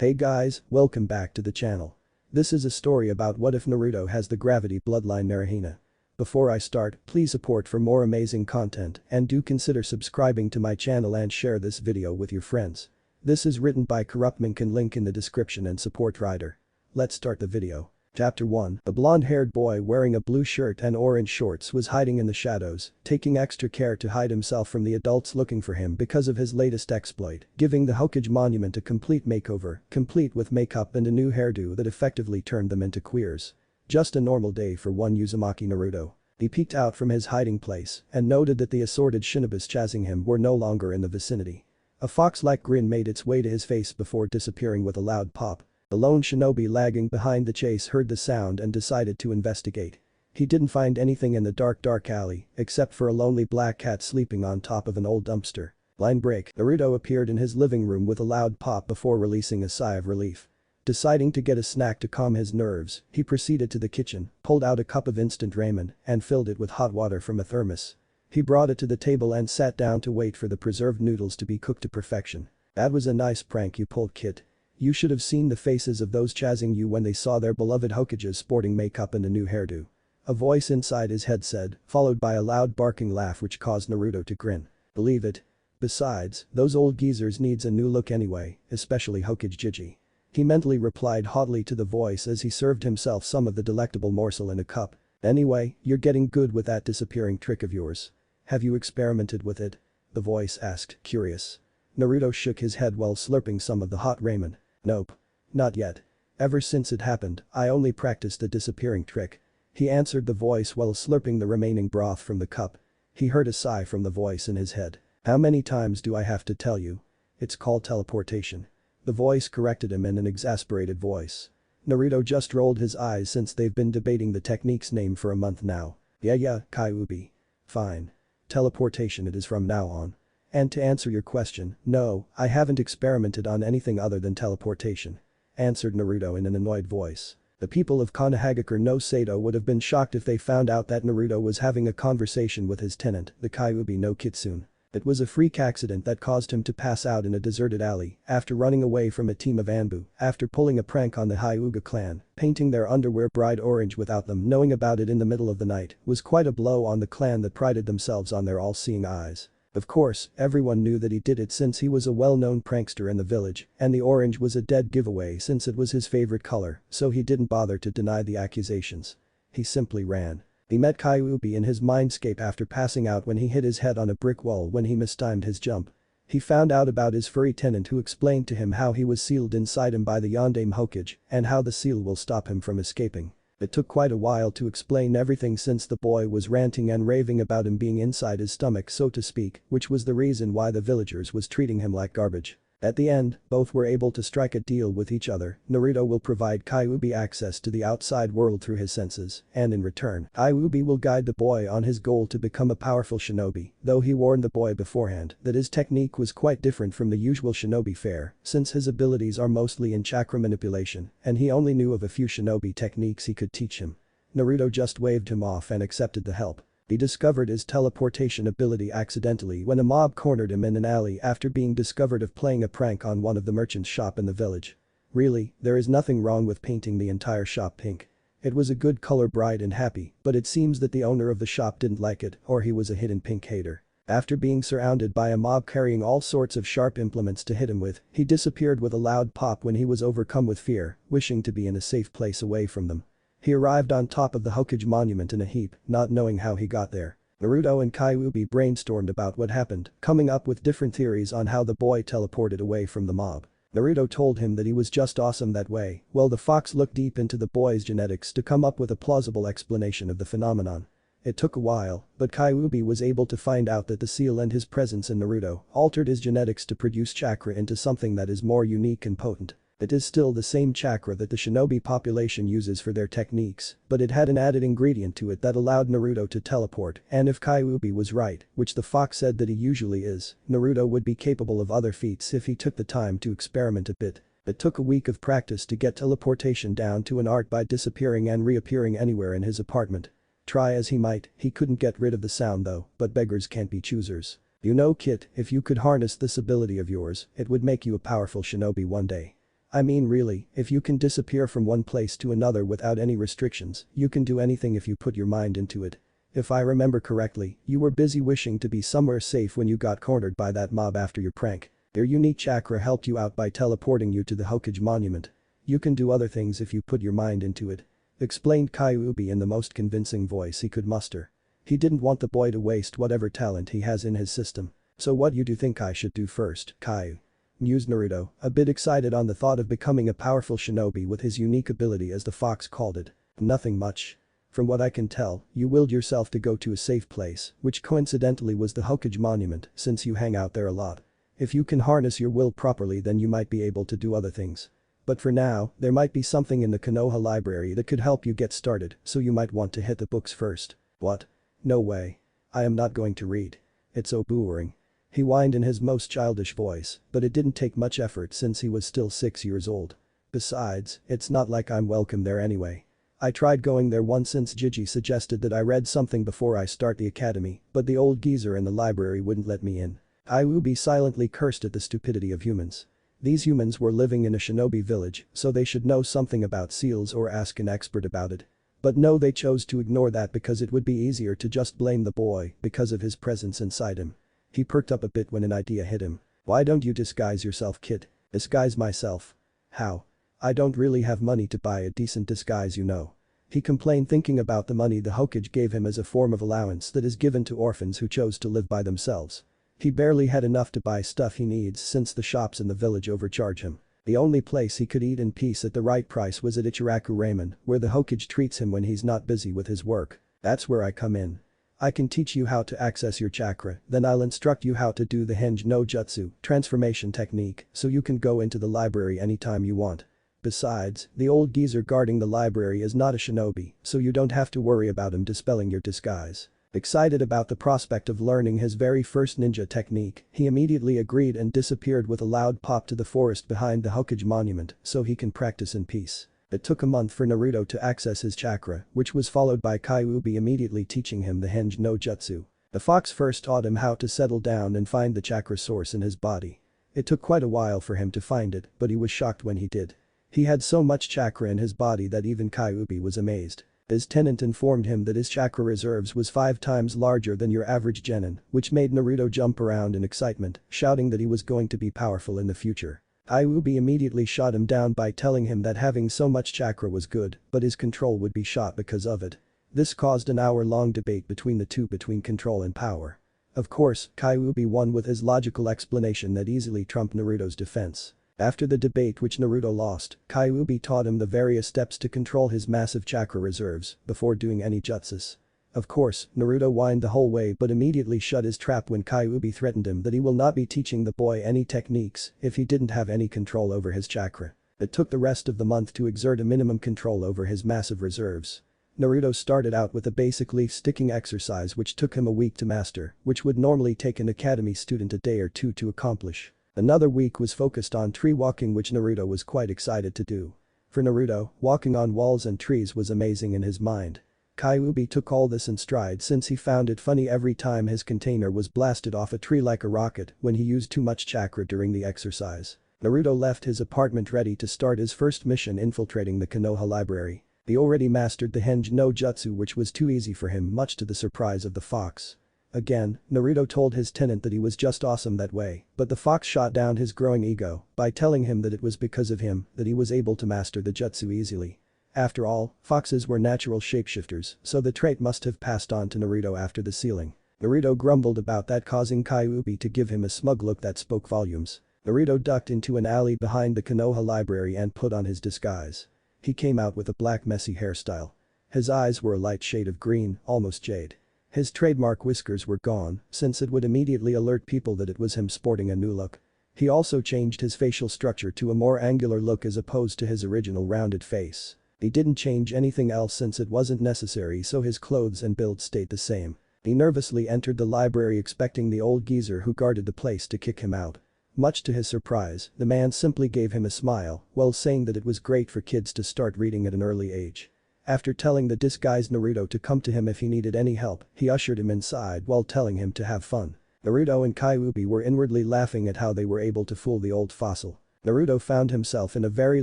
Hey guys, welcome back to the channel. This is a story about what if Naruto has the gravity bloodline naruhina. Before I start, please support for more amazing content and do consider subscribing to my channel and share this video with your friends. This is written by Corruptmonk and link in the description and support writer. Let's start the video. Chapter 1. A blonde-haired boy wearing a blue shirt and orange shorts was hiding in the shadows, taking extra care to hide himself from the adults looking for him because of his latest exploit, giving the Hokage monument a complete makeover, complete with makeup and a new hairdo that effectively turned them into queers. Just a normal day for one Uzumaki Naruto. He peeked out from his hiding place and noted that the assorted shinobis chasing him were no longer in the vicinity. A fox-like grin made its way to his face before disappearing with a loud pop. The lone shinobi lagging behind the chase heard the sound and decided to investigate. He didn't find anything in the dark alley except for a lonely black cat sleeping on top of an old dumpster. Line break. Naruto appeared in his living room with a loud pop before releasing a sigh of relief. Deciding to get a snack to calm his nerves, he proceeded to the kitchen, pulled out a cup of instant ramen, and filled it with hot water from a thermos. He brought it to the table and sat down to wait for the preserved noodles to be cooked to perfection. That was a nice prank you pulled, kid. You should have seen the faces of those chasing you when they saw their beloved Hokages sporting makeup and a new hairdo. A voice inside his head said, followed by a loud barking laugh which caused Naruto to grin. Believe it. Besides, those old geezers needs a new look anyway, especially Hokage Gigi. He mentally replied haughtily to the voice as he served himself some of the delectable morsel in a cup. Anyway, you're getting good with that disappearing trick of yours. Have you experimented with it? The voice asked, curious. Naruto shook his head while slurping some of the hot ramen. Nope. Not yet. Ever since it happened, I only practiced the disappearing trick. He answered the voice while slurping the remaining broth from the cup. He heard a sigh from the voice in his head. How many times do I have to tell you? It's called teleportation. The voice corrected him in an exasperated voice. Naruto just rolled his eyes since they've been debating the technique's name for a month now. Yeah, Kyuubi. Fine. Teleportation it is from now on. And to answer your question, no, I haven't experimented on anything other than teleportation. Answered Naruto in an annoyed voice. The people of Konohagakure no Sato would have been shocked if they found out that Naruto was having a conversation with his tenant, the Kyuubi no Kitsune. It was a freak accident that caused him to pass out in a deserted alley after running away from a team of Anbu after pulling a prank on the Hyuga clan, painting their underwear bright orange without them knowing about it in the middle of the night was quite a blow on the clan that prided themselves on their all-seeing eyes. Of course, everyone knew that he did it since he was a well-known prankster in the village, and the orange was a dead giveaway since it was his favorite color, so he didn't bother to deny the accusations. He simply ran. He met Kyuubi in his mindscape after passing out when he hit his head on a brick wall when he mistimed his jump. He found out about his furry tenant who explained to him how he was sealed inside him by the Yondaime Hokage and how the seal will stop him from escaping. It took quite a while to explain everything since the boy was ranting and raving about him being inside his stomach so to speak, which was the reason why the villagers was treating him like garbage. At the end, both were able to strike a deal with each other. Naruto will provide Kyuubi access to the outside world through his senses, and in return, Kyuubi will guide the boy on his goal to become a powerful shinobi, though he warned the boy beforehand that his technique was quite different from the usual shinobi fare, since his abilities are mostly in chakra manipulation, and he only knew of a few shinobi techniques he could teach him. Naruto just waved him off and accepted the help. He discovered his teleportation ability accidentally when a mob cornered him in an alley after being discovered of playing a prank on one of the merchant's shop in the village. Really, there is nothing wrong with painting the entire shop pink. It was a good color, bright and happy, but it seems that the owner of the shop didn't like it or he was a hidden pink hater. After being surrounded by a mob carrying all sorts of sharp implements to hit him with, he disappeared with a loud pop when he was overcome with fear, wishing to be in a safe place away from them. He arrived on top of the Hokage monument in a heap, not knowing how he got there. Naruto and Kyuubi brainstormed about what happened, coming up with different theories on how the boy teleported away from the mob. Naruto told him that he was just awesome that way, while the fox looked deep into the boy's genetics to come up with a plausible explanation of the phenomenon. It took a while, but Kyuubi was able to find out that the seal and his presence in Naruto altered his genetics to produce chakra into something that is more unique and potent. It is still the same chakra that the shinobi population uses for their techniques, but it had an added ingredient to it that allowed Naruto to teleport, and if Kyuubi was right, which the fox said that he usually is, Naruto would be capable of other feats if he took the time to experiment a bit. It took a week of practice to get teleportation down to an art by disappearing and reappearing anywhere in his apartment. Try as he might, he couldn't get rid of the sound though, but beggars can't be choosers. You know, kid, if you could harness this ability of yours, it would make you a powerful shinobi one day. I mean really, if you can disappear from one place to another without any restrictions, you can do anything if you put your mind into it. If I remember correctly, you were busy wishing to be somewhere safe when you got cornered by that mob after your prank. Your unique chakra helped you out by teleporting you to the Hokage monument. You can do other things if you put your mind into it. Explained Kyuubi in the most convincing voice he could muster. He didn't want the boy to waste whatever talent he has in his system. So what you do think I should do first, Kyu? Mused Naruto, a bit excited on the thought of becoming a powerful shinobi with his unique ability as the fox called it. Nothing much. From what I can tell, you willed yourself to go to a safe place, which coincidentally was the Hokage monument since you hang out there a lot. If you can harness your will properly then you might be able to do other things. But for now, there might be something in the Konoha library that could help you get started, so you might want to hit the books first. What? No way. I am not going to read. It's so boring. He whined in his most childish voice, but it didn't take much effort since he was still 6 years old. Besides, it's not like I'm welcome there anyway. I tried going there once since Gigi suggested that I read something before I start the academy, but the old geezer in the library wouldn't let me in. Kyuubi silently cursed at the stupidity of humans. These humans were living in a shinobi village, so they should know something about seals or ask an expert about it. But no, they chose to ignore that because it would be easier to just blame the boy because of his presence inside him. He perked up a bit when an idea hit him. Why don't you disguise yourself, kid? Disguise myself? How? I don't really have money to buy a decent disguise, you know. He complained thinking about the money the Hokage gave him as a form of allowance that is given to orphans who chose to live by themselves. He barely had enough to buy stuff he needs since the shops in the village overcharge him. The only place he could eat in peace at the right price was at Ichiraku Ramen, where the Hokage treats him when he's not busy with his work. That's where I come in. I can teach you how to access your chakra, then I'll instruct you how to do the Henge no Jutsu transformation technique so you can go into the library anytime you want. Besides, the old geezer guarding the library is not a shinobi, so you don't have to worry about him dispelling your disguise. Excited about the prospect of learning his very first ninja technique, he immediately agreed and disappeared with a loud pop to the forest behind the Hokage monument so he can practice in peace. It took a month for Naruto to access his chakra, which was followed by Kyuubi immediately teaching him the Henge no Jutsu. The fox first taught him how to settle down and find the chakra source in his body. It took quite a while for him to find it, but he was shocked when he did. He had so much chakra in his body that even Kyuubi was amazed. His tenant informed him that his chakra reserves was 5 times larger than your average genin, which made Naruto jump around in excitement, shouting that he was going to be powerful in the future. Kyuubi immediately shot him down by telling him that having so much chakra was good, but his control would be shot because of it. This caused an hour-long debate between the two between control and power. Of course, Kyuubi won with his logical explanation that easily trumped Naruto's defense. After the debate which Naruto lost, Kyuubi taught him the various steps to control his massive chakra reserves before doing any jutsus. Of course, Naruto whined the whole way but immediately shut his trap when Kyuubi threatened him that he will not be teaching the boy any techniques if he didn't have any control over his chakra. It took the rest of the month to exert a minimum control over his massive reserves. Naruto started out with a basic leaf sticking exercise which took him a week to master, which would normally take an academy student a day or two to accomplish. Another week was focused on tree walking, which Naruto was quite excited to do. For Naruto, walking on walls and trees was amazing in his mind. Kyuubi took all this in stride since he found it funny every time his container was blasted off a tree like a rocket when he used too much chakra during the exercise. Naruto left his apartment ready to start his first mission infiltrating the Konoha library. He already mastered the Henge no Jutsu, which was too easy for him, much to the surprise of the fox. Again, Naruto told his tenant that he was just awesome that way, but the fox shot down his growing ego by telling him that it was because of him that he was able to master the jutsu easily. After all, foxes were natural shapeshifters, so the trait must have passed on to Naruto after the sealing. Naruto grumbled about that, causing Kyuubi to give him a smug look that spoke volumes. Naruto ducked into an alley behind the Konoha library and put on his disguise. He came out with a black messy hairstyle. His eyes were a light shade of green, almost jade. His trademark whiskers were gone, since it would immediately alert people that it was him sporting a new look. He also changed his facial structure to a more angular look as opposed to his original rounded face. He didn't change anything else since it wasn't necessary, so his clothes and build stayed the same. He nervously entered the library expecting the old geezer who guarded the place to kick him out. Much to his surprise, the man simply gave him a smile while saying that it was great for kids to start reading at an early age. After telling the disguised Naruto to come to him if he needed any help, he ushered him inside while telling him to have fun. Naruto and Kyuubi were inwardly laughing at how they were able to fool the old fossil. Naruto found himself in a very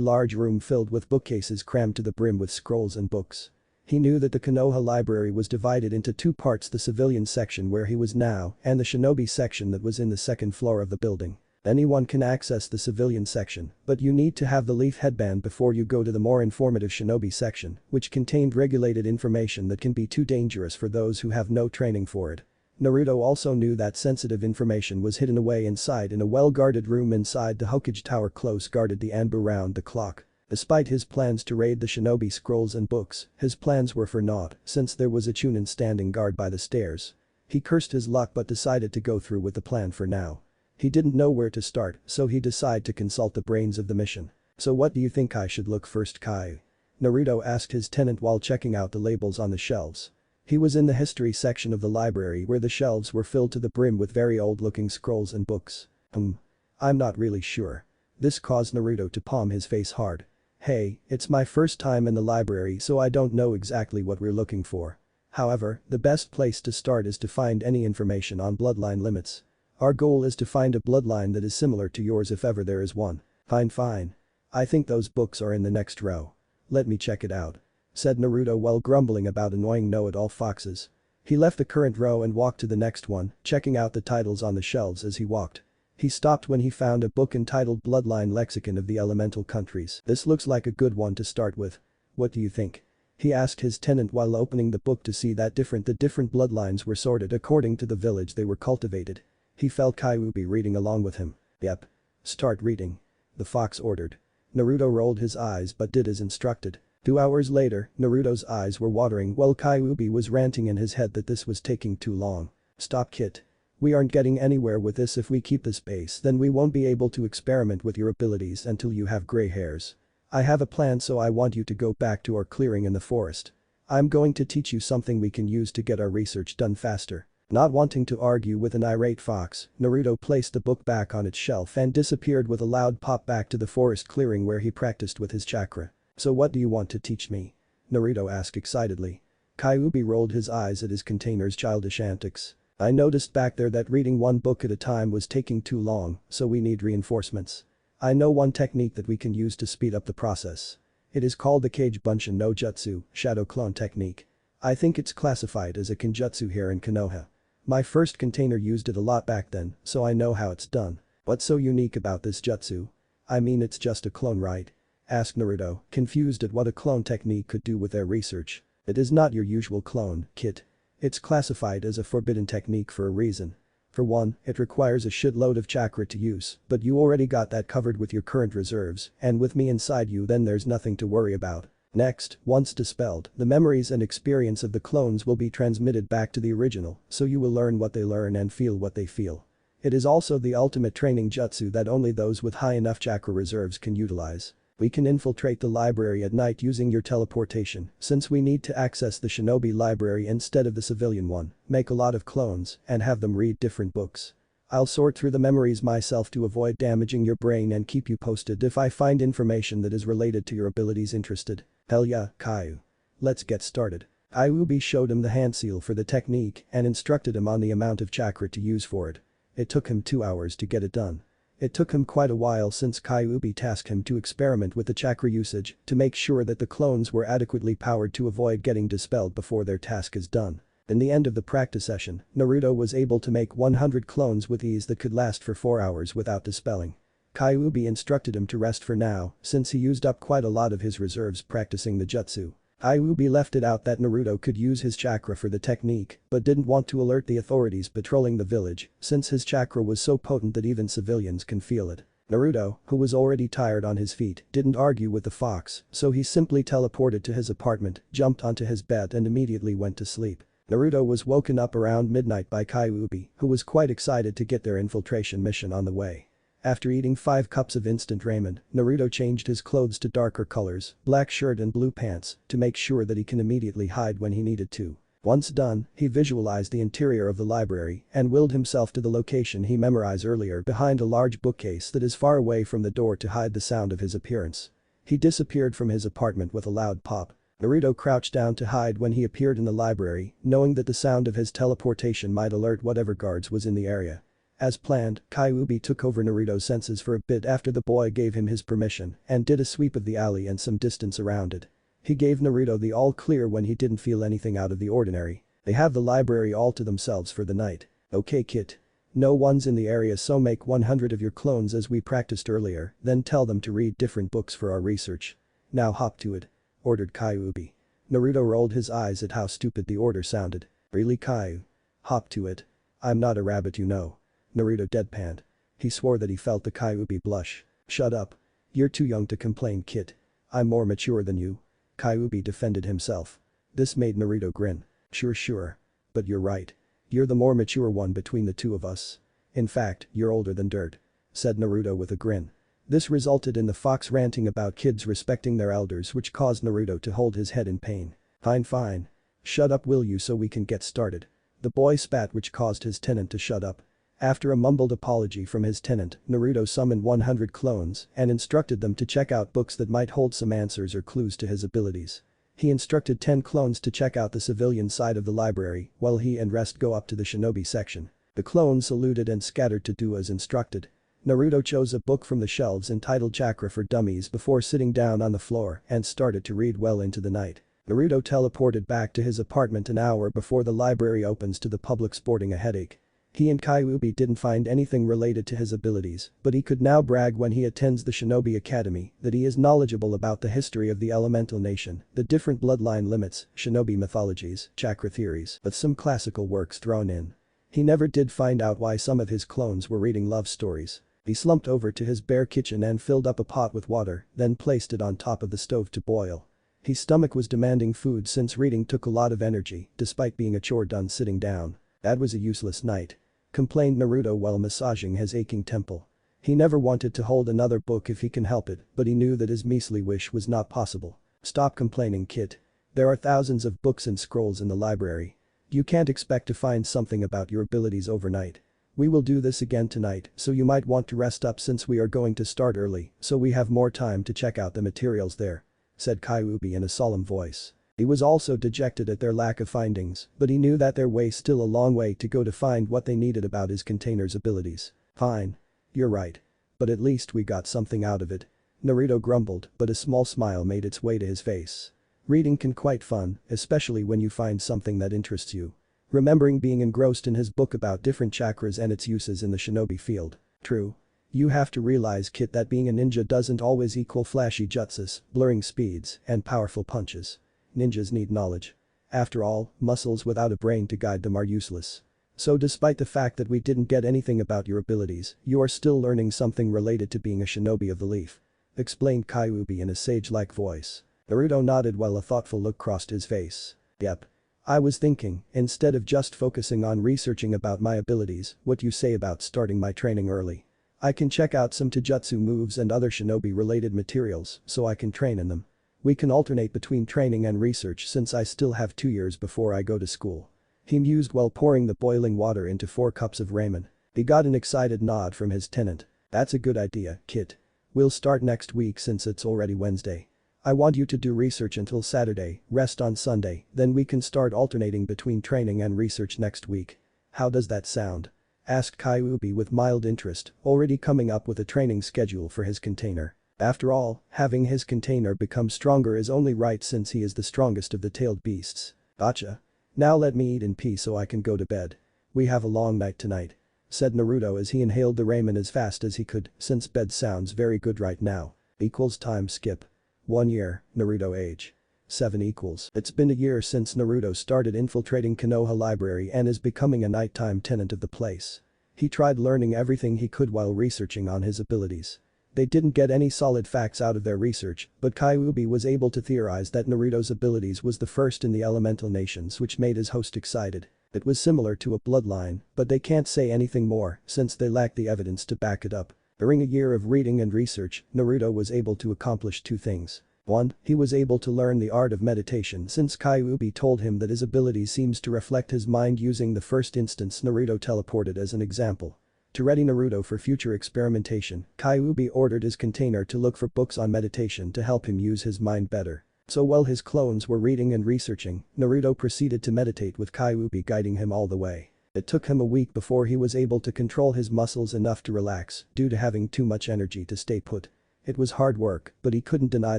large room filled with bookcases crammed to the brim with scrolls and books. He knew that the Konoha library was divided into two parts, the civilian section where he was now and the shinobi section that was in the second floor of the building. Anyone can access the civilian section, but you need to have the leaf headband before you go to the more informative shinobi section, which contained regulated information that can be too dangerous for those who have no training for it. Naruto also knew that sensitive information was hidden away inside in a well-guarded room inside the Hokage Tower, close guarded the Anbu round the clock. Despite his plans to raid the shinobi scrolls and books, his plans were for naught since there was a Chunin standing guard by the stairs. He cursed his luck but decided to go through with the plan for now. He didn't know where to start, so he decided to consult the brains of the mission. "So what do you think I should look first, Kai?" Naruto asked his tenant while checking out the labels on the shelves. He was in the history section of the library where the shelves were filled to the brim with very old-looking scrolls and books. I'm not really sure." This caused Naruto to palm his face hard. "Hey, it's my first time in the library so I don't know exactly what we're looking for. However, the best place to start is to find any information on bloodline limits. Our goal is to find a bloodline that is similar to yours if ever there is one." Fine. I think those books are in the next row. Let me check it out," said Naruto while grumbling about annoying know-it-all foxes. He left the current row and walked to the next one, checking out the titles on the shelves as he walked. He stopped when he found a book entitled Bloodline Lexicon of the Elemental Countries. "This looks like a good one to start with. What do you think?" he asked his tenant while opening the book to see that the different bloodlines were sorted according to the village they were cultivated. He felt Kyuubi reading along with him. "Yep. Start reading," the fox ordered. Naruto rolled his eyes but did as instructed. 2 hours later, Naruto's eyes were watering while Kyuubi was ranting in his head that this was taking too long. "Stop, Kit. We aren't getting anywhere with this. If we keep this pace then we won't be able to experiment with your abilities until you have gray hairs. I have a plan, so I want you to go back to our clearing in the forest. I'm going to teach you something we can use to get our research done faster." Not wanting to argue with an irate fox, Naruto placed the book back on its shelf and disappeared with a loud pop back to the forest clearing where he practiced with his chakra. "So what do you want to teach me?" Naruto asked excitedly. Kyuubi rolled his eyes at his container's childish antics. "I noticed back there that reading one book at a time was taking too long, so we need reinforcements. I know one technique that we can use to speed up the process. It is called the Kage Bunshin no Jutsu, Shadow Clone Technique. I think it's classified as a Kenjutsu here in Konoha. My first container used it a lot back then, so I know how it's done." "What's so unique about this jutsu?" "I mean, it's just a clone, right?" asked Naruto, confused at what a clone technique could do with their research. "It is not your usual clone, Kit. It's classified as a forbidden technique for a reason. For one, it requires a shitload of chakra to use, but you already got that covered with your current reserves, and with me inside you then there's nothing to worry about. Next, once dispelled, the memories and experience of the clones will be transmitted back to the original, so you will learn what they learn and feel what they feel. It is also the ultimate training jutsu that only those with high enough chakra reserves can utilize. We can infiltrate the library at night using your teleportation, since we need to access the shinobi library instead of the civilian one, make a lot of clones, and have them read different books. I'll sort through the memories myself to avoid damaging your brain and keep you posted if I find information that is related to your abilities. Interested?" "Hell yeah, Caillou. Let's get started." Kyuubi showed him the hand seal for the technique and instructed him on the amount of chakra to use for it. It took him 2 hours to get it done. It took him quite a while since Kyuubi tasked him to experiment with the chakra usage to make sure that the clones were adequately powered to avoid getting dispelled before their task is done. In the end of the practice session, Naruto was able to make 100 clones with ease that could last for 4 hours without dispelling. Kyuubi instructed him to rest for now since he used up quite a lot of his reserves practicing the jutsu. Kyuubi left it out that Naruto could use his chakra for the technique but didn't want to alert the authorities patrolling the village since his chakra was so potent that even civilians can feel it. Naruto, who was already tired on his feet, didn't argue with the fox, so he simply teleported to his apartment, jumped onto his bed and immediately went to sleep. Naruto was woken up around midnight by Kyuubi, who was quite excited to get their infiltration mission on the way. After eating 5 cups of instant ramen, Naruto changed his clothes to darker colors, black shirt and blue pants, to make sure that he can immediately hide when he needed to. Once done, he visualized the interior of the library and willed himself to the location he memorized earlier behind a large bookcase that is far away from the door to hide the sound of his appearance. He disappeared from his apartment with a loud pop. Naruto crouched down to hide when he appeared in the library, knowing that the sound of his teleportation might alert whatever guards was in the area. As planned, Kyuubi took over Naruto's senses for a bit after the boy gave him his permission and did a sweep of the alley and some distance around it. He gave Naruto the all clear when he didn't feel anything out of the ordinary. They have the library all to themselves for the night. Okay kid. No one's in the area, so make 100 of your clones as we practiced earlier, then tell them to read different books for our research. Now hop to it. Ordered Kyuubi. Naruto rolled his eyes at how stupid the order sounded. Really Kyu? Hop to it. I'm not a rabbit, you know. Naruto deadpanned. He swore that he felt the Kyuubi blush. Shut up. You're too young to complain kid. I'm more mature than you. Kyuubi defended himself. This made Naruto grin. Sure. But you're right. You're the more mature one between the two of us. In fact, you're older than dirt. Said Naruto with a grin. This resulted in the fox ranting about kids respecting their elders, which caused Naruto to hold his head in pain. Fine. Shut up will you, so we can get started. The boy spat, which caused his tenant to shut up. After a mumbled apology from his tenant, Naruto summoned 100 clones and instructed them to check out books that might hold some answers or clues to his abilities. He instructed 10 clones to check out the civilian side of the library while he and rest go up to the shinobi section. The clones saluted and scattered to do as instructed. Naruto chose a book from the shelves entitled Chakra for Dummies before sitting down on the floor and started to read well into the night. Naruto teleported back to his apartment an hour before the library opens to the public, sporting a headache. He and Kyuubi didn't find anything related to his abilities, but he could now brag when he attends the Shinobi Academy that he is knowledgeable about the history of the elemental nation, the different bloodline limits, shinobi mythologies, chakra theories, with some classical works thrown in. He never did find out why some of his clones were reading love stories. He slumped over to his bare kitchen and filled up a pot with water, then placed it on top of the stove to boil. His stomach was demanding food since reading took a lot of energy, despite being a chore done sitting down. That was a useless night. Complained Naruto while massaging his aching temple. He never wanted to hold another book if he can help it, but he knew that his measly wish was not possible. Stop complaining kid. There are thousands of books and scrolls in the library. You can't expect to find something about your abilities overnight. We will do this again tonight, so you might want to rest up since we are going to start early, so we have more time to check out the materials there. Said Kyuubi in a solemn voice. He was also dejected at their lack of findings, but he knew that there was still a long way to go to find what they needed about his container's abilities. Fine. You're right. But at least we got something out of it. Naruto grumbled, but a small smile made its way to his face. Reading can quite fun, especially when you find something that interests you. Remembering being engrossed in his book about different chakras and its uses in the shinobi field. True. You have to realize kid that being a ninja doesn't always equal flashy jutsus, blurring speeds, and powerful punches. Ninjas need knowledge. After all, muscles without a brain to guide them are useless. So despite the fact that we didn't get anything about your abilities, you are still learning something related to being a shinobi of the leaf. Explained Kyuubi in a sage-like voice. Naruto nodded while a thoughtful look crossed his face. Yep. I was thinking, instead of just focusing on researching about my abilities, what you say about starting my training early. I can check out some taijutsu moves and other shinobi-related materials so I can train in them. We can alternate between training and research since I still have 2 years before I go to school. He mused while pouring the boiling water into 4 cups of ramen. He got an excited nod from his tenant. That's a good idea, kid. We'll start next week since it's already Wednesday. I want you to do research until Saturday, rest on Sunday, then we can start alternating between training and research next week. How does that sound? Asked Kyuubi with mild interest, already coming up with a training schedule for his container. After all, having his container become stronger is only right since he is the strongest of the tailed beasts. Gotcha. Now let me eat in peace so I can go to bed. We have a long night tonight. Said Naruto as he inhaled the ramen as fast as he could, since bed sounds very good right now. Equals time skip. 1 year, Naruto age. 7 equals. It's been a year since Naruto started infiltrating Konoha Library and is becoming a nighttime tenant of the place. He tried learning everything he could while researching on his abilities. They didn't get any solid facts out of their research, but Kyuubi was able to theorize that Naruto's abilities was the first in the elemental nations, which made his host excited. It was similar to a bloodline, but they can't say anything more since they lack the evidence to back it up. During a year of reading and research, Naruto was able to accomplish 2 things. 1. He was able to learn the art of meditation since Kyuubi told him that his ability seems to reflect his mind. Using the first instance Naruto teleported as an example. To ready Naruto for future experimentation, Kyuubi ordered his container to look for books on meditation to help him use his mind better. So while his clones were reading and researching, Naruto proceeded to meditate with Kyuubi guiding him all the way. It took him a week before he was able to control his muscles enough to relax due to having too much energy to stay put. It was hard work, but he couldn't deny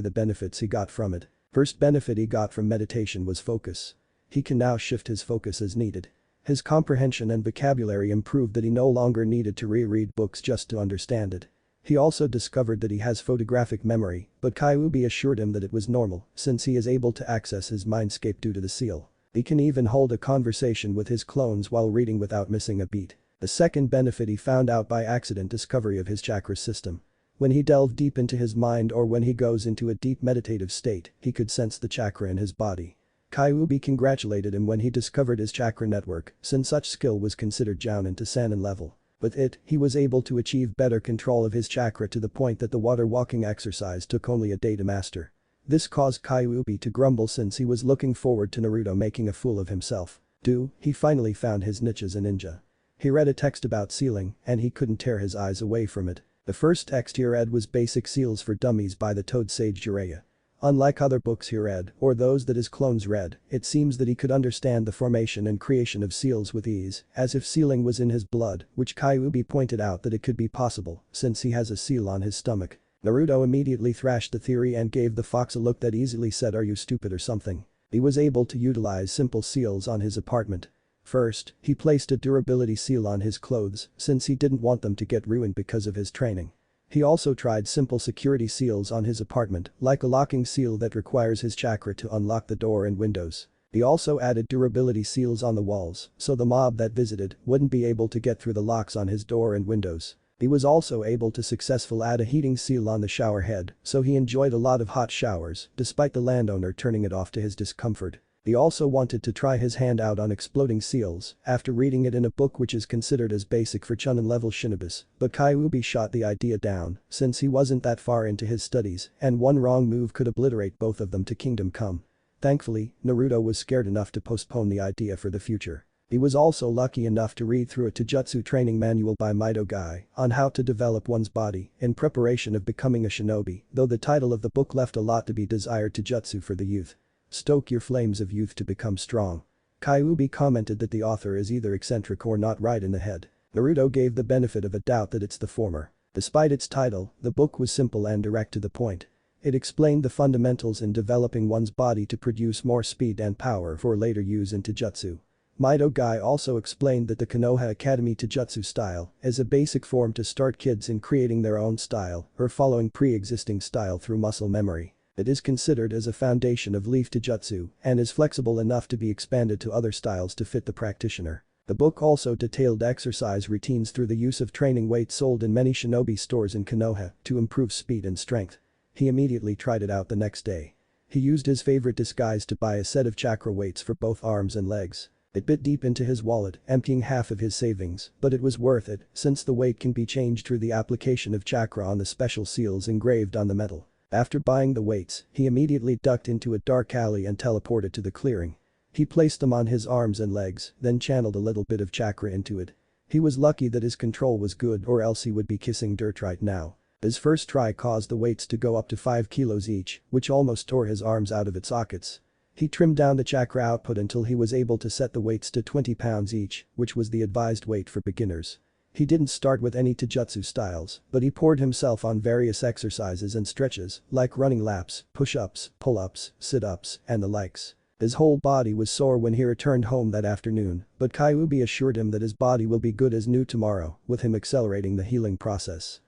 the benefits he got from it. First benefit he got from meditation was focus. He can now shift his focus as needed. His comprehension and vocabulary improved that he no longer needed to reread books just to understand it. He also discovered that he has photographic memory, but Kyuubi assured him that it was normal since he is able to access his mindscape due to the seal. He can even hold a conversation with his clones while reading without missing a beat. The second benefit he found out by accident: discovery of his chakra system. When he delved deep into his mind or when he goes into a deep meditative state, he could sense the chakra in his body. Kyuubi congratulated him when he discovered his chakra network, since such skill was considered Jounin to Sannin level. With it, he was able to achieve better control of his chakra to the point that the water walking exercise took only a day to master. This caused Kyuubi to grumble since he was looking forward to Naruto making a fool of himself. He finally found his niche as a ninja. He read a text about sealing, and he couldn't tear his eyes away from it. The first text he read was Basic Seals for Dummies by the Toad Sage Jiraiya. Unlike other books he read, or those that his clones read, it seems that he could understand the formation and creation of seals with ease, as if sealing was in his blood, which Kyuubi pointed out that it could be possible, since he has a seal on his stomach. Naruto immediately thrashed the theory and gave the fox a look that easily said, "Are you stupid or something?" He was able to utilize simple seals on his apartment. First, he placed a durability seal on his clothes since he didn't want them to get ruined because of his training. He also tried simple security seals on his apartment, like a locking seal that requires his chakra to unlock the door and windows. He also added durability seals on the walls, so the mob that visited wouldn't be able to get through the locks on his door and windows. He was also able to successfully add a heating seal on the shower head, so he enjoyed a lot of hot showers, despite the landowner turning it off to his discomfort. He also wanted to try his hand out on exploding seals after reading it in a book which is considered as basic for Chunin level shinobis, but Kyuubi shot the idea down since he wasn't that far into his studies and one wrong move could obliterate both of them to Kingdom Come. Thankfully, Naruto was scared enough to postpone the idea for the future. He was also lucky enough to read through a Taijutsu training manual by Mido Guy on how to develop one's body in preparation of becoming a shinobi, though the title of the book left a lot to be desired. Taijutsu for the youth. Stoke your flames of youth to become strong. Kyuubi commented that the author is either eccentric or not right in the head. Naruto gave the benefit of a doubt that it's the former. Despite its title, the book was simple and direct to the point. It explained the fundamentals in developing one's body to produce more speed and power for later use in Taijutsu. Mido Guy also explained that the Konoha Academy Taijutsu style is a basic form to start kids in creating their own style or following pre-existing style through muscle memory. It is considered as a foundation of leaf Taijutsu and is flexible enough to be expanded to other styles to fit the practitioner. The book also detailed exercise routines through the use of training weights sold in many shinobi stores in Konoha to improve speed and strength. He immediately tried it out the next day. He used his favorite disguise to buy a set of chakra weights for both arms and legs. It bit deep into his wallet, emptying half of his savings, but it was worth it since the weight can be changed through the application of chakra on the special seals engraved on the metal. After buying the weights, he immediately ducked into a dark alley and teleported to the clearing. He placed them on his arms and legs, then channeled a little bit of chakra into it. He was lucky that his control was good or else he would be kissing dirt right now. His first try caused the weights to go up to 5 kilos each, which almost tore his arms out of its sockets. He trimmed down the chakra output until he was able to set the weights to 20 pounds each, which was the advised weight for beginners. He didn't start with any Taijutsu styles, but he poured himself on various exercises and stretches, like running laps, push-ups, pull-ups, sit-ups, and the likes. His whole body was sore when he returned home that afternoon, but Kyuubi assured him that his body will be good as new tomorrow, with him accelerating the healing process.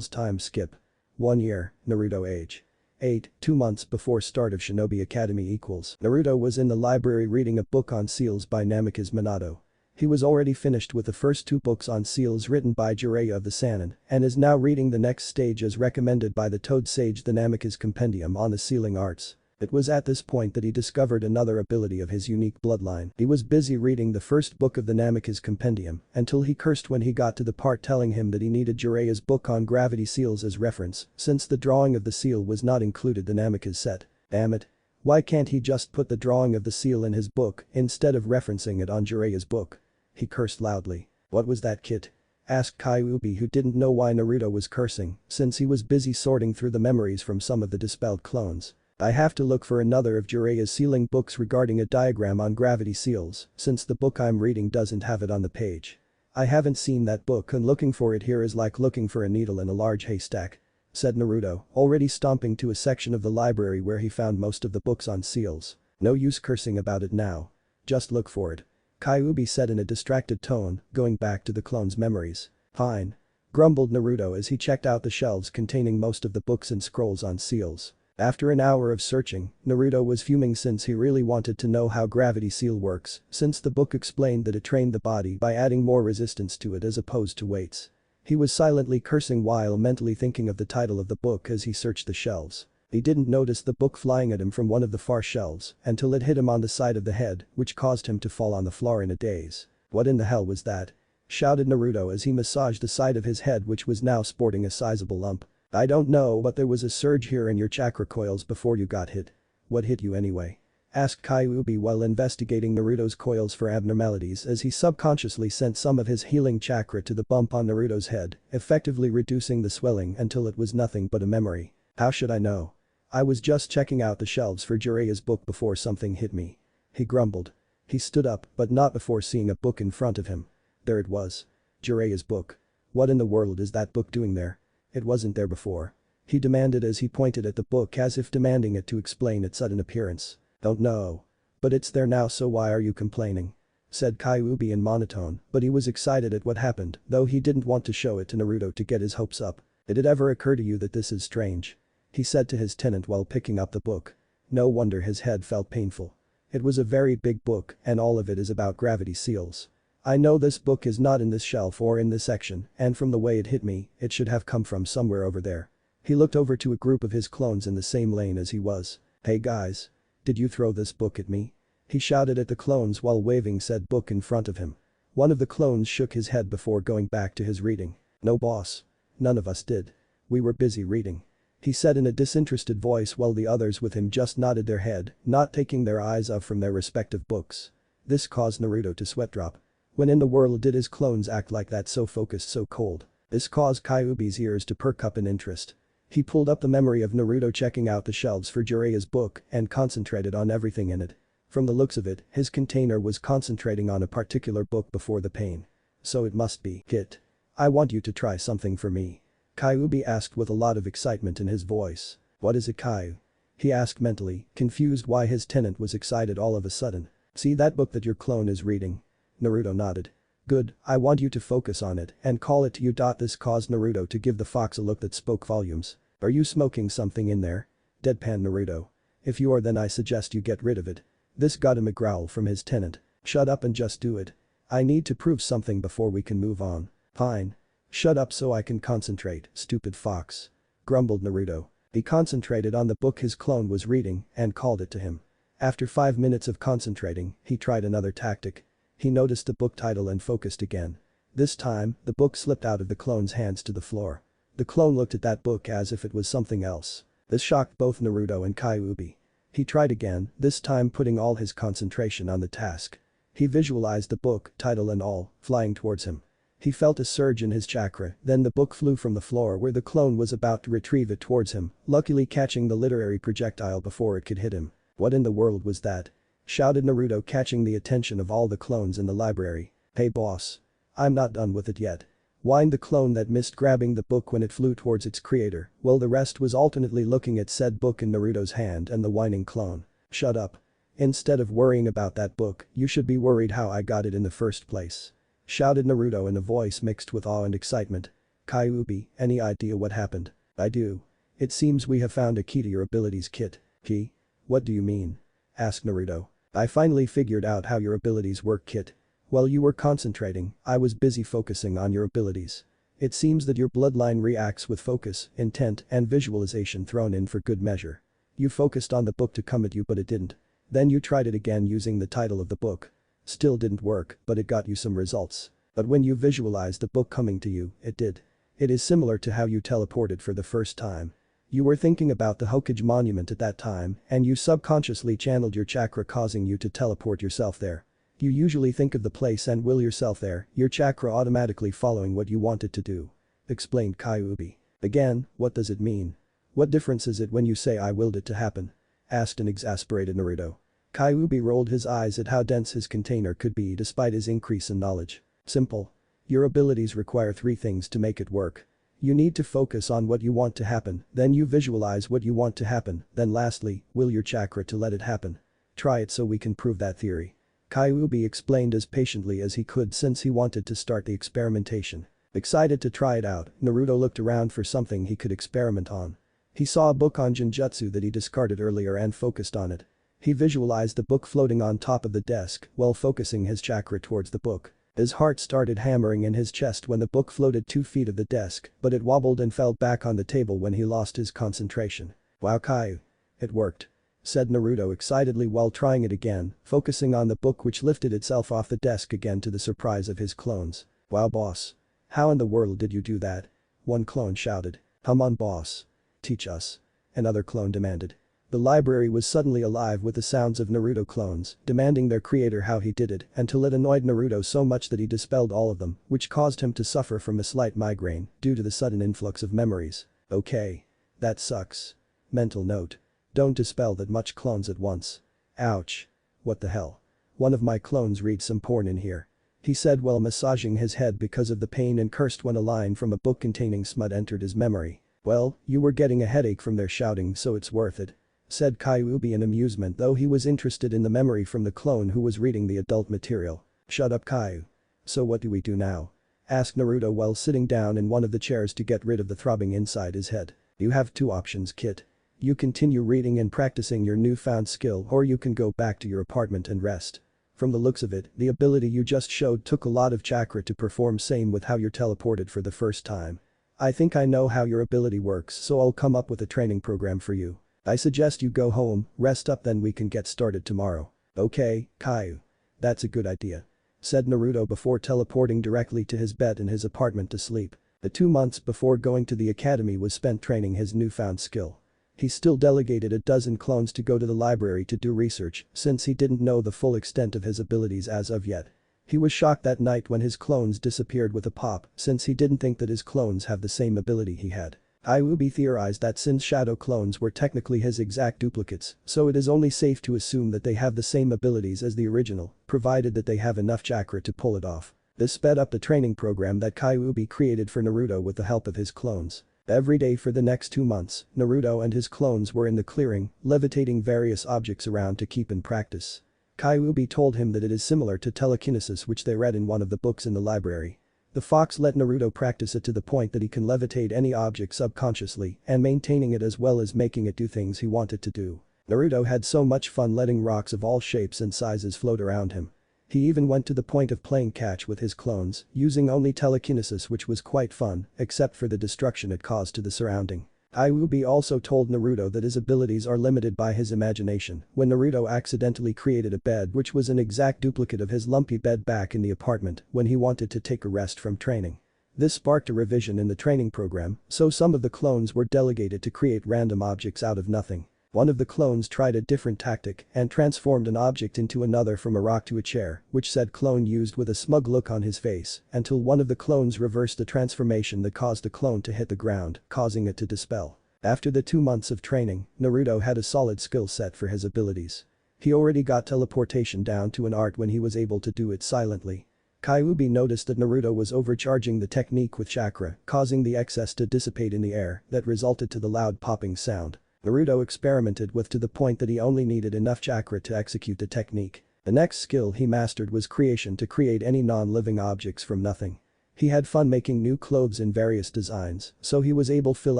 Time skip. 1 year, Naruto age. 8, 2 months before start of Shinobi Academy equals. Naruto was in the library reading a book on seals by Namikaze Minato. He was already finished with the first 2 books on seals written by Jiraiya of the Sannin and is now reading the next stage as recommended by the Toad Sage, the Namikaze Compendium on the sealing arts. It was at this point that he discovered another ability of his unique bloodline. He was busy reading the first book of the Namikaze Compendium until he cursed when he got to the part telling him that he needed Jiraiya's book on gravity seals as reference since the drawing of the seal was not included the Namikaze set. Damn it. Why can't he just put the drawing of the seal in his book instead of referencing it on Jiraiya's book? He cursed loudly. What was that, Kit? Asked Kyuubi, who didn't know why Naruto was cursing since he was busy sorting through the memories from some of the dispelled clones. I have to look for another of Jiraiya's sealing books regarding a diagram on gravity seals, since the book I'm reading doesn't have it on the page. I haven't seen that book and looking for it here is like looking for a needle in a large haystack," said Naruto, already stomping to a section of the library where he found most of the books on seals. "No use cursing about it now. Just look for it," Kyuubi said in a distracted tone, going back to the clone's memories. "Fine," grumbled Naruto as he checked out the shelves containing most of the books and scrolls on seals. After an hour of searching, Naruto was fuming since he really wanted to know how gravity seal works, since the book explained that it trained the body by adding more resistance to it as opposed to weights. He was silently cursing while mentally thinking of the title of the book as he searched the shelves. He didn't notice the book flying at him from one of the far shelves until it hit him on the side of the head, which caused him to fall on the floor in a daze. "What in the hell was that?" shouted Naruto as he massaged the side of his head which was now sporting a sizable lump. "I don't know, but there was a surge here in your chakra coils before you got hit." "What hit you anyway?" asked Kyuubi while investigating Naruto's coils for abnormalities as he subconsciously sent some of his healing chakra to the bump on Naruto's head, effectively reducing the swelling until it was nothing but a memory. "How should I know? I was just checking out the shelves for Jiraiya's book before something hit me," he grumbled. He stood up, but not before seeing a book in front of him. There it was. Jiraiya's book. "What in the world is that book doing there? It wasn't there before," he demanded as he pointed at the book as if demanding it to explain its sudden appearance. "Don't know. But it's there now, so why are you complaining?" said Kyuubi in monotone, but he was excited at what happened, though he didn't want to show it to Naruto to get his hopes up. "Did it ever occur to you that this is strange?" he said to his tenant while picking up the book. No wonder his head felt painful. It was a very big book and all of it is about gravity seals. "I know this book is not in this shelf or in this section, and from the way it hit me, it should have come from somewhere over there." He looked over to a group of his clones in the same lane as he was. "Hey guys. Did you throw this book at me?" he shouted at the clones while waving said book in front of him. One of the clones shook his head before going back to his reading. "No boss. None of us did. We were busy reading," he said in a disinterested voice while the others with him just nodded their head, not taking their eyes off from their respective books. This caused Naruto to sweat drop. When in the world did his clones act like that, so focused, so cold? This caused Kyuubi's ears to perk up in interest. He pulled up the memory of Naruto checking out the shelves for Jiraiya's book and concentrated on everything in it. From the looks of it, his container was concentrating on a particular book before the pain. "So it must be it. I want you to try something for me," Kyuubi asked with a lot of excitement in his voice. "What is it, Kyu?" he asked mentally, confused why his tenant was excited all of a sudden. "See that book that your clone is reading?" Naruto nodded. "Good, I want you to focus on it and call it to you." This caused Naruto to give the fox a look that spoke volumes. "Are you smoking something in there?" deadpanned Naruto. "If you are, then I suggest you get rid of it." This got him a growl from his tenant. "Shut up and just do it. I need to prove something before we can move on." "Fine. Shut up so I can concentrate, stupid fox," grumbled Naruto. He concentrated on the book his clone was reading and called it to him. After 5 minutes of concentrating, he tried another tactic. He noticed the book title and focused again. This time, the book slipped out of the clone's hands to the floor. The clone looked at that book as if it was something else. This shocked both Naruto and Kyuubi. He tried again, this time putting all his concentration on the task. He visualized the book, title and all, flying towards him. He felt a surge in his chakra, then the book flew from the floor where the clone was about to retrieve it towards him, luckily catching the literary projectile before it could hit him. "What in the world was that?" shouted Naruto, catching the attention of all the clones in the library. "Hey boss. I'm not done with it yet," whined the clone that missed grabbing the book when it flew towards its creator, while the rest was alternately looking at said book in Naruto's hand and the whining clone. "Shut up. Instead of worrying about that book, you should be worried how I got it in the first place," shouted Naruto in a voice mixed with awe and excitement. "Kyuubi, any idea what happened?" "I do. It seems we have found a key to your abilities kit." "Key? What do you mean?" asked Naruto. "I finally figured out how your abilities work, kit. While you were concentrating, I was busy focusing on your abilities. It seems that your bloodline reacts with focus, intent, and visualization thrown in for good measure. You focused on the book to come at you but it didn't. Then you tried it again using the title of the book. Still didn't work, but it got you some results. But when you visualized the book coming to you, it did. It is similar to how you teleported for the first time. You were thinking about the Hokage monument at that time and you subconsciously channeled your chakra causing you to teleport yourself there. You usually think of the place and will yourself there, your chakra automatically following what you want it to do," explained Kyuubi. "Again, what does it mean? What difference is it when you say I willed it to happen?" asked an exasperated Naruto. Kyuubi rolled his eyes at how dense his container could be despite his increase in knowledge. Simple. Your abilities require 3 things to make it work. You need to focus on what you want to happen, then you visualize what you want to happen, then lastly, will your chakra to let it happen. Try it so we can prove that theory. Kyuubi explained as patiently as he could since he wanted to start the experimentation. Excited to try it out, Naruto looked around for something he could experiment on. He saw a book on Genjutsu that he discarded earlier and focused on it. He visualized the book floating on top of the desk while focusing his chakra towards the book. His heart started hammering in his chest when the book floated 2 feet of the desk, but it wobbled and fell back on the table when he lost his concentration. Wow, Kaiu. It worked. Said Naruto excitedly while trying it again, focusing on the book which lifted itself off the desk again to the surprise of his clones. Wow, boss. How in the world did you do that? One clone shouted. Come on, boss. Teach us. Another clone demanded. The library was suddenly alive with the sounds of Naruto clones, demanding their creator how he did it until it annoyed Naruto so much that he dispelled all of them, which caused him to suffer from a slight migraine due to the sudden influx of memories. Okay. That sucks. Mental note. Don't dispel that much clones at once. Ouch. What the hell? One of my clones reads some porn in here. He said while massaging his head because of the pain and cursed when a line from a book containing smut entered his memory. Well, you were getting a headache from their shouting so it's worth it. Said Kyuubi in amusement though he was interested in the memory from the clone who was reading the adult material. Shut up, Kaiu. So what do we do now? Asked Naruto while sitting down in one of the chairs to get rid of the throbbing inside his head. You have 2 options, kid. You continue reading and practicing your newfound skill or you can go back to your apartment and rest. From the looks of it, the ability you just showed took a lot of chakra to perform, same with how you're teleported for the first time. I think I know how your ability works so I'll come up with a training program for you. I suggest you go home, rest up, then we can get started tomorrow. Okay, Kaiu. That's a good idea. Said Naruto before teleporting directly to his bed in his apartment to sleep. The 2 months before going to the academy was spent training his newfound skill. He still delegated a dozen clones to go to the library to do research since he didn't know the full extent of his abilities as of yet. He was shocked that night when his clones disappeared with a pop since he didn't think that his clones have the same ability he had. Kyuubi theorized that since shadow clones were technically his exact duplicates, so it is only safe to assume that they have the same abilities as the original, provided that they have enough chakra to pull it off. This sped up the training program that Kyuubi created for Naruto with the help of his clones. Every day for the next 2 months, Naruto and his clones were in the clearing, levitating various objects around to keep in practice. Kyuubi told him that it is similar to telekinesis which they read in one of the books in the library. The fox let Naruto practice it to the point that he can levitate any object subconsciously and maintaining it as well as making it do things he wanted to do. Naruto had so much fun letting rocks of all shapes and sizes float around him. He even went to the point of playing catch with his clones, using only telekinesis, which was quite fun, except for the destruction it caused to the surrounding. Kyuubi also told Naruto that his abilities are limited by his imagination when Naruto accidentally created a bed which was an exact duplicate of his lumpy bed back in the apartment when he wanted to take a rest from training. This sparked a revision in the training program, so some of the clones were delegated to create random objects out of nothing. One of the clones tried a different tactic and transformed an object into another from a rock to a chair, which said clone used with a smug look on his face until one of the clones reversed the transformation that caused the clone to hit the ground, causing it to dispel. After the 2 months of training, Naruto had a solid skill set for his abilities. He already got teleportation down to an art when he was able to do it silently. Kyuubi noticed that Naruto was overcharging the technique with chakra, causing the excess to dissipate in the air that resulted to the loud popping sound. Naruto experimented with to the point that he only needed enough chakra to execute the technique. The next skill he mastered was creation, to create any non-living objects from nothing. He had fun making new clothes in various designs, so he was able to fill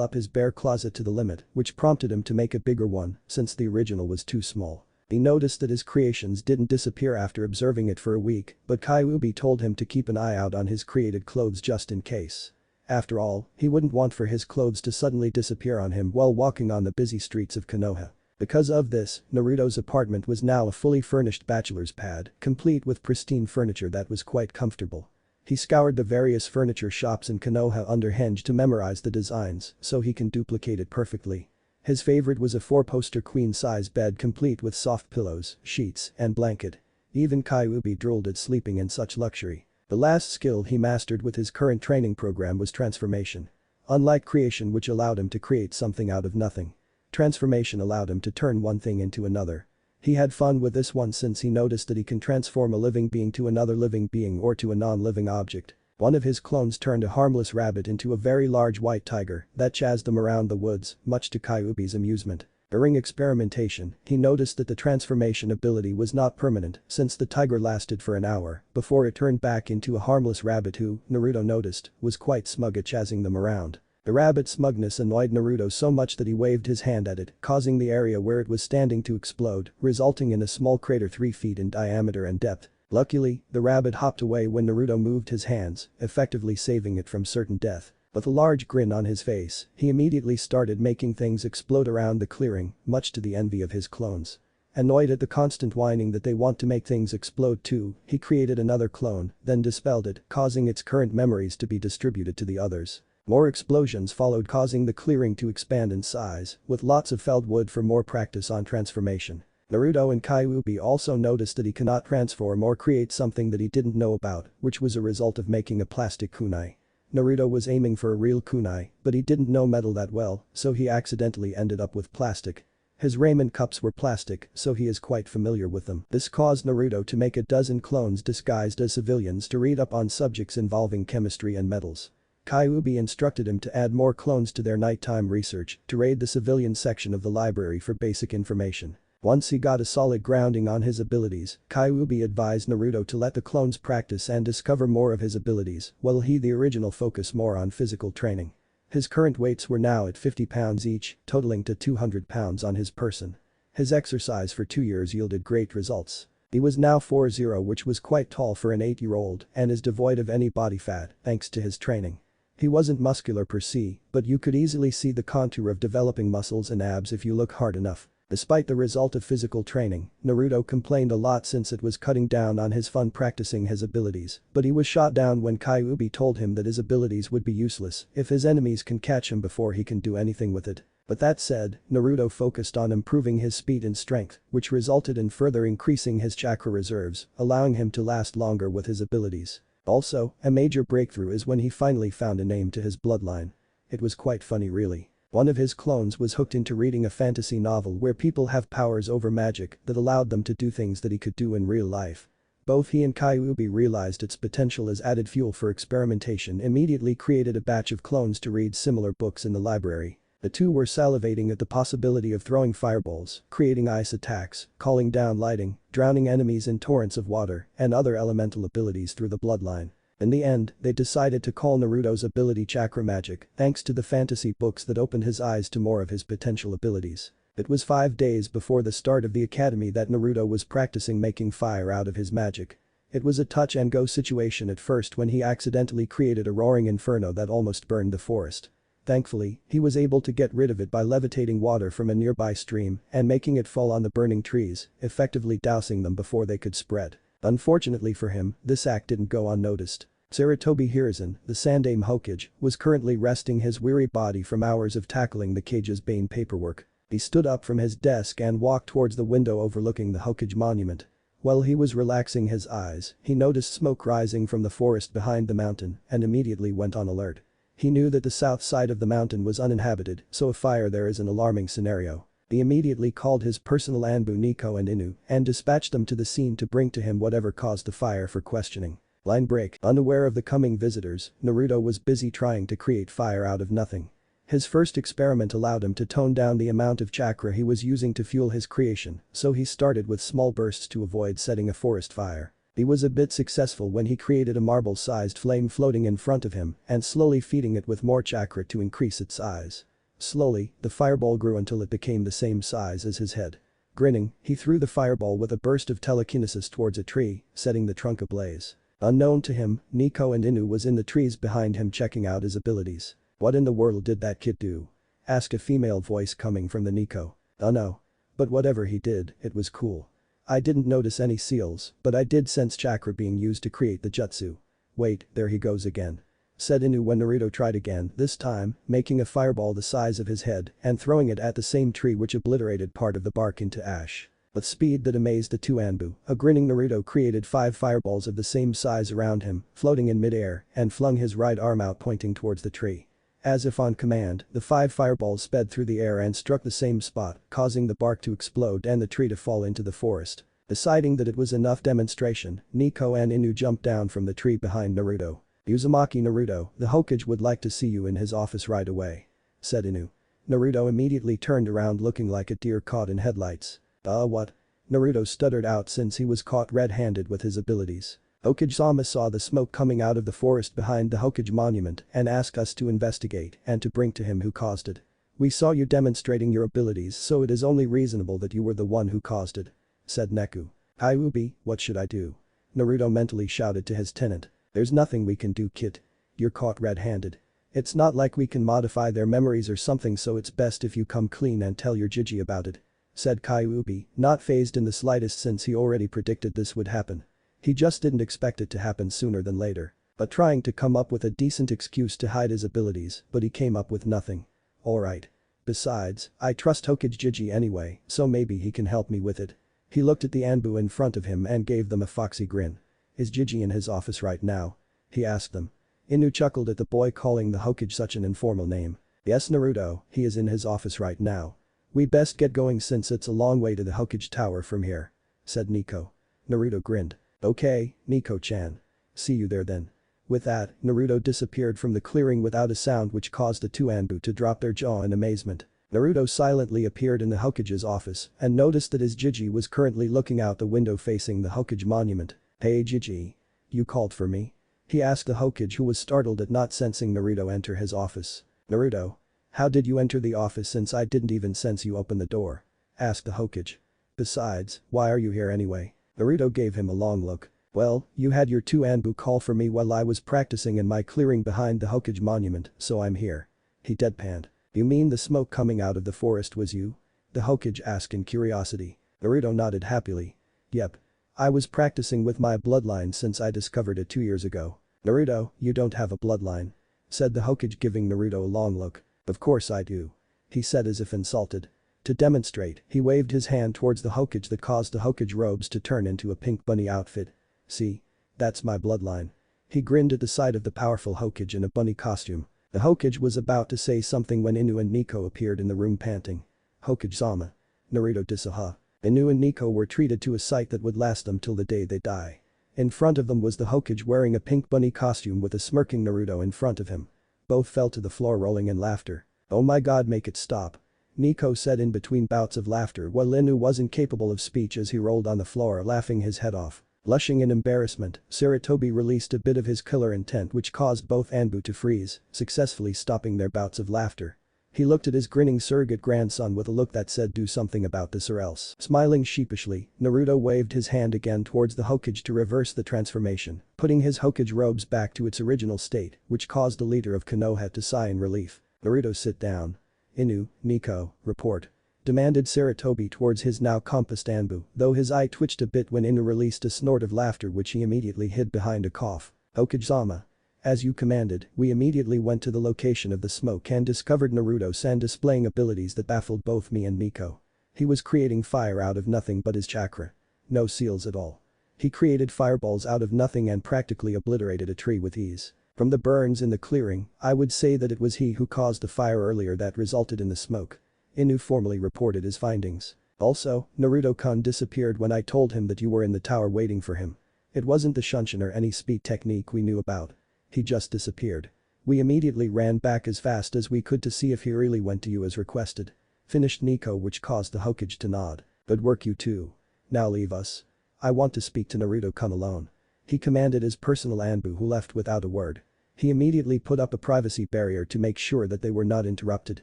up his bare closet to the limit, which prompted him to make a bigger one since the original was too small. He noticed that his creations didn't disappear after observing it for a week, but Kyuubi told him to keep an eye out on his created clothes just in case. After all, he wouldn't want for his clothes to suddenly disappear on him while walking on the busy streets of Konoha. Because of this, Naruto's apartment was now a fully furnished bachelor's pad, complete with pristine furniture that was quite comfortable. He scoured the various furniture shops in Konoha under Henge to memorize the designs so he can duplicate it perfectly. His favorite was a 4-poster queen-size bed complete with soft pillows, sheets, and blanket. Even Kyuubi drooled at sleeping in such luxury. The last skill he mastered with his current training program was transformation. Unlike creation, which allowed him to create something out of nothing, Transformation allowed him to turn one thing into another. He had fun with this one since he noticed that he can transform a living being to another living being or to a non-living object. One of his clones turned a harmless rabbit into a very large white tiger that chased them around the woods, much to Kyuubi's amusement. During experimentation, he noticed that the transformation ability was not permanent since the tiger lasted for an hour before it turned back into a harmless rabbit who, Naruto noticed, was quite smug at chasing them around. The rabbit's smugness annoyed Naruto so much that he waved his hand at it, causing the area where it was standing to explode, resulting in a small crater 3 feet in diameter and depth. Luckily, the rabbit hopped away when Naruto moved his hands, effectively saving it from certain death. With a large grin on his face, he immediately started making things explode around the clearing, much to the envy of his clones. Annoyed at the constant whining that they want to make things explode too, he created another clone, then dispelled it, causing its current memories to be distributed to the others. More explosions followed, causing the clearing to expand in size, with lots of felled wood for more practice on transformation. Naruto and Kyuubi also noticed that he cannot transform or create something that he didn't know about, which was a result of making a plastic kunai. Naruto was aiming for a real kunai, but he didn't know metal that well, so he accidentally ended up with plastic. His ramen cups were plastic, so he is quite familiar with them. This caused Naruto to make a dozen clones disguised as civilians to read up on subjects involving chemistry and metals. Kyuubi instructed him to add more clones to their nighttime research to raid the civilian section of the library for basic information. Once he got a solid grounding on his abilities, Kyuubi advised Naruto to let the clones practice and discover more of his abilities, while he the original focus more on physical training. His current weights were now at 50 pounds each, totaling to 200 pounds on his person. His exercise for 2 years yielded great results. He was now 4'0", which was quite tall for an 8-year-old and is devoid of any body fat thanks to his training. He wasn't muscular per se, but you could easily see the contour of developing muscles and abs if you look hard enough. Despite the result of physical training, Naruto complained a lot since it was cutting down on his fun practicing his abilities, but he was shot down when Kyuubi told him that his abilities would be useless if his enemies can catch him before he can do anything with it. But that said, Naruto focused on improving his speed and strength, which resulted in further increasing his chakra reserves, allowing him to last longer with his abilities. Also, a major breakthrough is when he finally found a name to his bloodline. It was quite funny really. One of his clones was hooked into reading a fantasy novel where people have powers over magic that allowed them to do things that he could do in real life. Both he and Kyuubi realized its potential as added fuel for experimentation, immediately created a batch of clones to read similar books in the library. The two were salivating at the possibility of throwing fireballs, creating ice attacks, calling down lightning, drowning enemies in torrents of water, and other elemental abilities through the bloodline. In the end, they decided to call Naruto's ability chakra magic, thanks to the fantasy books that opened his eyes to more of his potential abilities. It was 5 days before the start of the academy that Naruto was practicing making fire out of his magic. It was a touch-and-go situation at first when he accidentally created a roaring inferno that almost burned the forest. Thankfully, he was able to get rid of it by levitating water from a nearby stream and making it fall on the burning trees, effectively dousing them before they could spread. Unfortunately for him, this act didn't go unnoticed. Sarutobi Hiruzen, the Sandaime Hokage, was currently resting his weary body from hours of tackling the Kage's Bane paperwork. He stood up from his desk and walked towards the window overlooking the Hokage monument. While he was relaxing his eyes, he noticed smoke rising from the forest behind the mountain and immediately went on alert. He knew that the south side of the mountain was uninhabited, so a fire there is an alarming scenario. He immediately called his personal Anbu Nico and Inu and dispatched them to the scene to bring to him whatever caused the fire for questioning. Line break. Unaware of the coming visitors, Naruto was busy trying to create fire out of nothing. His first experiment allowed him to tone down the amount of chakra he was using to fuel his creation, so he started with small bursts to avoid setting a forest fire. He was a bit successful when he created a marble-sized flame floating in front of him and slowly feeding it with more chakra to increase its size. Slowly, the fireball grew until it became the same size as his head. Grinning, he threw the fireball with a burst of telekinesis towards a tree, setting the trunk ablaze. Unknown to him, Nico and Inu was in the trees behind him checking out his abilities. "What in the world did that kid do?" asked a female voice coming from the Nico. "Oh no. But whatever he did, it was cool. I didn't notice any seals, but I did sense chakra being used to create the jutsu. Wait, there he goes again," said Inu when Naruto tried again, this time, making a fireball the size of his head and throwing it at the same tree which obliterated part of the bark into ash. With speed that amazed the two Anbu, a grinning Naruto created 5 fireballs of the same size around him, floating in midair, and flung his right arm out pointing towards the tree. As if on command, the 5 fireballs sped through the air and struck the same spot, causing the bark to explode and the tree to fall into the forest. Deciding that it was enough demonstration, Nico and Inu jumped down from the tree behind Naruto. "Uzumaki Naruto, the Hokage would like to see you in his office right away," said Inu. Naruto immediately turned around looking like a deer caught in headlights. What?" Naruto stuttered out since he was caught red-handed with his abilities. "Hokage-sama saw the smoke coming out of the forest behind the Hokage monument and asked us to investigate and to bring to him who caused it. We saw you demonstrating your abilities, so it is only reasonable that you were the one who caused it," said Neku. "Kyuubi, what should I do?" Naruto mentally shouted to his tenant. "There's nothing we can do, kid. You're caught red-handed. It's not like we can modify their memories or something, so it's best if you come clean and tell your Jiji about it," said Kyuubi, not fazed in the slightest since he already predicted this would happen. He just didn't expect it to happen sooner than later. But trying to come up with a decent excuse to hide his abilities, but he came up with nothing. "Alright. Besides, I trust Hokage Jiji anyway, so maybe he can help me with it." He looked at the Anbu in front of him and gave them a foxy grin. "Is Jiji in his office right now?" he asked them. Inu chuckled at the boy calling the Hokage such an informal name. "Yes Naruto, he is in his office right now. We best get going since it's a long way to the Hokage tower from here," said Nico. Naruto grinned. "Okay, Nico-chan. See you there then." With that, Naruto disappeared from the clearing without a sound, which caused the 2 Anbu to drop their jaw in amazement. Naruto silently appeared in the Hokage's office and noticed that his Jiji was currently looking out the window facing the Hokage monument. "Hey Jiji. You called for me?" he asked the Hokage, who was startled at not sensing Naruto enter his office. "Naruto. How did you enter the office since I didn't even sense you open the door?" asked the Hokage. "Besides, why are you here anyway?" Naruto gave him a long look. "Well, you had your 2 Anbu call for me while I was practicing in my clearing behind the Hokage monument, so I'm here." He deadpanned. "You mean the smoke coming out of the forest was you?" the Hokage asked in curiosity. Naruto nodded happily. "Yep. I was practicing with my bloodline since I discovered it 2 years ago." "Naruto, you don't have a bloodline," said the Hokage, giving Naruto a long look. "Of course I do," he said as if insulted. To demonstrate, he waved his hand towards the Hokage that caused the Hokage robes to turn into a pink bunny outfit. "See? That's my bloodline." He grinned at the sight of the powerful Hokage in a bunny costume. The Hokage was about to say something when Inu and Nico appeared in the room panting. "Hokage-sama." Naruto disaha. Inu and Nico were treated to a sight that would last them till the day they die. In front of them was the Hokage wearing a pink bunny costume with a smirking Naruto in front of him. Both fell to the floor rolling in laughter. "Oh my god, make it stop," Nico said in between bouts of laughter while Inu was incapable of speech as he rolled on the floor laughing his head off. Blushing in embarrassment, Sarutobi released a bit of his killer intent, which caused both Anbu to freeze, successfully stopping their bouts of laughter. He looked at his grinning surrogate grandson with a look that said, "Do something about this or else." Smiling sheepishly, Naruto waved his hand again towards the Hokage to reverse the transformation, putting his Hokage robes back to its original state, which caused the leader of Konoha to sigh in relief. "Naruto, sit down." "Inu, Nico, report," demanded Sarutobi towards his now compassed Anbu, though his eye twitched a bit when Inu released a snort of laughter which he immediately hid behind a cough. "Hokage-sama. As you commanded, we immediately went to the location of the smoke and discovered Naruto-san displaying abilities that baffled both me and Nico. He was creating fire out of nothing but his chakra. No seals at all. He created fireballs out of nothing and practically obliterated a tree with ease. From the burns in the clearing, I would say that it was he who caused the fire earlier that resulted in the smoke." Inu formally reported his findings. "Also, Naruto-kun disappeared when I told him that you were in the tower waiting for him. It wasn't the Shunshin or any speed technique we knew about. He just disappeared. We immediately ran back as fast as we could to see if he really went to you as requested." Finished Nico, which caused the Hokage to nod. "Good work you two. Now leave us. I want to speak to Naruto-kun alone." He commanded his personal Anbu, who left without a word. He immediately put up a privacy barrier to make sure that they were not interrupted.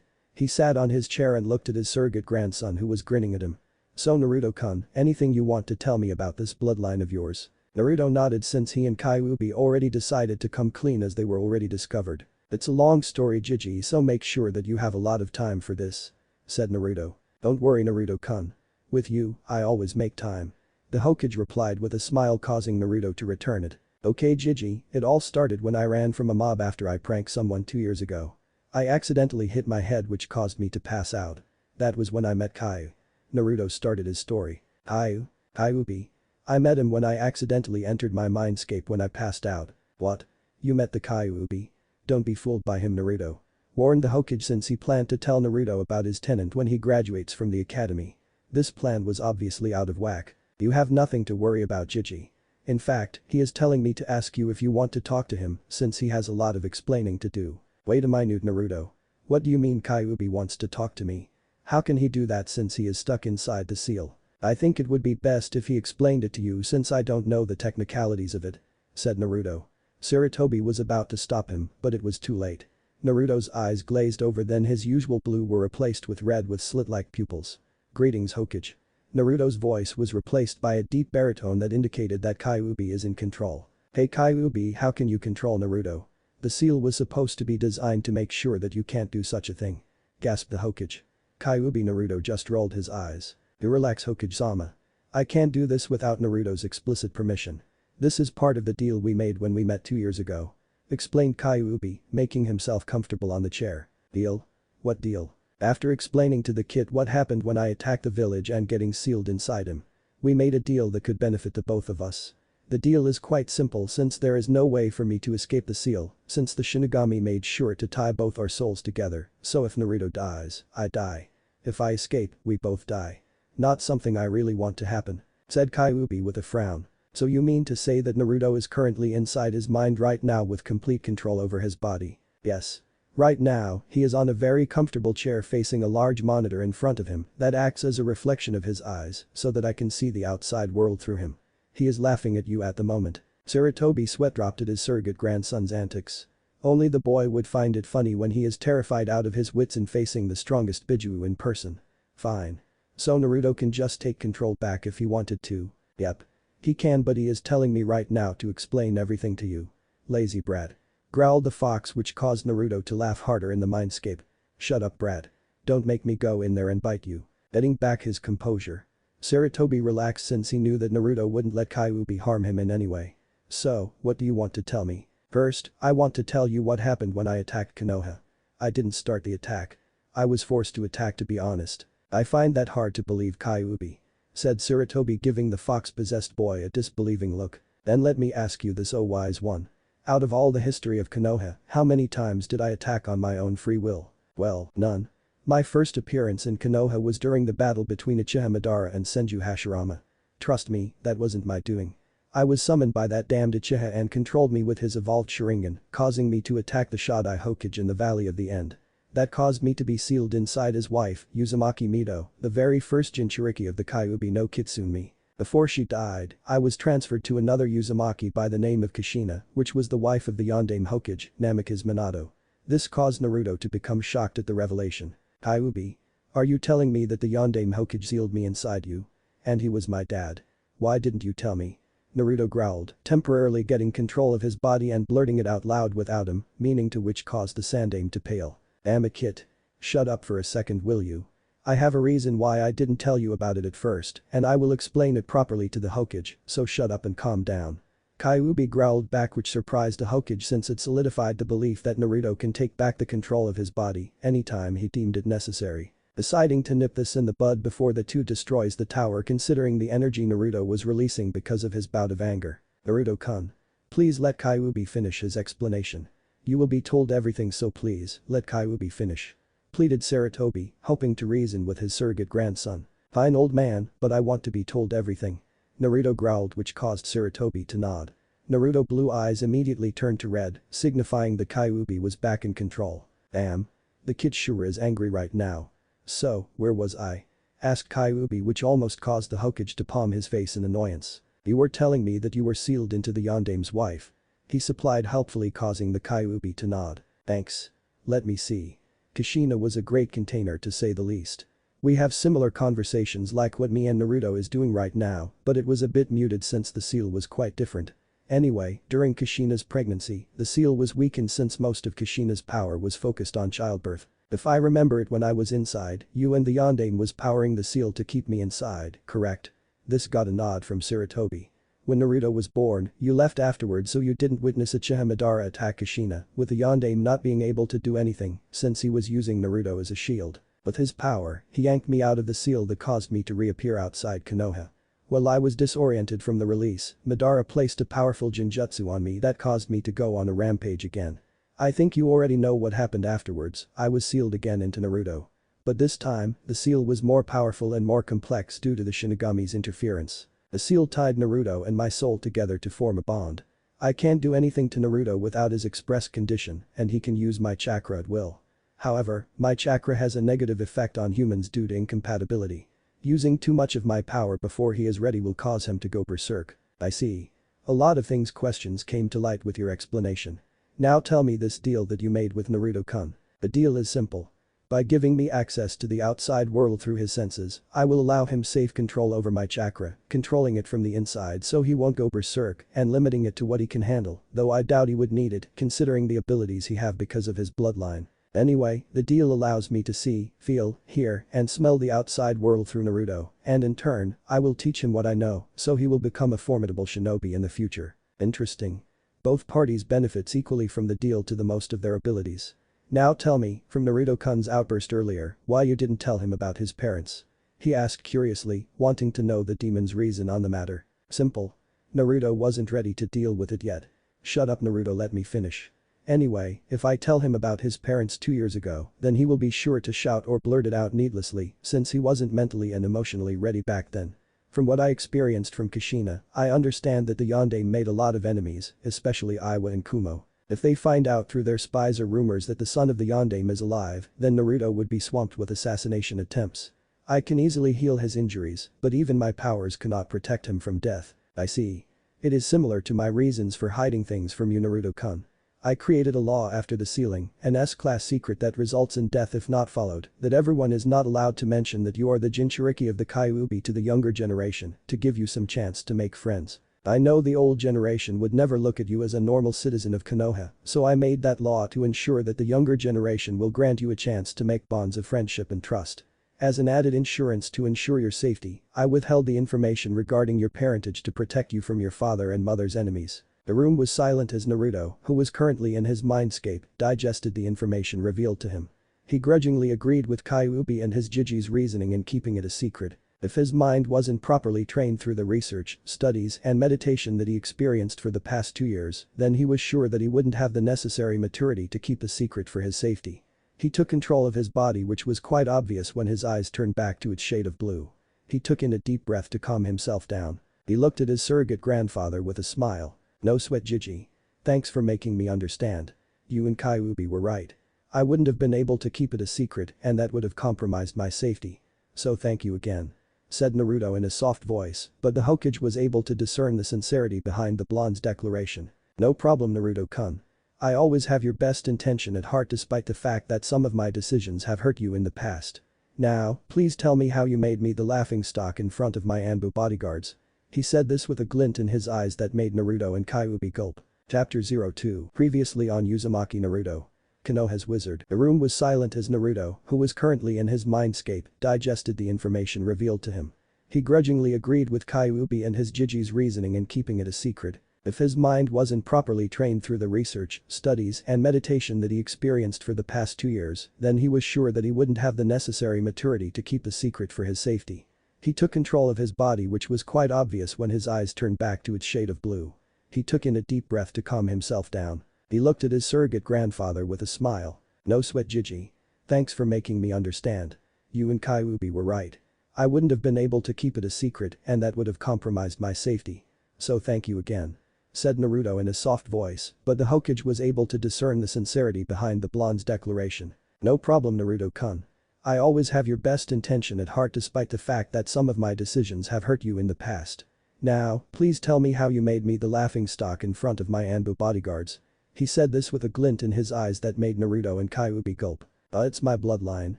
He sat on his chair and looked at his surrogate grandson, who was grinning at him. "So Naruto-kun, anything you want to tell me about this bloodline of yours?" Naruto nodded since he and Kyuubi already decided to come clean as they were already discovered. "It's a long story, Jiji, so make sure that you have a lot of time for this," said Naruto. "Don't worry Naruto-kun. With you, I always make time," the Hokage replied with a smile, causing Naruto to return it. "Okay Jiji, it all started when I ran from a mob after I pranked someone 2 years ago. I accidentally hit my head, which caused me to pass out. That was when I met Kyu." Naruto started his story. Kyuubi. "I met him when I accidentally entered my mindscape when I passed out." "What? You met the Kyuubi? Don't be fooled by him Naruto. Warned the Hokage since he planned to tell Naruto about his tenant when he graduates from the academy. This plan was obviously out of whack. You have nothing to worry about, Chichi. In fact, he is telling me to ask you if you want to talk to him since he has a lot of explaining to do. Wait a minute, Naruto. What do you mean Kyuubi wants to talk to me? How can he do that since he is stuck inside the seal? I think it would be best if he explained it to you since I don't know the technicalities of it," said Naruto. Sarutobi was about to stop him, but it was too late. Naruto's eyes glazed over, then his usual blue were replaced with red with slit-like pupils. "Greetings, Hokage." Naruto's voice was replaced by a deep baritone that indicated that Kyuubi is in control. "Hey Kyuubi, how can you control Naruto? The seal was supposed to be designed to make sure that you can't do such a thing," gasped the Hokage. Kyuubi. Naruto just rolled his eyes. "You relax, Hokage-sama. I can't do this without Naruto's explicit permission. This is part of the deal we made when we met 2 years ago," explained Kyuubi, making himself comfortable on the chair. "Deal? What deal?" After explaining to the kid what happened when I attacked the village and getting sealed inside him. "We made a deal that could benefit the both of us. The deal is quite simple since there is no way for me to escape the seal, since the Shinigami made sure to tie both our souls together, so if Naruto dies, I die. If I escape, we both die. Not something I really want to happen," said Kyuubi with a frown. "So you mean to say that Naruto is currently inside his mind right now with complete control over his body?" "Yes. Right now, he is on a very comfortable chair facing a large monitor in front of him that acts as a reflection of his eyes so that I can see the outside world through him. He is laughing at you at the moment." Sarutobi sweat dropped at his surrogate grandson's antics. Only the boy would find it funny when he is terrified out of his wits and facing the strongest Biju in person. "Fine. So Naruto can just take control back if he wanted to." "Yep. He can, but he is telling me right now to explain everything to you." "Lazy brat." Growled the fox, which caused Naruto to laugh harder in the mindscape. "Shut up, brat. Don't make me go in there and bite you." Getting back his composure. Sarutobi relaxed since he knew that Naruto wouldn't let Kyuubi harm him in any way. "So, what do you want to tell me?" "First, I want to tell you what happened when I attacked Konoha. I didn't start the attack. I was forced to attack, to be honest." "I find that hard to believe, Kyuubi," said Sarutobi, giving the fox-possessed boy a disbelieving look. "Then let me ask you this, oh wise one. Out of all the history of Konoha, how many times did I attack on my own free will?" "Well, none. My first appearance in Konoha was during the battle between Uchiha Madara and Senju Hashirama. Trust me, that wasn't my doing. I was summoned by that damned Uchiha and controlled me with his evolved Sharingan, causing me to attack the Shodai Hokage in the Valley of the End. That caused me to be sealed inside his wife, Uzumaki Mido, the very first Jinchuriki of the Kyuubi no Kitsune. Before she died, I was transferred to another Uzumaki by the name of Kushina, which was the wife of the Yondaime Hokage, Namikaze Minato. This caused Naruto to become shocked at the revelation. Kyuubi, are you telling me that the Yondaime Hokage sealed me inside you? And he was my dad? Why didn't you tell me?" Naruto growled, temporarily getting control of his body and blurting it out loud without him, meaning to which caused the Sandaime to pale. "Damn it, kid. Shut up for a second, will you? I have a reason why I didn't tell you about it at first, and I will explain it properly to the Hokage, so shut up and calm down." Kyuubi growled back, which surprised the Hokage since it solidified the belief that Naruto can take back the control of his body anytime he deemed it necessary. Deciding to nip this in the bud before the two destroys the tower, considering the energy Naruto was releasing because of his bout of anger. "Naruto-kun. Please let Kyuubi finish his explanation. You will be told everything, so please, let Kyuubi finish," pleaded Sarutobi, hoping to reason with his surrogate grandson. "Fine, old man, but I want to be told everything," Naruto growled, which caused Sarutobi to nod. Naruto blue eyes immediately turned to red, signifying that Kyuubi was back in control. "Damn. The kid sure is angry right now." "So, where was I?" asked Kyuubi, which almost caused the Hokage to palm his face in annoyance. "You were telling me that you were sealed into the Yondaime's wife." He supplied helpfully, causing the Kyuubi to nod. "Thanks. Let me see. Kushina was a great container to say the least. We have similar conversations like what me and Naruto is doing right now, but it was a bit muted since the seal was quite different. Anyway, during Kushina's pregnancy, the seal was weakened since most of Kushina's power was focused on childbirth. If I remember it, when I was inside, you and the Yondaime was powering the seal to keep me inside, correct?" This got a nod from Sarutobi. "When Naruto was born, you left afterwards so you didn't witness Uchiha Madara attack Kushina, with the Yondaime not being able to do anything since he was using Naruto as a shield. With his power, he yanked me out of the seal that caused me to reappear outside Konoha. While I was disoriented from the release, Madara placed a powerful Jinjutsu on me that caused me to go on a rampage again. I think you already know what happened afterwards. I was sealed again into Naruto. But this time, the seal was more powerful and more complex due to the Shinigami's interference. The seal tied Naruto and my soul together to form a bond. I can't do anything to Naruto without his express condition, and he can use my chakra at will. However, my chakra has a negative effect on humans due to incompatibility. Using too much of my power before he is ready will cause him to go berserk. I see. A lot of things questions came to light with your explanation. Now tell me this deal that you made with Naruto-kun. The deal is simple. By giving me access to the outside world through his senses, I will allow him safe control over my chakra, controlling it from the inside so he won't go berserk and limiting it to what he can handle, though I doubt he would need it considering the abilities he have because of his bloodline. Anyway, the deal allows me to see, feel, hear, and smell the outside world through Naruto, and in turn, I will teach him what I know, so he will become a formidable shinobi in the future. Interesting. Both parties benefits equally from the deal to the most of their abilities. Now tell me, from Naruto-kun's outburst earlier, why you didn't tell him about his parents. He asked curiously, wanting to know the demon's reason on the matter. Simple. Naruto wasn't ready to deal with it yet. Shut up Naruto, let me finish. Anyway, if I tell him about his parents 2 years ago, then he will be sure to shout or blurt it out needlessly since he wasn't mentally and emotionally ready back then. From what I experienced from Kushina, I understand that the Yonde made a lot of enemies, especially Iwa and Kumo. If they find out through their spies or rumors that the son of the Yondaime is alive, then Naruto would be swamped with assassination attempts. I can easily heal his injuries, but even my powers cannot protect him from death. I see. It is similar to my reasons for hiding things from you Naruto-kun. I created a law after the sealing, an S-class secret that results in death if not followed, that everyone is not allowed to mention that you are the Jinchuriki of the Kyuubi to the younger generation, to give you some chance to make friends. I know the old generation would never look at you as a normal citizen of Konoha, so I made that law to ensure that the younger generation will grant you a chance to make bonds of friendship and trust. As an added insurance to ensure your safety, I withheld the information regarding your parentage to protect you from your father and mother's enemies. The room was silent as Naruto, who was currently in his mindscape, digested the information revealed to him. He grudgingly agreed with Kyuubi and his Jiji's reasoning in keeping it a secret. If his mind wasn't properly trained through the research, studies, and meditation that he experienced for the past 2 years, then he was sure that he wouldn't have the necessary maturity to keep a secret for his safety. He took control of his body, which was quite obvious when his eyes turned back to its shade of blue. He took in a deep breath to calm himself down. He looked at his surrogate grandfather with a smile. No sweat Jiji. Thanks for making me understand. You and Kyuubi were right. I wouldn't have been able to keep it a secret and that would have compromised my safety. So thank you again. Said Naruto in a soft voice, but the Hokage was able to discern the sincerity behind the blonde's declaration. No problem Naruto-kun. I always have your best intention at heart despite the fact that some of my decisions have hurt you in the past. Now, please tell me how you made me the laughingstock in front of my Anbu bodyguards. He said this with a glint in his eyes that made Naruto and Kyuubi gulp. Chapter 02. Previously on Uzumaki Naruto. Konoha's wizard. The room was silent as Naruto, who was currently in his mindscape, digested the information revealed to him. He grudgingly agreed with Kyuubi and his Jiji's reasoning in keeping it a secret. If his mind wasn't properly trained through the research, studies, and meditation that he experienced for the past 2 years, then he was sure that he wouldn't have the necessary maturity to keep a secret for his safety. He took control of his body, which was quite obvious when his eyes turned back to its shade of blue. He took in a deep breath to calm himself down. He looked at his surrogate grandfather with a smile. No sweat Jiji. Thanks for making me understand. You and Kyuubi were right. I wouldn't have been able to keep it a secret and that would have compromised my safety. So thank you again. Said Naruto in a soft voice, but the Hokage was able to discern the sincerity behind the blonde's declaration. No problem Naruto-kun. I always have your best intention at heart despite the fact that some of my decisions have hurt you in the past. Now, please tell me how you made me the laughingstock in front of my Anbu bodyguards. He said this with a glint in his eyes that made Naruto and Kyuubi gulp. It's my bloodline.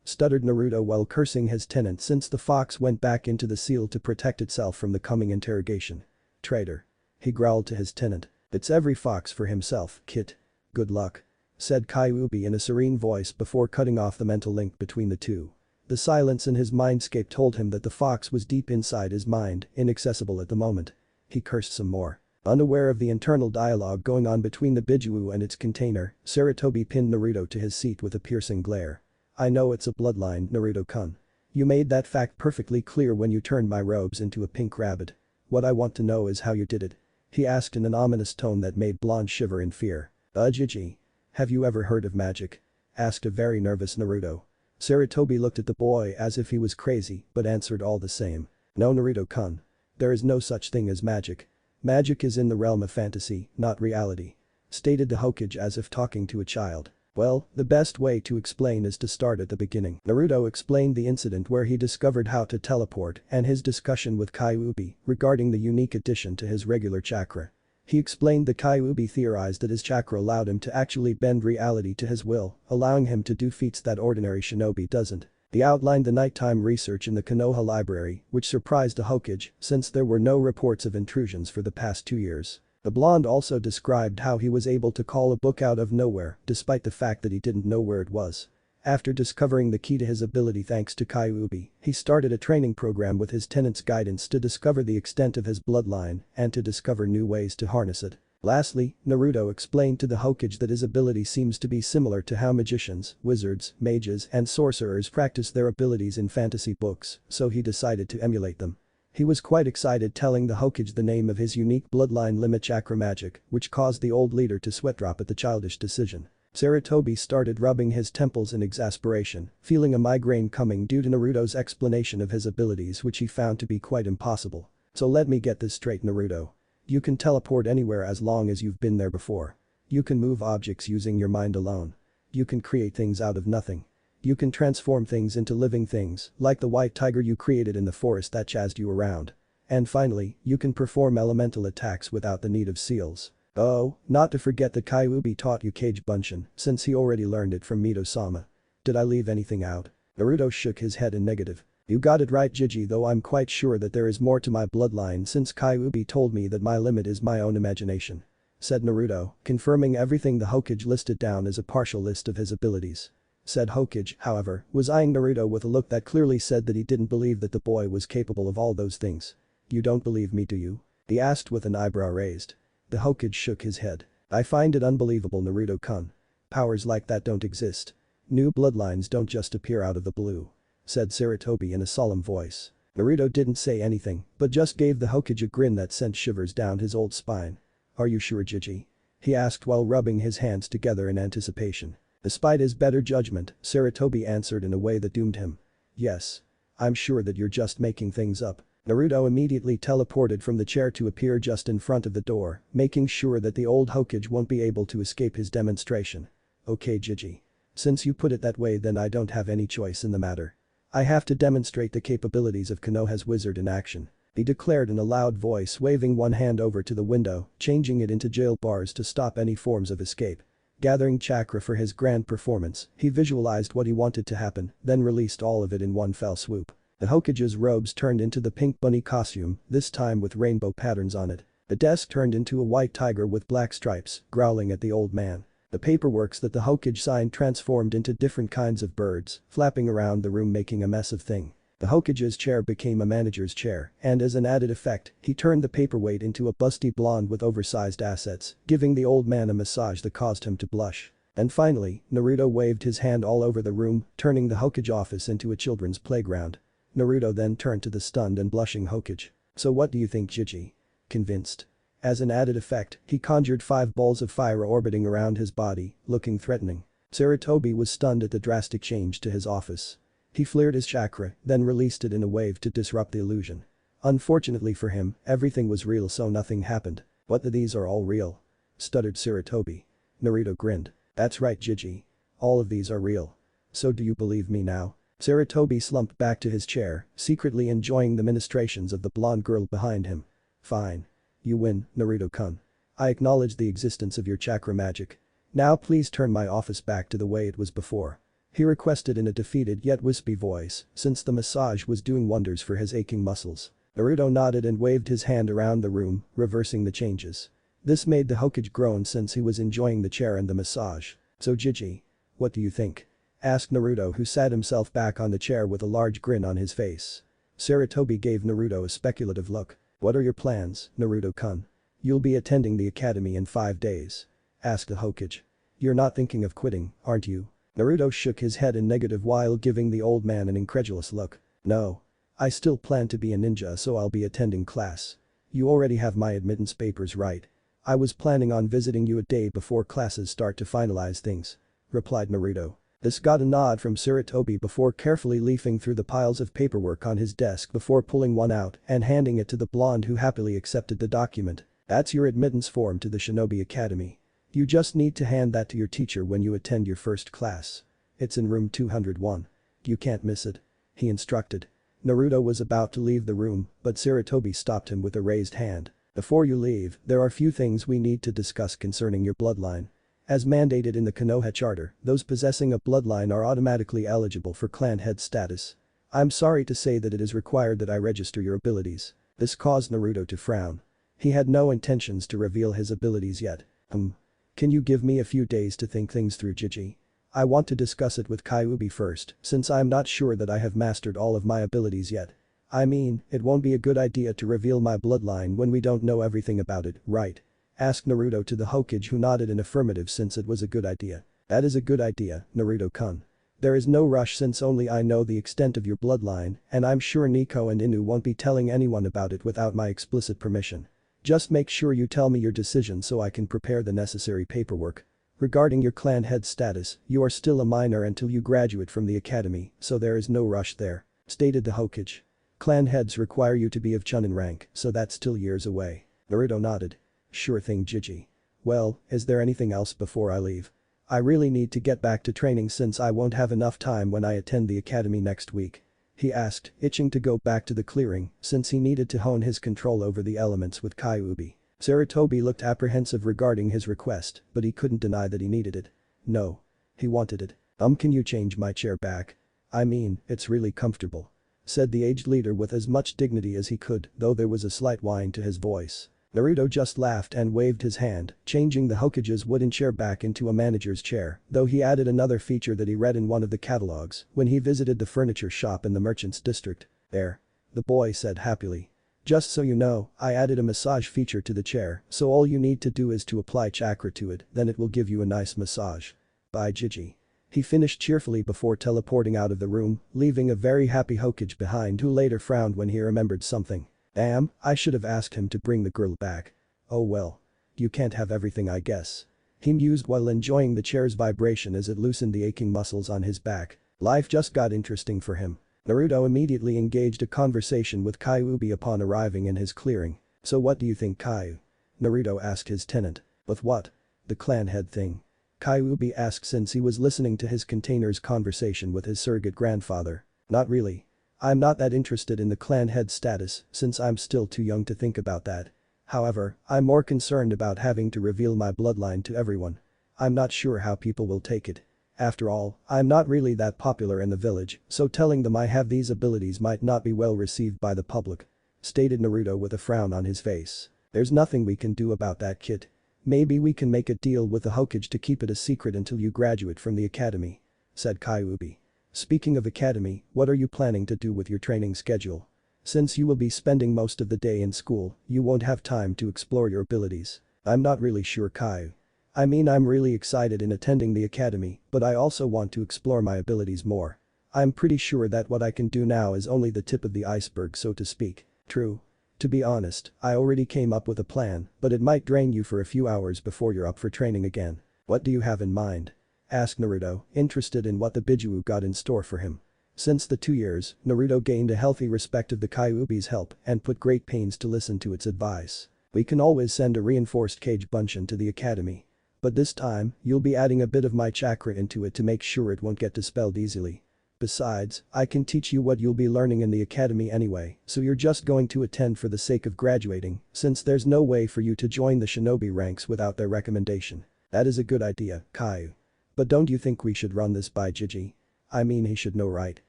Stuttered Naruto while cursing his tenant since the fox went back into the seal to protect itself from the coming interrogation. Traitor. He growled to his tenant. It's every fox for himself, Kit. Good luck. Said Kyuubi in a serene voice before cutting off the mental link between the two. The silence in his mindscape told him that the fox was deep inside his mind, inaccessible at the moment. He cursed some more. Unaware of the internal dialogue going on between the Biju and its container, Sarutobi pinned Naruto to his seat with a piercing glare. I know it's a bloodline, Naruto-kun. You made that fact perfectly clear when you turned my robes into a pink rabbit. What I want to know is how you did it. He asked in an ominous tone that made Blonde shiver in fear. Jiji. Have you ever heard of magic? Asked a very nervous Naruto. Sarutobi looked at the boy as if he was crazy but answered all the same. No, Naruto-kun. There is no such thing as magic. Magic is in the realm of fantasy, not reality. Stated the Hokage as if talking to a child. Well, the best way to explain is to start at the beginning. Naruto explained the incident where he discovered how to teleport and his discussion with Kyuubi regarding the unique addition to his regular chakra. He explained that Kyuubi theorized that his chakra allowed him to actually bend reality to his will, allowing him to do feats that ordinary shinobi doesn't. He outlined the nighttime research in the Konoha library, which surprised the Hokage since there were no reports of intrusions for the past 2 years. The blonde also described how he was able to call a book out of nowhere despite the fact that he didn't know where it was. After discovering the key to his ability thanks to Kyuubi, he started a training program with his tenant's guidance to discover the extent of his bloodline and to discover new ways to harness it. Lastly, Naruto explained to the Hokage that his ability seems to be similar to how magicians, wizards, mages and sorcerers practice their abilities in fantasy books, so he decided to emulate them. He was quite excited telling the Hokage the name of his unique bloodline limit chakra magic, which caused the old leader to sweat drop at the childish decision. Sarutobi started rubbing his temples in exasperation, feeling a migraine coming due to Naruto's explanation of his abilities which he found to be quite impossible. So let me get this straight, Naruto. You can teleport anywhere as long as you've been there before. You can move objects using your mind alone. You can create things out of nothing. You can transform things into living things, like the white tiger you created in the forest that chased you around. And finally, you can perform elemental attacks without the need of seals. Oh, not to forget that Kyuubi taught you Kage Bunshin, since he already learned it from Mito-sama. Did I leave anything out? Naruto shook his head in negative. You got it right, Jiji, though I'm quite sure that there is more to my bloodline since Kyuubi told me that my limit is my own imagination. Said Naruto, confirming everything the Hokage listed down as a partial list of his abilities. Said Hokage, however, was eyeing Naruto with a look that clearly said that he didn't believe that the boy was capable of all those things. You don't believe me, do you? He asked with an eyebrow raised. The Hokage shook his head. I find it unbelievable, Naruto-kun. Powers like that don't exist. New bloodlines don't just appear out of the blue. Said Sarutobi in a solemn voice. Naruto didn't say anything, but just gave the Hokage a grin that sent shivers down his old spine. Are you sure, Jiji? He asked while rubbing his hands together in anticipation. Despite his better judgment, Sarutobi answered in a way that doomed him. Yes. I'm sure that you're just making things up. Naruto immediately teleported from the chair to appear just in front of the door, making sure that the old Hokage won't be able to escape his demonstration. Okay, Jiji. Since you put it that way, then I don't have any choice in the matter. I have to demonstrate the capabilities of Konoha's wizard in action. He declared in a loud voice, waving one hand over to the window, changing it into jail bars to stop any forms of escape. Gathering chakra for his grand performance, he visualized what he wanted to happen, then released all of it in one fell swoop. The Hokage's robes turned into the pink bunny costume, this time with rainbow patterns on it. The desk turned into a white tiger with black stripes, growling at the old man. The paperworks that the Hokage signed transformed into different kinds of birds, flapping around the room making a mess of thing. The Hokage's chair became a manager's chair, and as an added effect, he turned the paperweight into a busty blonde with oversized assets, giving the old man a massage that caused him to blush. And finally, Naruto waved his hand all over the room, turning the Hokage office into a children's playground. Naruto then turned to the stunned and blushing Hokage. So what do you think, Jiji? Convinced? As an added effect, he conjured 5 balls of fire orbiting around his body, looking threatening. Sarutobi was stunned at the drastic change to his office. He flared his chakra, then released it in a wave to disrupt the illusion. Unfortunately for him, everything was real, so nothing happened. What, these are all real? Stuttered Sarutobi. Naruto grinned. That's right, Jiji. All of these are real. So do you believe me now? Sarutobi slumped back to his chair, secretly enjoying the ministrations of the blonde girl behind him. Fine. You win, Naruto-kun. I acknowledge the existence of your chakra magic. Now please turn my office back to the way it was before. He requested in a defeated yet wispy voice, since the massage was doing wonders for his aching muscles. Naruto nodded and waved his hand around the room, reversing the changes. This made the Hokage groan since he was enjoying the chair and the massage. So Jiji, what do you think? Asked Naruto, who sat himself back on the chair with a large grin on his face. Sarutobi gave Naruto a speculative look. What are your plans, Naruto-kun? You'll be attending the academy in 5 days. Asked the Hokage. You're not thinking of quitting, aren't you? Naruto shook his head in negative while giving the old man an incredulous look. No. I still plan to be a ninja, so I'll be attending class. You already have my admittance papers, right? I was planning on visiting you a day before classes start to finalize things," replied Naruto. This got a nod from Sarutobi before carefully leafing through the piles of paperwork on his desk before pulling one out and handing it to the blonde who happily accepted the document. "That's your admittance form to the Shinobi Academy. You just need to hand that to your teacher when you attend your first class. It's in room 201. You can't miss it," he instructed. Naruto was about to leave the room, but Sarutobi stopped him with a raised hand. "Before you leave, there are few things we need to discuss concerning your bloodline. As mandated in the Konoha Charter, those possessing a bloodline are automatically eligible for clan head status. I'm sorry to say that it is required that I register your abilities." This caused Naruto to frown. He had no intentions to reveal his abilities yet. Can you give me a few days to think things through, Jiji? I want to discuss it with Kyuubi first, since I'm not sure that I have mastered all of my abilities yet. I mean, it won't be a good idea to reveal my bloodline when we don't know everything about it, right? Asked Naruto to the Hokage, who nodded in affirmative since it was a good idea. "That is a good idea, Naruto-kun. There is no rush since only I know the extent of your bloodline and I'm sure Nico and Inu won't be telling anyone about it without my explicit permission. Just make sure you tell me your decision so I can prepare the necessary paperwork. Regarding your clan head status, you are still a minor until you graduate from the academy, so there is no rush there," stated the Hokage. "Clan heads require you to be of Chunin rank, so that's still years away." Naruto nodded. "Sure thing, Jiji. Well, is there anything else before I leave? I really need to get back to training since I won't have enough time when I attend the academy next week," he asked, itching to go back to the clearing since he needed to hone his control over the elements with Kyuubi. Sarutobi looked apprehensive regarding his request, but he couldn't deny that he needed it. No. He wanted it. Can you change my chair back? I mean, it's really comfortable," said the aged leader with as much dignity as he could, though there was a slight whine to his voice. Naruto just laughed and waved his hand, changing the Hokage's wooden chair back into a manager's chair, though he added another feature that he read in one of the catalogs when he visited the furniture shop in the merchant's district. "There," the boy said happily. "Just so you know, I added a massage feature to the chair, so all you need to do is to apply chakra to it, then it will give you a nice massage. Bye, Jiji." He finished cheerfully before teleporting out of the room, leaving a very happy Hokage behind who later frowned when he remembered something. "Damn, I should have asked him to bring the girl back. Oh well. You can't have everything, I guess," he mused while enjoying the chair's vibration as it loosened the aching muscles on his back. Life just got interesting for him. Naruto immediately engaged a conversation with Kyuubi upon arriving in his clearing. "So what do you think, Kyu?" Naruto asked his tenant. "With what? The clan head thing?" Kyuubi asked since he was listening to his container's conversation with his surrogate grandfather. "Not really. I'm not that interested in the clan head status since I'm still too young to think about that. However, I'm more concerned about having to reveal my bloodline to everyone. I'm not sure how people will take it. After all, I'm not really that popular in the village, so telling them I have these abilities might not be well received by the public," stated Naruto with a frown on his face. "There's nothing we can do about that, kid. Maybe we can make a deal with the Hokage to keep it a secret until you graduate from the academy," said Kyuubi. "Speaking of academy, what are you planning to do with your training schedule? Since you will be spending most of the day in school, you won't have time to explore your abilities." "I'm not really sure, Kyu. I mean, I'm really excited in attending the academy, but I also want to explore my abilities more. I'm pretty sure that what I can do now is only the tip of the iceberg, so to speak." "True. To be honest, I already came up with a plan, but it might drain you for a few hours before you're up for training again." "What do you have in mind?" asked Naruto, interested in what the Bijuu got in store for him. Since the 2 years, Naruto gained a healthy respect of the Kyuubi's help and put great pains to listen to its advice. "We can always send a reinforced cage bunchen to the academy. But this time, you'll be adding a bit of my chakra into it to make sure it won't get dispelled easily. Besides, I can teach you what you'll be learning in the academy anyway, so you're just going to attend for the sake of graduating, since there's no way for you to join the shinobi ranks without their recommendation." "That is a good idea, Kyu. But don't you think we should run this by Jiji? I mean, he should know, right?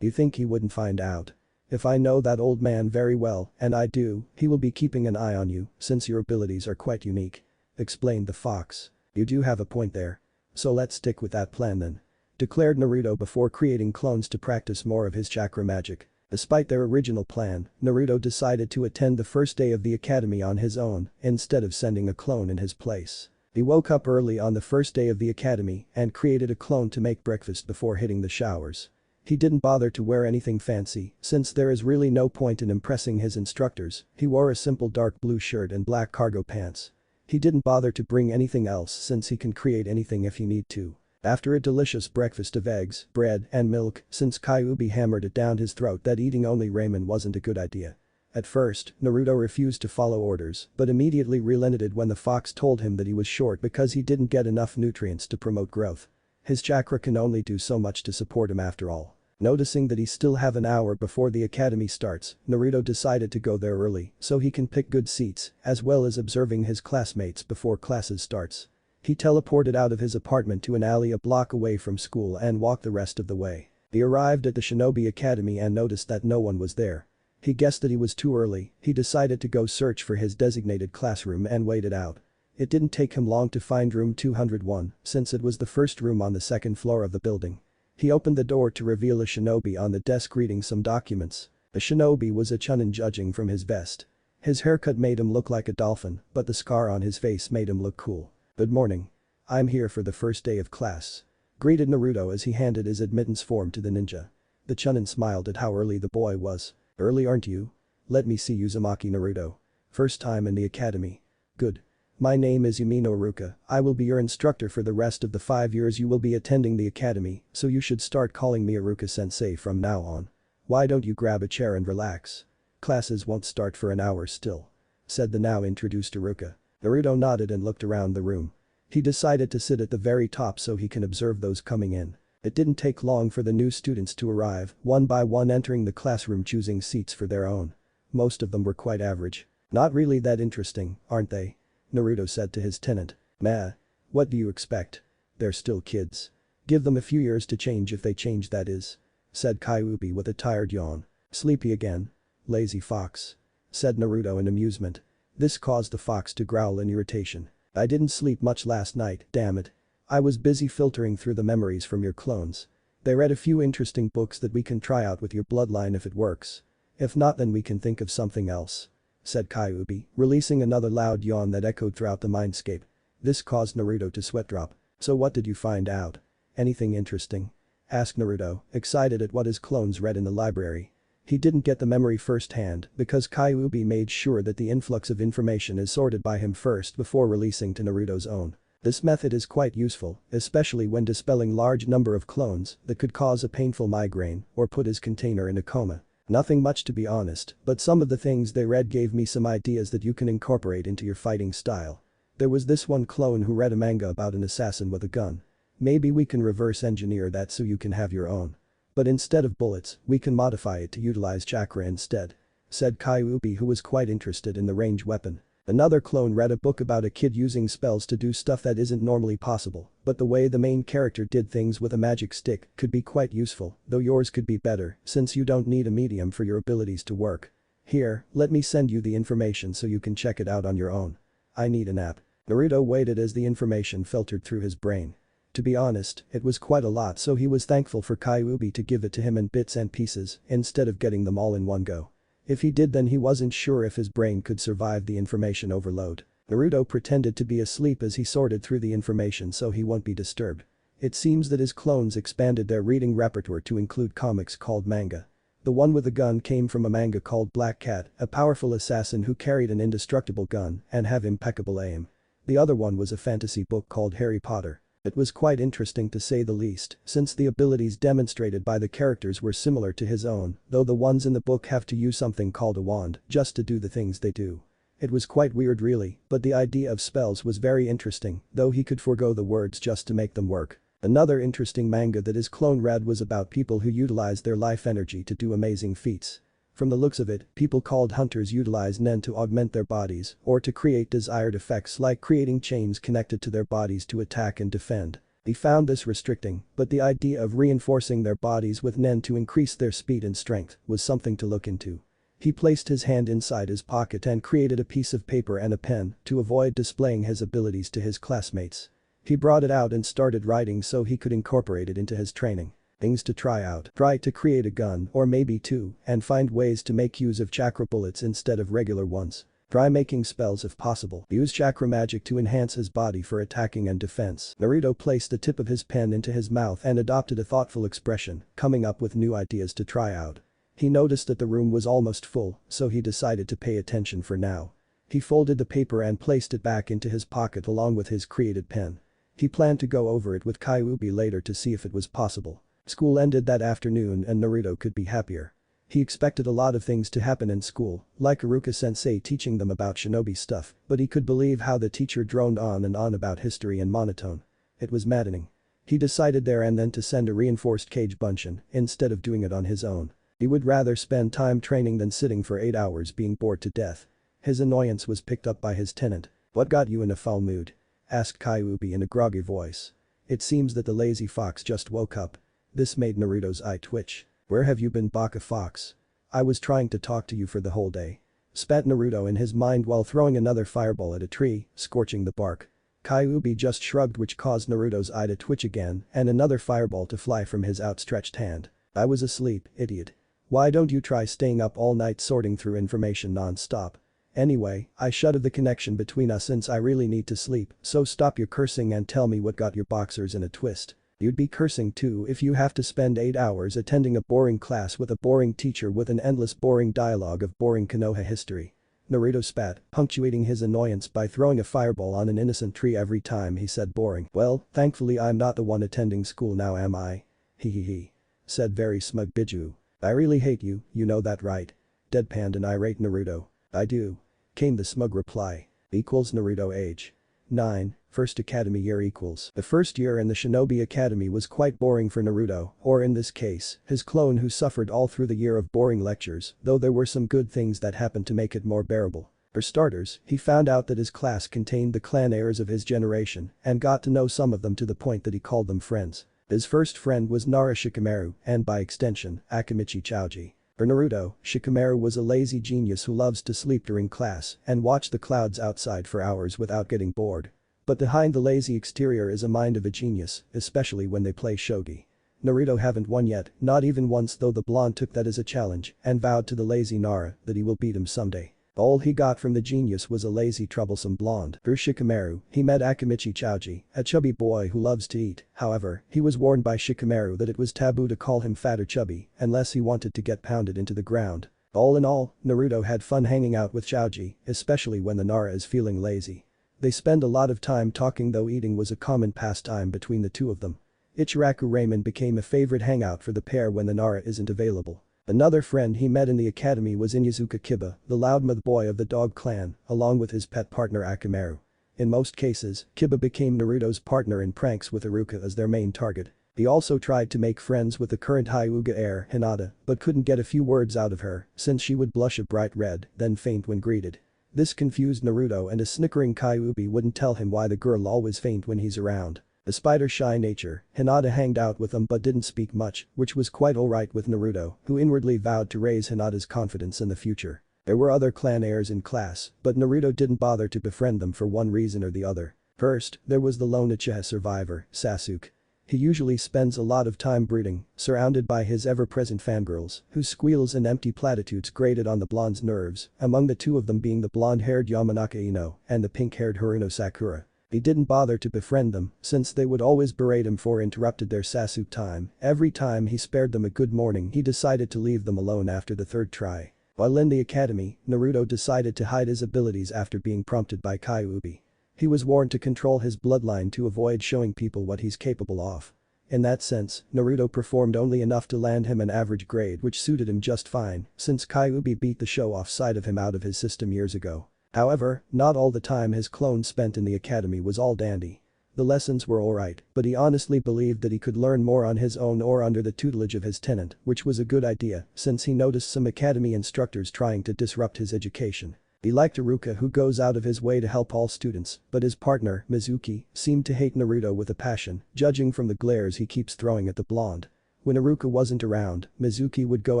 You think he wouldn't find out? If I know that old man very well, and I do, he will be keeping an eye on you since your abilities are quite unique," explained the fox. "You do have a point there. So let's stick with that plan then," declared Naruto before creating clones to practice more of his chakra magic. Despite their original plan, Naruto decided to attend the first day of the academy on his own instead of sending a clone in his place. He woke up early on the first day of the academy and created a clone to make breakfast before hitting the showers. He didn't bother to wear anything fancy since there is really no point in impressing his instructors. He wore a simple dark blue shirt and black cargo pants. He didn't bother to bring anything else since he can create anything if he need to. After a delicious breakfast of eggs, bread, and milk, since Kyuubi hammered it down his throat that eating only ramen wasn't a good idea. At first, Naruto refused to follow orders, but immediately relented when the fox told him that he was short because he didn't get enough nutrients to promote growth. His chakra can only do so much to support him after all. Noticing that he still have an hour before the academy starts, Naruto decided to go there early so he can pick good seats, as well as observing his classmates before classes starts. He teleported out of his apartment to an alley a block away from school and walked the rest of the way. He arrived at the Shinobi Academy and noticed that no one was there. He guessed that he was too early. He decided to go search for his designated classroom and waited out. It didn't take him long to find room 201 since it was the first room on the second floor of the building. He opened the door to reveal a shinobi on the desk reading some documents. The shinobi was a chunin judging from his vest. His haircut made him look like a dolphin, but the scar on his face made him look cool. "Good morning. I'm here for the first day of class," greeted Naruto as he handed his admittance form to the ninja. The chunin smiled at how early the boy was. "Early aren't you? Let me see Uzumaki Naruto. First time in the academy. Good. My name is Yumino Iruka. I will be your instructor for the rest of the 5 years you will be attending the academy, so you should start calling me Iruka-sensei from now on. Why don't you grab a chair and relax? Classes won't start for an hour still," said the now introduced Iruka. Naruto nodded and looked around the room. He decided to sit at the very top so he can observe those coming in. It didn't take long for the new students to arrive, one by one entering the classroom choosing seats for their own. Most of them were quite average. "Not really that interesting, aren't they?" Naruto said to his tenant. "Meh. What do you expect? They're still kids. Give them a few years to change if they change, that is," said Kyuubi with a tired yawn. "Sleepy again? Lazy fox," said Naruto in amusement. This caused the fox to growl in irritation. "I didn't sleep much last night, damn it. I was busy filtering through the memories from your clones. They read a few interesting books that we can try out with your bloodline if it works. If not, then we can think of something else," said Kyuubi, releasing another loud yawn that echoed throughout the mindscape. This caused Naruto to sweat drop. "So what did you find out? Anything interesting?" asked Naruto, excited at what his clones read in the library. He didn't get the memory firsthand because Kyuubi made sure that the influx of information is sorted by him first before releasing to Naruto's own. This method is quite useful, especially when dispelling large number of clones that could cause a painful migraine or put his container in a coma. Nothing much to be honest, but some of the things they read gave me some ideas that you can incorporate into your fighting style. There was this one clone who read a manga about an assassin with a gun. Maybe we can reverse engineer that so you can have your own. But instead of bullets, we can modify it to utilize chakra instead," said Kyuubi, who was quite interested in the range weapon. Another clone read a book about a kid using spells to do stuff that isn't normally possible, but the way the main character did things with a magic stick could be quite useful, though yours could be better since you don't need a medium for your abilities to work. "Here, let me send you the information so you can check it out on your own. I need a nap." Naruto waited as the information filtered through his brain. To be honest, it was quite a lot, so he was thankful for Kyuubi to give it to him in bits and pieces instead of getting them all in one go. If he did, then he wasn't sure if his brain could survive the information overload. Naruto pretended to be asleep as he sorted through the information so he won't be disturbed. It seems that his clones expanded their reading repertoire to include comics called manga. The one with the gun came from a manga called Black Cat, a powerful assassin who carried an indestructible gun and have impeccable aim. The other one was a fantasy book called Harry Potter. It was quite interesting to say the least, since the abilities demonstrated by the characters were similar to his own, though the ones in the book have to use something called a wand just to do the things they do. It was quite weird really, but the idea of spells was very interesting, though he could forego the words just to make them work. Another interesting manga that his clone read was about people who utilize their life energy to do amazing feats. From the looks of it, people called hunters utilize nen to augment their bodies or to create desired effects like creating chains connected to their bodies to attack and defend. He found this restricting, but the idea of reinforcing their bodies with nen to increase their speed and strength was something to look into. He placed his hand inside his pocket and created a piece of paper and a pen to avoid displaying his abilities to his classmates. He brought it out and started writing so he could incorporate it into his training. Things to try out. Try to create a gun or maybe two and find ways to make use of chakra bullets instead of regular ones. Try making spells if possible. Use chakra magic to enhance his body for attacking and defense. Naruto placed the tip of his pen into his mouth and adopted a thoughtful expression, coming up with new ideas to try out. He noticed that the room was almost full, so he decided to pay attention for now. He folded the paper and placed it back into his pocket along with his created pen. He planned to go over it with Kyuubi later to see if it was possible. School ended that afternoon and Naruto could be happier. He expected a lot of things to happen in school, like Iruka-sensei teaching them about shinobi stuff, but he could believe how the teacher droned on and on about history in monotone. It was maddening. He decided there and then to send a reinforced cage bunshin instead of doing it on his own. He would rather spend time training than sitting for 8 hours being bored to death. His annoyance was picked up by his tenant. "What got you in a foul mood?" asked Kyuubi in a groggy voice. It seems that the lazy fox just woke up. This made Naruto's eye twitch. "Where have you been, Baka Fox? I was trying to talk to you for the whole day," spat Naruto in his mind while throwing another fireball at a tree, scorching the bark. Kyuubi just shrugged, which caused Naruto's eye to twitch again and another fireball to fly from his outstretched hand. "I was asleep, idiot. Why don't you try staying up all night sorting through information non-stop? Anyway, I shuttered the connection between us since I really need to sleep, so stop your cursing and tell me what got your boxers in a twist. You'd be cursing too if you have to spend 8 hours attending a boring class with a boring teacher with an endless boring dialogue of boring Konoha history." Naruto spat, punctuating his annoyance by throwing a fireball on an innocent tree every time he said boring. "Well, thankfully I'm not the one attending school now, am I? Hehehe," said very smug Biju. "I really hate you, you know that, right?" deadpanned an irate Naruto. "I do," came the smug reply. Equals Naruto age 9, first academy year equals. The first year in the Shinobi Academy was quite boring for Naruto, or in this case, his clone who suffered all through the year of boring lectures, though there were some good things that happened to make it more bearable. For starters, he found out that his class contained the clan heirs of his generation and got to know some of them to the point that he called them friends. His first friend was Nara Shikamaru and by extension, Akimichi Choji. For Naruto, Shikamaru was a lazy genius who loves to sleep during class and watch the clouds outside for hours without getting bored. But behind the lazy exterior is a mind of a genius, especially when they play shogi. Naruto haven't won yet, not even once, though the blonde took that as a challenge and vowed to the lazy Nara that he will beat him someday. All he got from the genius was a lazy troublesome blonde. Through Shikamaru, he met Akimichi Choji, a chubby boy who loves to eat. However, he was warned by Shikamaru that it was taboo to call him fat or chubby unless he wanted to get pounded into the ground. All in all, Naruto had fun hanging out with Choji, especially when the Nara is feeling lazy. They spend a lot of time talking, though eating was a common pastime between the two of them. Ichiraku Ramen became a favorite hangout for the pair when the Nara isn't available. Another friend he met in the academy was Inyazuka Kiba, the loudmouth boy of the dog clan, along with his pet partner Akamaru. In most cases, Kiba became Naruto's partner in pranks with Iruka as their main target. He also tried to make friends with the current Hyuga heir, Hinata, but couldn't get a few words out of her since she would blush a bright red, then faint when greeted. This confused Naruto, and a snickering Kyuubi wouldn't tell him why the girl always faint when he's around. Despite her shy nature, Hinata hanged out with him but didn't speak much, which was quite alright with Naruto, who inwardly vowed to raise Hinata's confidence in the future. There were other clan heirs in class, but Naruto didn't bother to befriend them for one reason or the other. First, there was the lone Uchiha survivor, Sasuke. He usually spends a lot of time brooding, surrounded by his ever-present fangirls, whose squeals and empty platitudes grated on the blonde's nerves, among the two of them being the blonde-haired Yamanaka Ino and the pink-haired Haruno Sakura. He didn't bother to befriend them since they would always berate him for interrupted their Sasuke time. Every time he spared them a good morning, he decided to leave them alone after the third try. While in the academy, Naruto decided to hide his abilities after being prompted by Kyuubi. He was warned to control his bloodline to avoid showing people what he's capable of. In that sense, Naruto performed only enough to land him an average grade, which suited him just fine since Kyuubi beat the show-off side of him out of his system years ago. However, not all the time his clone spent in the academy was all dandy. The lessons were alright, but he honestly believed that he could learn more on his own or under the tutelage of his tenant, which was a good idea since he noticed some academy instructors trying to disrupt his education. He liked Iruka, who goes out of his way to help all students, but his partner, Mizuki, seemed to hate Naruto with a passion, judging from the glares he keeps throwing at the blonde. When Iruka wasn't around, Mizuki would go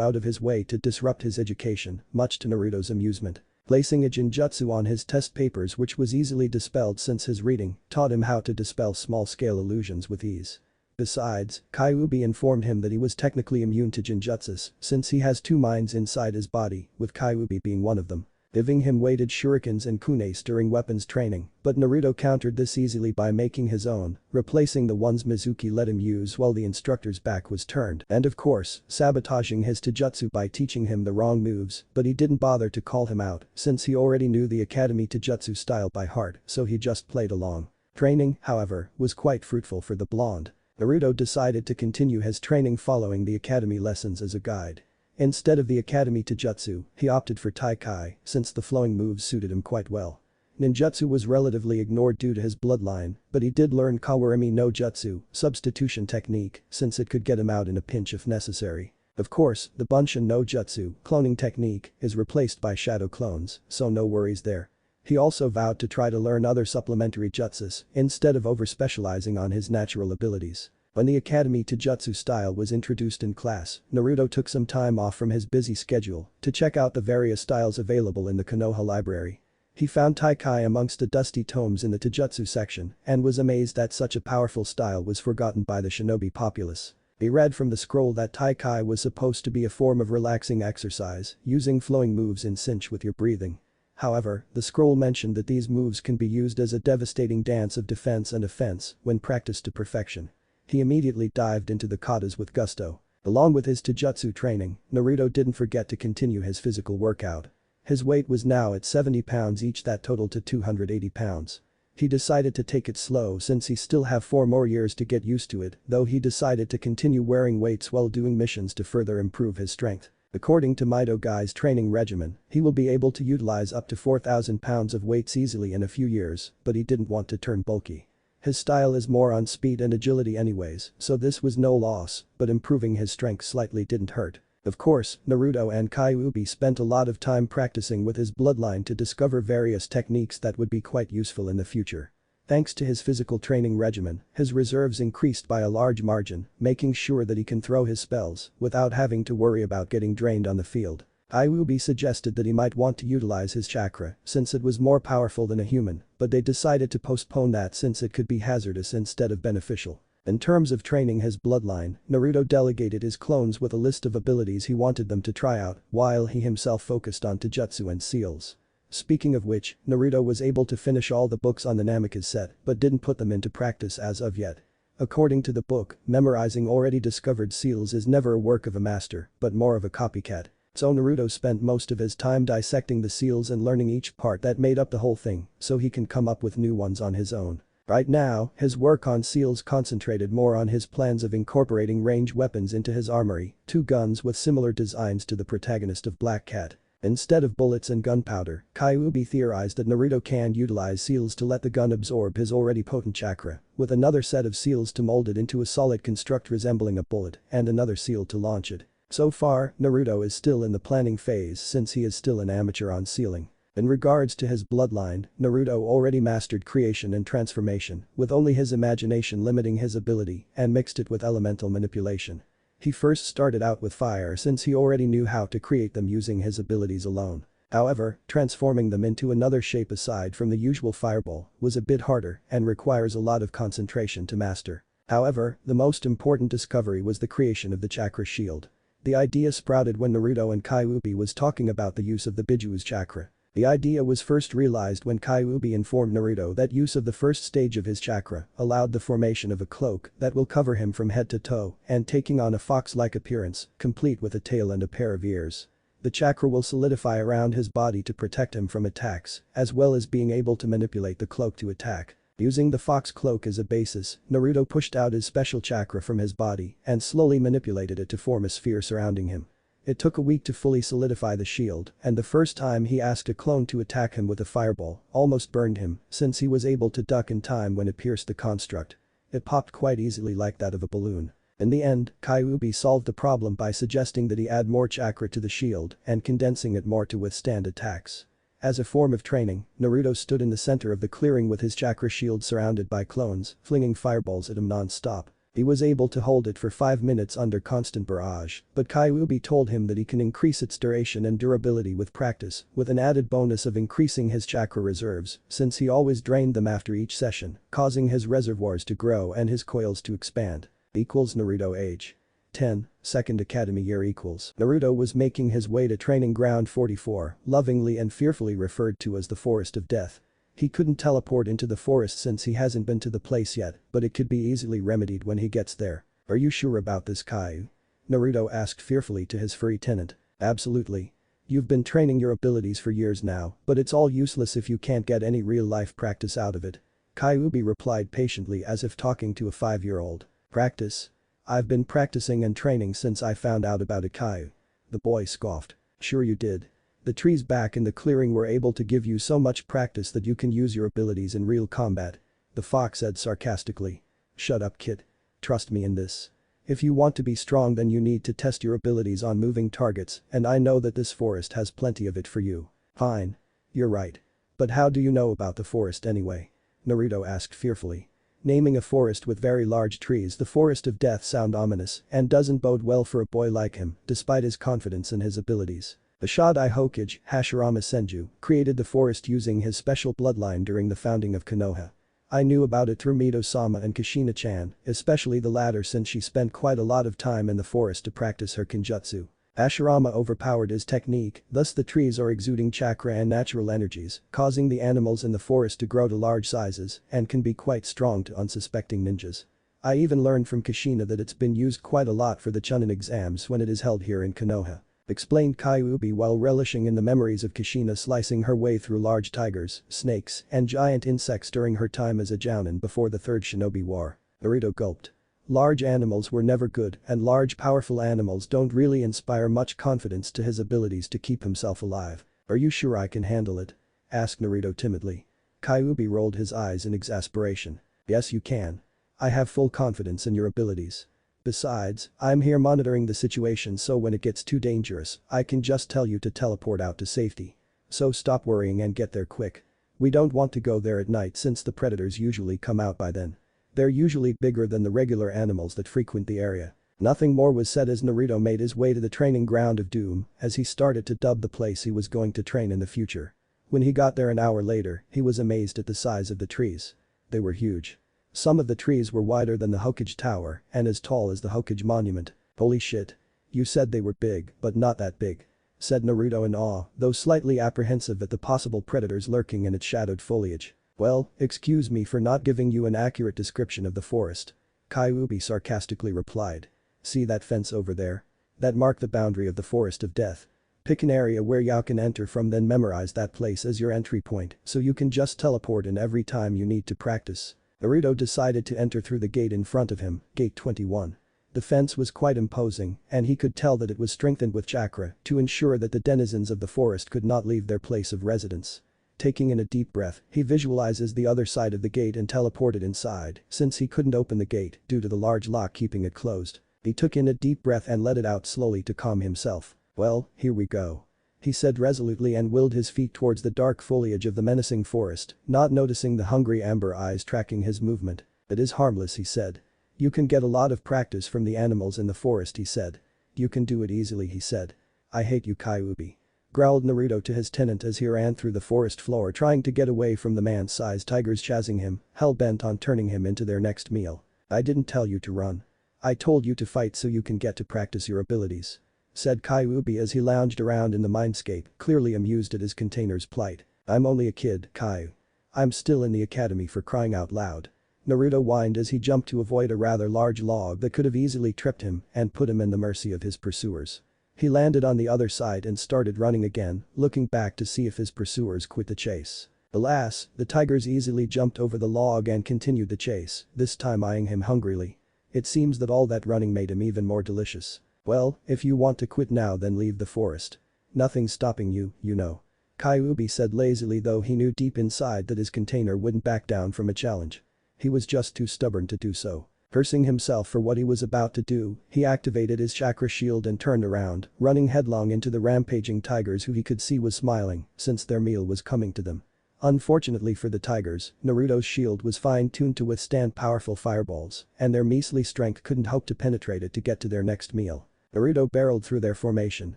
out of his way to disrupt his education, much to Naruto's amusement. Placing a genjutsu on his test papers, which was easily dispelled since his reading taught him how to dispel small-scale illusions with ease. Besides, Kyuubi informed him that he was technically immune to genjutsus since he has two minds inside his body, with Kyuubi being one of them. giving him weighted shurikens and kunes during weapons training, but Naruto countered this easily by making his own, replacing the ones Mizuki let him use while the instructor's back was turned, and of course, sabotaging his taijutsu by teaching him the wrong moves, but he didn't bother to call him out since he already knew the academy taijutsu style by heart, so he just played along. Training, however, was quite fruitful for the blonde. Naruto decided to continue his training following the academy lessons as a guide. Instead of the academy taijutsu, he opted for Taikai since the flowing moves suited him quite well. Ninjutsu was relatively ignored due to his bloodline, but he did learn Kawarimi no Jutsu, substitution technique, since it could get him out in a pinch if necessary. Of course, the Bunshin no Jutsu, cloning technique, is replaced by shadow clones, so no worries there. He also vowed to try to learn other supplementary jutsus instead of over-specializing on his natural abilities. When the academy taijutsu style was introduced in class, Naruto took some time off from his busy schedule to check out the various styles available in the Konoha library. He found Taikai amongst the dusty tomes in the taijutsu section and was amazed that such a powerful style was forgotten by the shinobi populace. He read from the scroll that Taikai was supposed to be a form of relaxing exercise, using flowing moves in sync with your breathing. However, the scroll mentioned that these moves can be used as a devastating dance of defense and offense when practiced to perfection. He immediately dived into the katas with gusto. Along with his taijutsu training, Naruto didn't forget to continue his physical workout. His weight was now at 70 pounds each, that totaled to 280 pounds. He decided to take it slow since he still have 4 more years to get used to it, though he decided to continue wearing weights while doing missions to further improve his strength. According to Mido Guy's training regimen, he will be able to utilize up to 4,000 pounds of weights easily in a few years, but he didn't want to turn bulky. His style is more on speed and agility anyways, so this was no loss, but improving his strength slightly didn't hurt. Of course, Naruto and Kyuubi spent a lot of time practicing with his bloodline to discover various techniques that would be quite useful in the future. Thanks to his physical training regimen, his reserves increased by a large margin, making sure that he can throw his spells without having to worry about getting drained on the field. Kyuubi suggested that he might want to utilize his chakra since it was more powerful than a human, but they decided to postpone that since it could be hazardous instead of beneficial. In terms of training his bloodline, Naruto delegated his clones with a list of abilities he wanted them to try out, while he himself focused on taijutsu and seals. Speaking of which, Naruto was able to finish all the books on the Namikaze set but didn't put them into practice as of yet. According to the book, memorizing already discovered seals is never a work of a master, but more of a copycat. So Naruto spent most of his time dissecting the seals and learning each part that made up the whole thing, so he can come up with new ones on his own. Right now, his work on seals concentrated more on his plans of incorporating range weapons into his armory, 2 guns with similar designs to the protagonist of Black Cat. Instead of bullets and gunpowder, Kyuubi theorized that Naruto can utilize seals to let the gun absorb his already potent chakra, with another set of seals to mold it into a solid construct resembling a bullet, and another seal to launch it. So far, Naruto is still in the planning phase since he is still an amateur on sealing. In regards to his bloodline, Naruto already mastered creation and transformation, with only his imagination limiting his ability and mixed it with elemental manipulation. He first started out with fire since he already knew how to create them using his abilities alone. However, transforming them into another shape aside from the usual fireball was a bit harder and requires a lot of concentration to master. However, the most important discovery was the creation of the chakra shield. The idea sprouted when Naruto and Kyuubi was talking about the use of the Bijuu's chakra. The idea was first realized when Kyuubi informed Naruto that use of the first stage of his chakra allowed the formation of a cloak that will cover him from head to toe and taking on a fox-like appearance, complete with a tail and a pair of ears. The chakra will solidify around his body to protect him from attacks, as well as being able to manipulate the cloak to attack. Using the fox cloak as a basis, Naruto pushed out his special chakra from his body and slowly manipulated it to form a sphere surrounding him. It took a week to fully solidify the shield, and the first time he asked a clone to attack him with a fireball almost burned him since he was able to duck in time when it pierced the construct. It popped quite easily like that of a balloon. In the end, Kyuubi solved the problem by suggesting that he add more chakra to the shield and condensing it more to withstand attacks. As a form of training, Naruto stood in the center of the clearing with his chakra shield surrounded by clones, flinging fireballs at him non-stop. He was able to hold it for 5 minutes under constant barrage, but Kyuubi told him that he can increase its duration and durability with practice, with an added bonus of increasing his chakra reserves, since he always drained them after each session, causing his reservoirs to grow and his coils to expand. Equals Naruto age. 10. Second academy year equals. Naruto was making his way to training ground 44, lovingly and fearfully referred to as the Forest of Death. He couldn't teleport into the forest since he hasn't been to the place yet, but it could be easily remedied when he gets there. Are you sure about this, Caillou? Naruto asked fearfully to his furry tenant. Absolutely. You've been training your abilities for years now, but it's all useless if you can't get any real-life practice out of it. Kyuubi replied patiently as if talking to a 5-year-old. Practice? I've been practicing and training since I found out about it, Caillou. The boy scoffed. Sure you did. The trees back in the clearing were able to give you so much practice that you can use your abilities in real combat. The fox said sarcastically. Shut up, kid. Trust me in this. If you want to be strong, then you need to test your abilities on moving targets, and I know that this forest has plenty of it for you. Fine. You're right. But how do you know about the forest anyway? Naruto asked fearfully. Naming a forest with very large trees the Forest of Death sound ominous and doesn't bode well for a boy like him, despite his confidence in his abilities. The Shodai Hokage, Hashirama Senju, created the forest using his special bloodline during the founding of Konoha. I knew about it through Mito-sama and Kushina-chan, especially the latter since she spent quite a lot of time in the forest to practice her kinjutsu. Hashirama overpowered his technique, thus the trees are exuding chakra and natural energies, causing the animals in the forest to grow to large sizes and can be quite strong to unsuspecting ninjas. I even learned from Kushina that it's been used quite a lot for the Chunin exams when it is held here in Konoha. Explained Kyuubi while relishing in the memories of Kushina slicing her way through large tigers, snakes, and giant insects during her time as a jounin before the Third Shinobi War. Naruto gulped. Large animals were never good and large powerful animals don't really inspire much confidence to his abilities to keep himself alive. Are you sure I can handle it? Asked Naruto timidly. Kyuubi rolled his eyes in exasperation. Yes you can. I have full confidence in your abilities. Besides, I'm here monitoring the situation so when it gets too dangerous, I can just tell you to teleport out to safety. So stop worrying and get there quick. We don't want to go there at night since the predators usually come out by then. They're usually bigger than the regular animals that frequent the area. Nothing more was said as Naruto made his way to the training ground of Doom as he started to dub the place he was going to train in the future. When he got there an hour later, he was amazed at the size of the trees. They were huge. Some of the trees were wider than the Hokage Tower and as tall as the Hokage Monument. Holy shit. You said they were big, but not that big. Said Naruto in awe, though slightly apprehensive at the possible predators lurking in its shadowed foliage. Well, excuse me for not giving you an accurate description of the forest. Kyuubi sarcastically replied. See that fence over there? That marked the boundary of the Forest of Death. Pick an area where you can enter from, then memorize that place as your entry point so you can just teleport in every time you need to practice. Naruto decided to enter through the gate in front of him, gate 21. The fence was quite imposing and he could tell that it was strengthened with chakra to ensure that the denizens of the forest could not leave their place of residence. Taking in a deep breath, he visualizes the other side of the gate and teleported inside since he couldn't open the gate due to the large lock keeping it closed. He took in a deep breath and let it out slowly to calm himself. Well, here we go. He said resolutely and willed his feet towards the dark foliage of the menacing forest, not noticing the hungry amber eyes tracking his movement. It is harmless, he said. You can get a lot of practice from the animals in the forest, he said. You can do it easily, he said. I hate you, Kyuubi. Growled Naruto to his tenant as he ran through the forest floor trying to get away from the man-sized tigers chasing him, hell-bent on turning him into their next meal. I didn't tell you to run. I told you to fight so you can get to practice your abilities. Said Kyuubi as he lounged around in the mindscape, clearly amused at his container's plight. I'm only a kid, Caillou. I'm still in the academy for crying out loud. Naruto whined as he jumped to avoid a rather large log that could have easily tripped him and put him in the mercy of his pursuers. He landed on the other side and started running again, looking back to see if his pursuers quit the chase. Alas, the tigers easily jumped over the log and continued the chase, this time eyeing him hungrily. It seems that all that running made him even more delicious. Well, if you want to quit now then leave the forest. Nothing's stopping you, you know. Kyuubi said lazily, though he knew deep inside that his container wouldn't back down from a challenge. He was just too stubborn to do so. Cursing himself for what he was about to do, he activated his chakra shield and turned around, running headlong into the rampaging tigers who he could see was smiling since their meal was coming to them. Unfortunately for the tigers, Naruto's shield was fine-tuned to withstand powerful fireballs, and their measly strength couldn't hope to penetrate it to get to their next meal. Naruto barreled through their formation,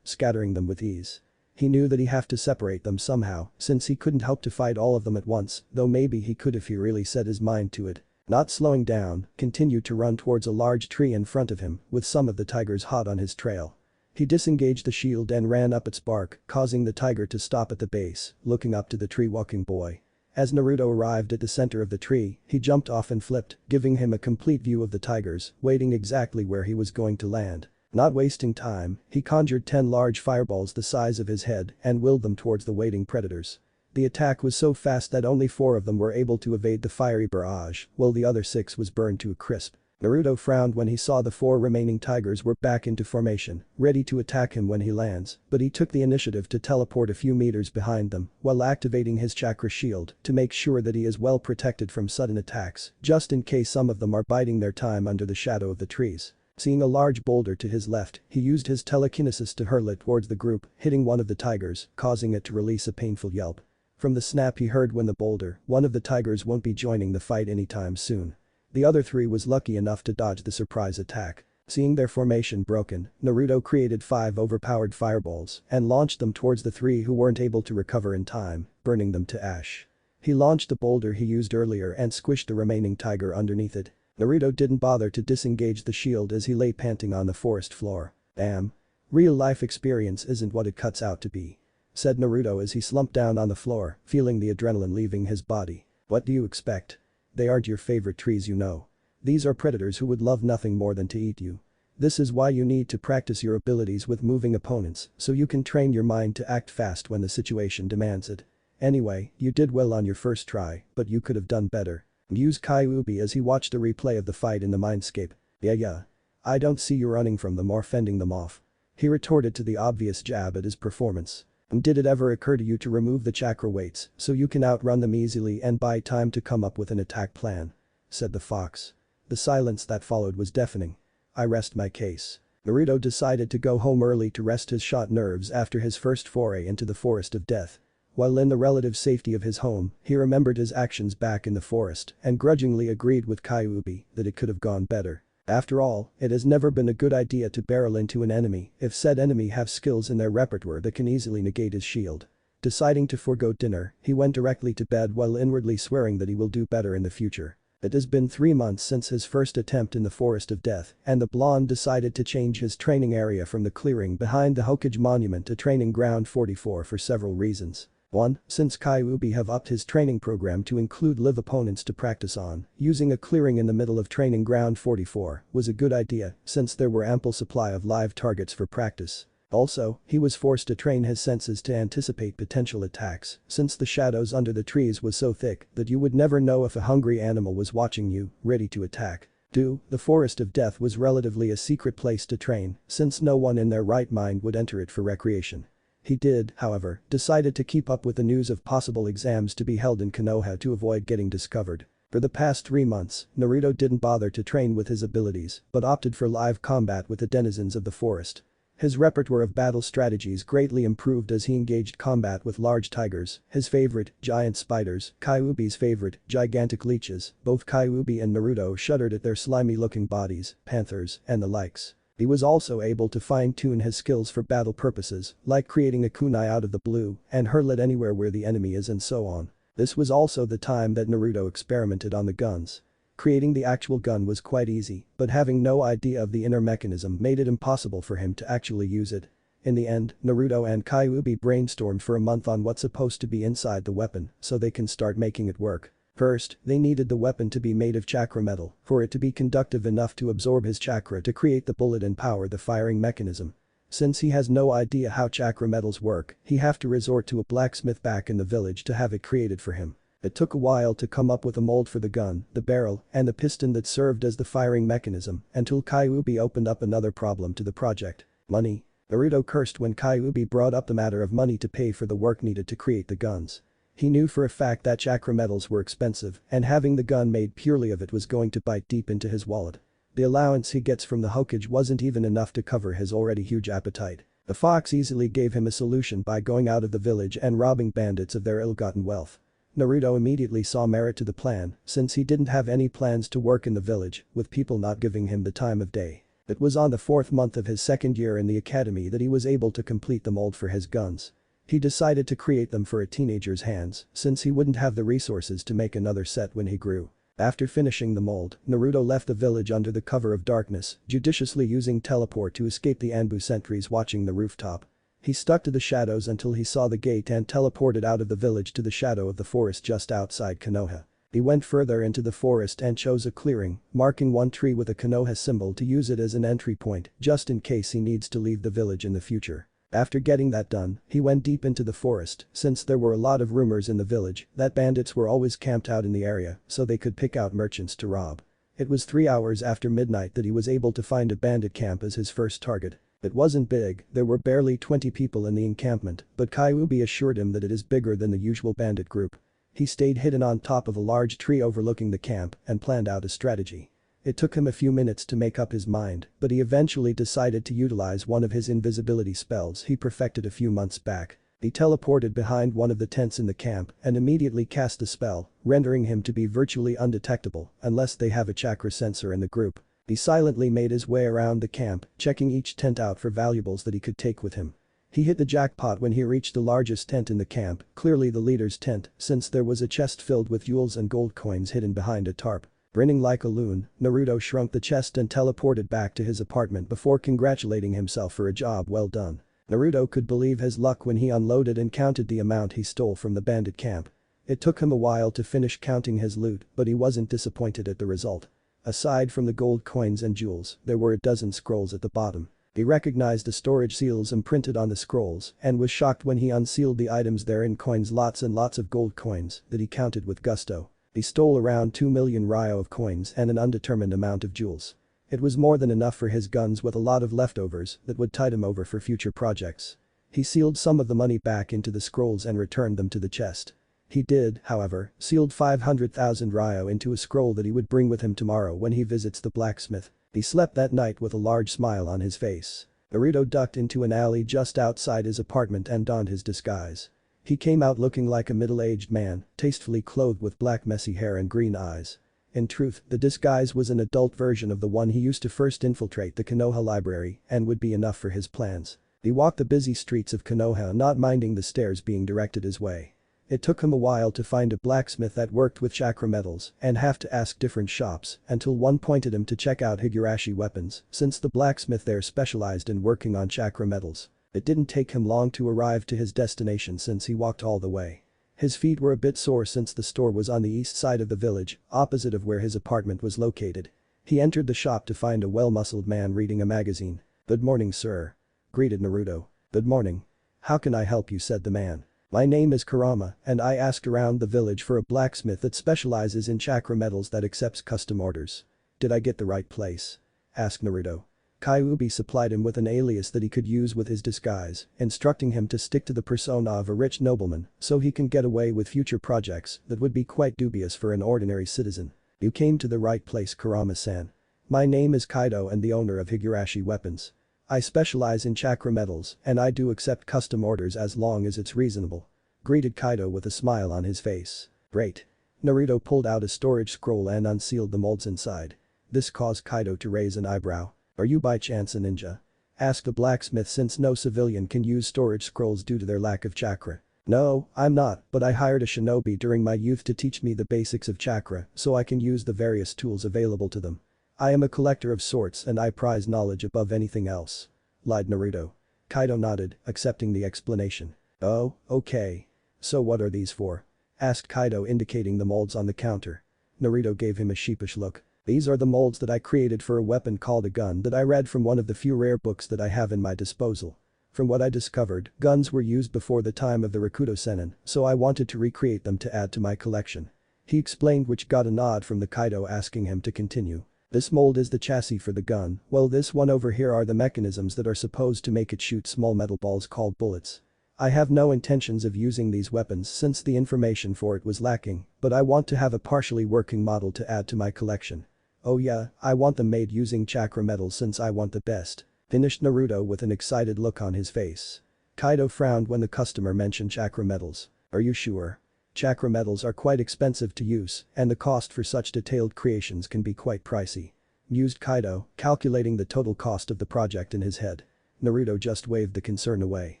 scattering them with ease. He knew that he'd have to separate them somehow since he couldn't hope to fight all of them at once, though maybe he could if he really set his mind to it. Not slowing down, continued to run towards a large tree in front of him, with some of the tigers hot on his trail. He disengaged the shield and ran up its bark, causing the tiger to stop at the base, looking up to the tree-walking boy. As Naruto arrived at the center of the tree, he jumped off and flipped, giving him a complete view of the tigers, waiting exactly where he was going to land. Not wasting time, he conjured 10 large fireballs the size of his head and willed them towards the waiting predators. The attack was so fast that only 4 of them were able to evade the fiery barrage, while the other 6 was burned to a crisp. Naruto frowned when he saw the 4 remaining tigers were back into formation, ready to attack him when he lands, but he took the initiative to teleport a few meters behind them while activating his chakra shield to make sure that he is well protected from sudden attacks, just in case some of them are biding their time under the shadow of the trees. Seeing a large boulder to his left, he used his telekinesis to hurl it towards the group, hitting one of the tigers, causing it to release a painful yelp. From the snap he heard when the boulder, one of the tigers won't be joining the fight anytime soon. The other 3 was lucky enough to dodge the surprise attack. Seeing their formation broken, Naruto created 5 overpowered fireballs and launched them towards the 3 who weren't able to recover in time, burning them to ash. He launched the boulder he used earlier and squished the remaining tiger underneath it. Naruto didn't bother to disengage the shield as he lay panting on the forest floor. Damn. Real-life experience isn't what it cuts out to be, said Naruto as he slumped down on the floor, feeling the adrenaline leaving his body. What do you expect? They aren't your favorite trees, you know. These are predators who would love nothing more than to eat you. This is why you need to practice your abilities with moving opponents so you can train your mind to act fast when the situation demands it. Anyway, you did well on your first try, but you could have done better. Mused Kyuubi as he watched the replay of the fight in the mindscape. Yeah. I don't see you running from them or fending them off. He retorted to the obvious jab at his performance. Did it ever occur to you to remove the chakra weights so you can outrun them easily and buy time to come up with an attack plan? Said the fox. The silence that followed was deafening. I rest my case. Naruto decided to go home early to rest his shot nerves after his first foray into the forest of death. While in the relative safety of his home, he remembered his actions back in the forest and grudgingly agreed with Kyuubi that it could have gone better. After all, it has never been a good idea to barrel into an enemy if said enemy have skills in their repertoire that can easily negate his shield. Deciding to forgo dinner, he went directly to bed while inwardly swearing that he will do better in the future. It has been 3 months since his first attempt in the Forest of Death, and the blonde decided to change his training area from the clearing behind the Hokage Monument to Training Ground 44 for several reasons. 1. Since Kyuubi have upped his training program to include live opponents to practice on, using a clearing in the middle of Training Ground 44 was a good idea since there were ample supply of live targets for practice. Also, he was forced to train his senses to anticipate potential attacks since the shadows under the trees was so thick that you would never know if a hungry animal was watching you, ready to attack. 2. The Forest of Death was relatively a secret place to train since no one in their right mind would enter it for recreation. He did, however, decided to keep up with the news of possible exams to be held in Konoha to avoid getting discovered. For the past 3 months, Naruto didn't bother to train with his abilities but opted for live combat with the denizens of the forest. His repertoire of battle strategies greatly improved as he engaged combat with large tigers, his favorite, giant spiders, Kyuubi's favorite, gigantic leeches. Both Kyuubi and Naruto shuddered at their slimy-looking bodies, panthers, and the likes. He was also able to fine-tune his skills for battle purposes, like creating a kunai out of the blue and hurl it anywhere where the enemy is and so on. This was also the time that Naruto experimented on the guns. Creating the actual gun was quite easy, but having no idea of the inner mechanism made it impossible for him to actually use it. In the end, Naruto and Kyuubi brainstormed for a month on what's supposed to be inside the weapon so they can start making it work. First, they needed the weapon to be made of chakra metal for it to be conductive enough to absorb his chakra to create the bullet and power the firing mechanism. Since he has no idea how chakra metals work, he have to resort to a blacksmith back in the village to have it created for him. It took a while to come up with a mold for the gun, the barrel, and the piston that served as the firing mechanism until Kyuubi opened up another problem to the project. Money. Naruto cursed when Kyuubi brought up the matter of money to pay for the work needed to create the guns. He knew for a fact that chakra metals were expensive and having the gun made purely of it was going to bite deep into his wallet. The allowance he gets from the Hokage wasn't even enough to cover his already huge appetite. The fox easily gave him a solution by going out of the village and robbing bandits of their ill-gotten wealth. Naruto immediately saw merit to the plan since he didn't have any plans to work in the village, with people not giving him the time of day. It was on the 4th month of his second year in the academy that he was able to complete the mold for his guns. He decided to create them for a teenager's hands since he wouldn't have the resources to make another set when he grew. After finishing the mold, Naruto left the village under the cover of darkness, judiciously using teleport to escape the Anbu sentries watching the rooftop. He stuck to the shadows until he saw the gate and teleported out of the village to the shadow of the forest just outside Konoha. He went further into the forest and chose a clearing, marking one tree with a Konoha symbol to use it as an entry point just in case he needs to leave the village in the future. After getting that done, he went deep into the forest since there were a lot of rumors in the village that bandits were always camped out in the area so they could pick out merchants to rob. It was 3 hours after midnight that he was able to find a bandit camp as his first target. It wasn't big, there were barely 20 people in the encampment, but Kyuubi assured him that it is bigger than the usual bandit group. He stayed hidden on top of a large tree overlooking the camp and planned out a strategy. It took him a few minutes to make up his mind, but he eventually decided to utilize one of his invisibility spells he perfected a few months back. He teleported behind one of the tents in the camp and immediately cast the spell, rendering him to be virtually undetectable unless they have a chakra sensor in the group. He silently made his way around the camp, checking each tent out for valuables that he could take with him. He hit the jackpot when he reached the largest tent in the camp, clearly the leader's tent, since there was a chest filled with jewels and gold coins hidden behind a tarp. Grinning like a loon, Naruto shrunk the chest and teleported back to his apartment before congratulating himself for a job well done. Naruto could believe his luck when he unloaded and counted the amount he stole from the bandit camp. It took him a while to finish counting his loot, but he wasn't disappointed at the result. Aside from the gold coins and jewels, there were a dozen scrolls at the bottom. He recognized the storage seals imprinted on the scrolls and was shocked when he unsealed the items therein, coins, lots and lots of gold coins that he counted with gusto. He stole around 2 million ryo of coins and an undetermined amount of jewels. It was more than enough for his guns with a lot of leftovers that would tide him over for future projects. He sealed some of the money back into the scrolls and returned them to the chest. He did, however, sealed 500,000 ryo into a scroll that he would bring with him tomorrow when he visits the blacksmith. He slept that night with a large smile on his face. Naruto ducked into an alley just outside his apartment and donned his disguise. He came out looking like a middle-aged man, tastefully clothed with black messy hair and green eyes. In truth, the disguise was an adult version of the one he used to first infiltrate the Konoha library and would be enough for his plans. He walked the busy streets of Konoha, not minding the stares being directed his way. It took him a while to find a blacksmith that worked with chakra metals and have to ask different shops until one pointed him to check out Higurashi weapons since the blacksmith there specialized in working on chakra metals. It didn't take him long to arrive to his destination since he walked all the way. His feet were a bit sore since the store was on the east side of the village, opposite of where his apartment was located. He entered the shop to find a well-muscled man reading a magazine. "Good morning, sir," greeted Naruto. "Good morning. How can I help you?" said the man. "My name is Kurama and I asked around the village for a blacksmith that specializes in chakra metals that accepts custom orders. Did I get the right place?" asked Naruto. Kyuubi supplied him with an alias that he could use with his disguise, instructing him to stick to the persona of a rich nobleman so he can get away with future projects that would be quite dubious for an ordinary citizen. "You came to the right place, Kurama-san. My name is Kaido and the owner of Higurashi weapons. I specialize in chakra metals and I do accept custom orders as long as it's reasonable," greeted Kaido with a smile on his face. "Great." Naruto pulled out a storage scroll and unsealed the molds inside. This caused Kaido to raise an eyebrow. "Are you by chance a ninja?" asked the blacksmith since no civilian can use storage scrolls due to their lack of chakra. "No, I'm not, but I hired a shinobi during my youth to teach me the basics of chakra so I can use the various tools available to them. I am a collector of sorts and I prize knowledge above anything else," lied Naruto. Kaido nodded, accepting the explanation. "Oh, okay. So what are these for?" asked Kaido, indicating the molds on the counter. Naruto gave him a sheepish look. "These are the molds that I created for a weapon called a gun that I read from one of the few rare books that I have in my disposal. From what I discovered, guns were used before the time of the Rakuto Sennin, so I wanted to recreate them to add to my collection," he explained, which got a nod from the Kaido asking him to continue. "This mold is the chassis for the gun, while this one over here are the mechanisms that are supposed to make it shoot small metal balls called bullets. I have no intentions of using these weapons since the information for it was lacking, but I want to have a partially working model to add to my collection. Oh yeah, I want them made using chakra metals since I want the best," finished Naruto with an excited look on his face. Kaido frowned when the customer mentioned chakra metals. "Are you sure? Chakra metals are quite expensive to use, and the cost for such detailed creations can be quite pricey," mused Kaido, calculating the total cost of the project in his head. Naruto just waved the concern away.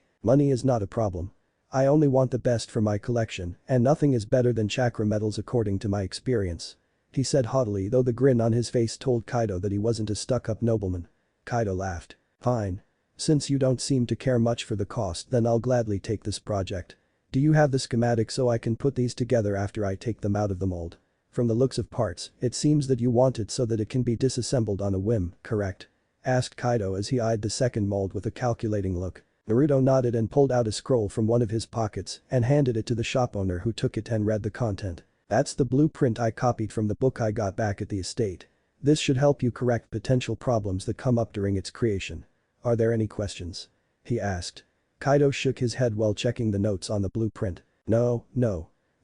"Money is not a problem. I only want the best for my collection, and nothing is better than chakra metals according to my experience," he said haughtily, though the grin on his face told Kaido that he wasn't a stuck-up nobleman. Kaido laughed. Fine. Since you don't seem to care much for the cost, then I'll gladly take this project. Do you have the schematic so I can put these together after I take them out of the mold? From the looks of parts, it seems that you want it so that it can be disassembled on a whim, correct? Asked Kaido as he eyed the second mold with a calculating look. Naruto nodded and pulled out a scroll from one of his pockets and handed it to the shop owner, who took it and read the content. That's the blueprint I copied from the book I got back at the estate. This should help you correct potential problems that come up during its creation. Are there any questions? He asked. Kaido shook his head while checking the notes on the blueprint. No.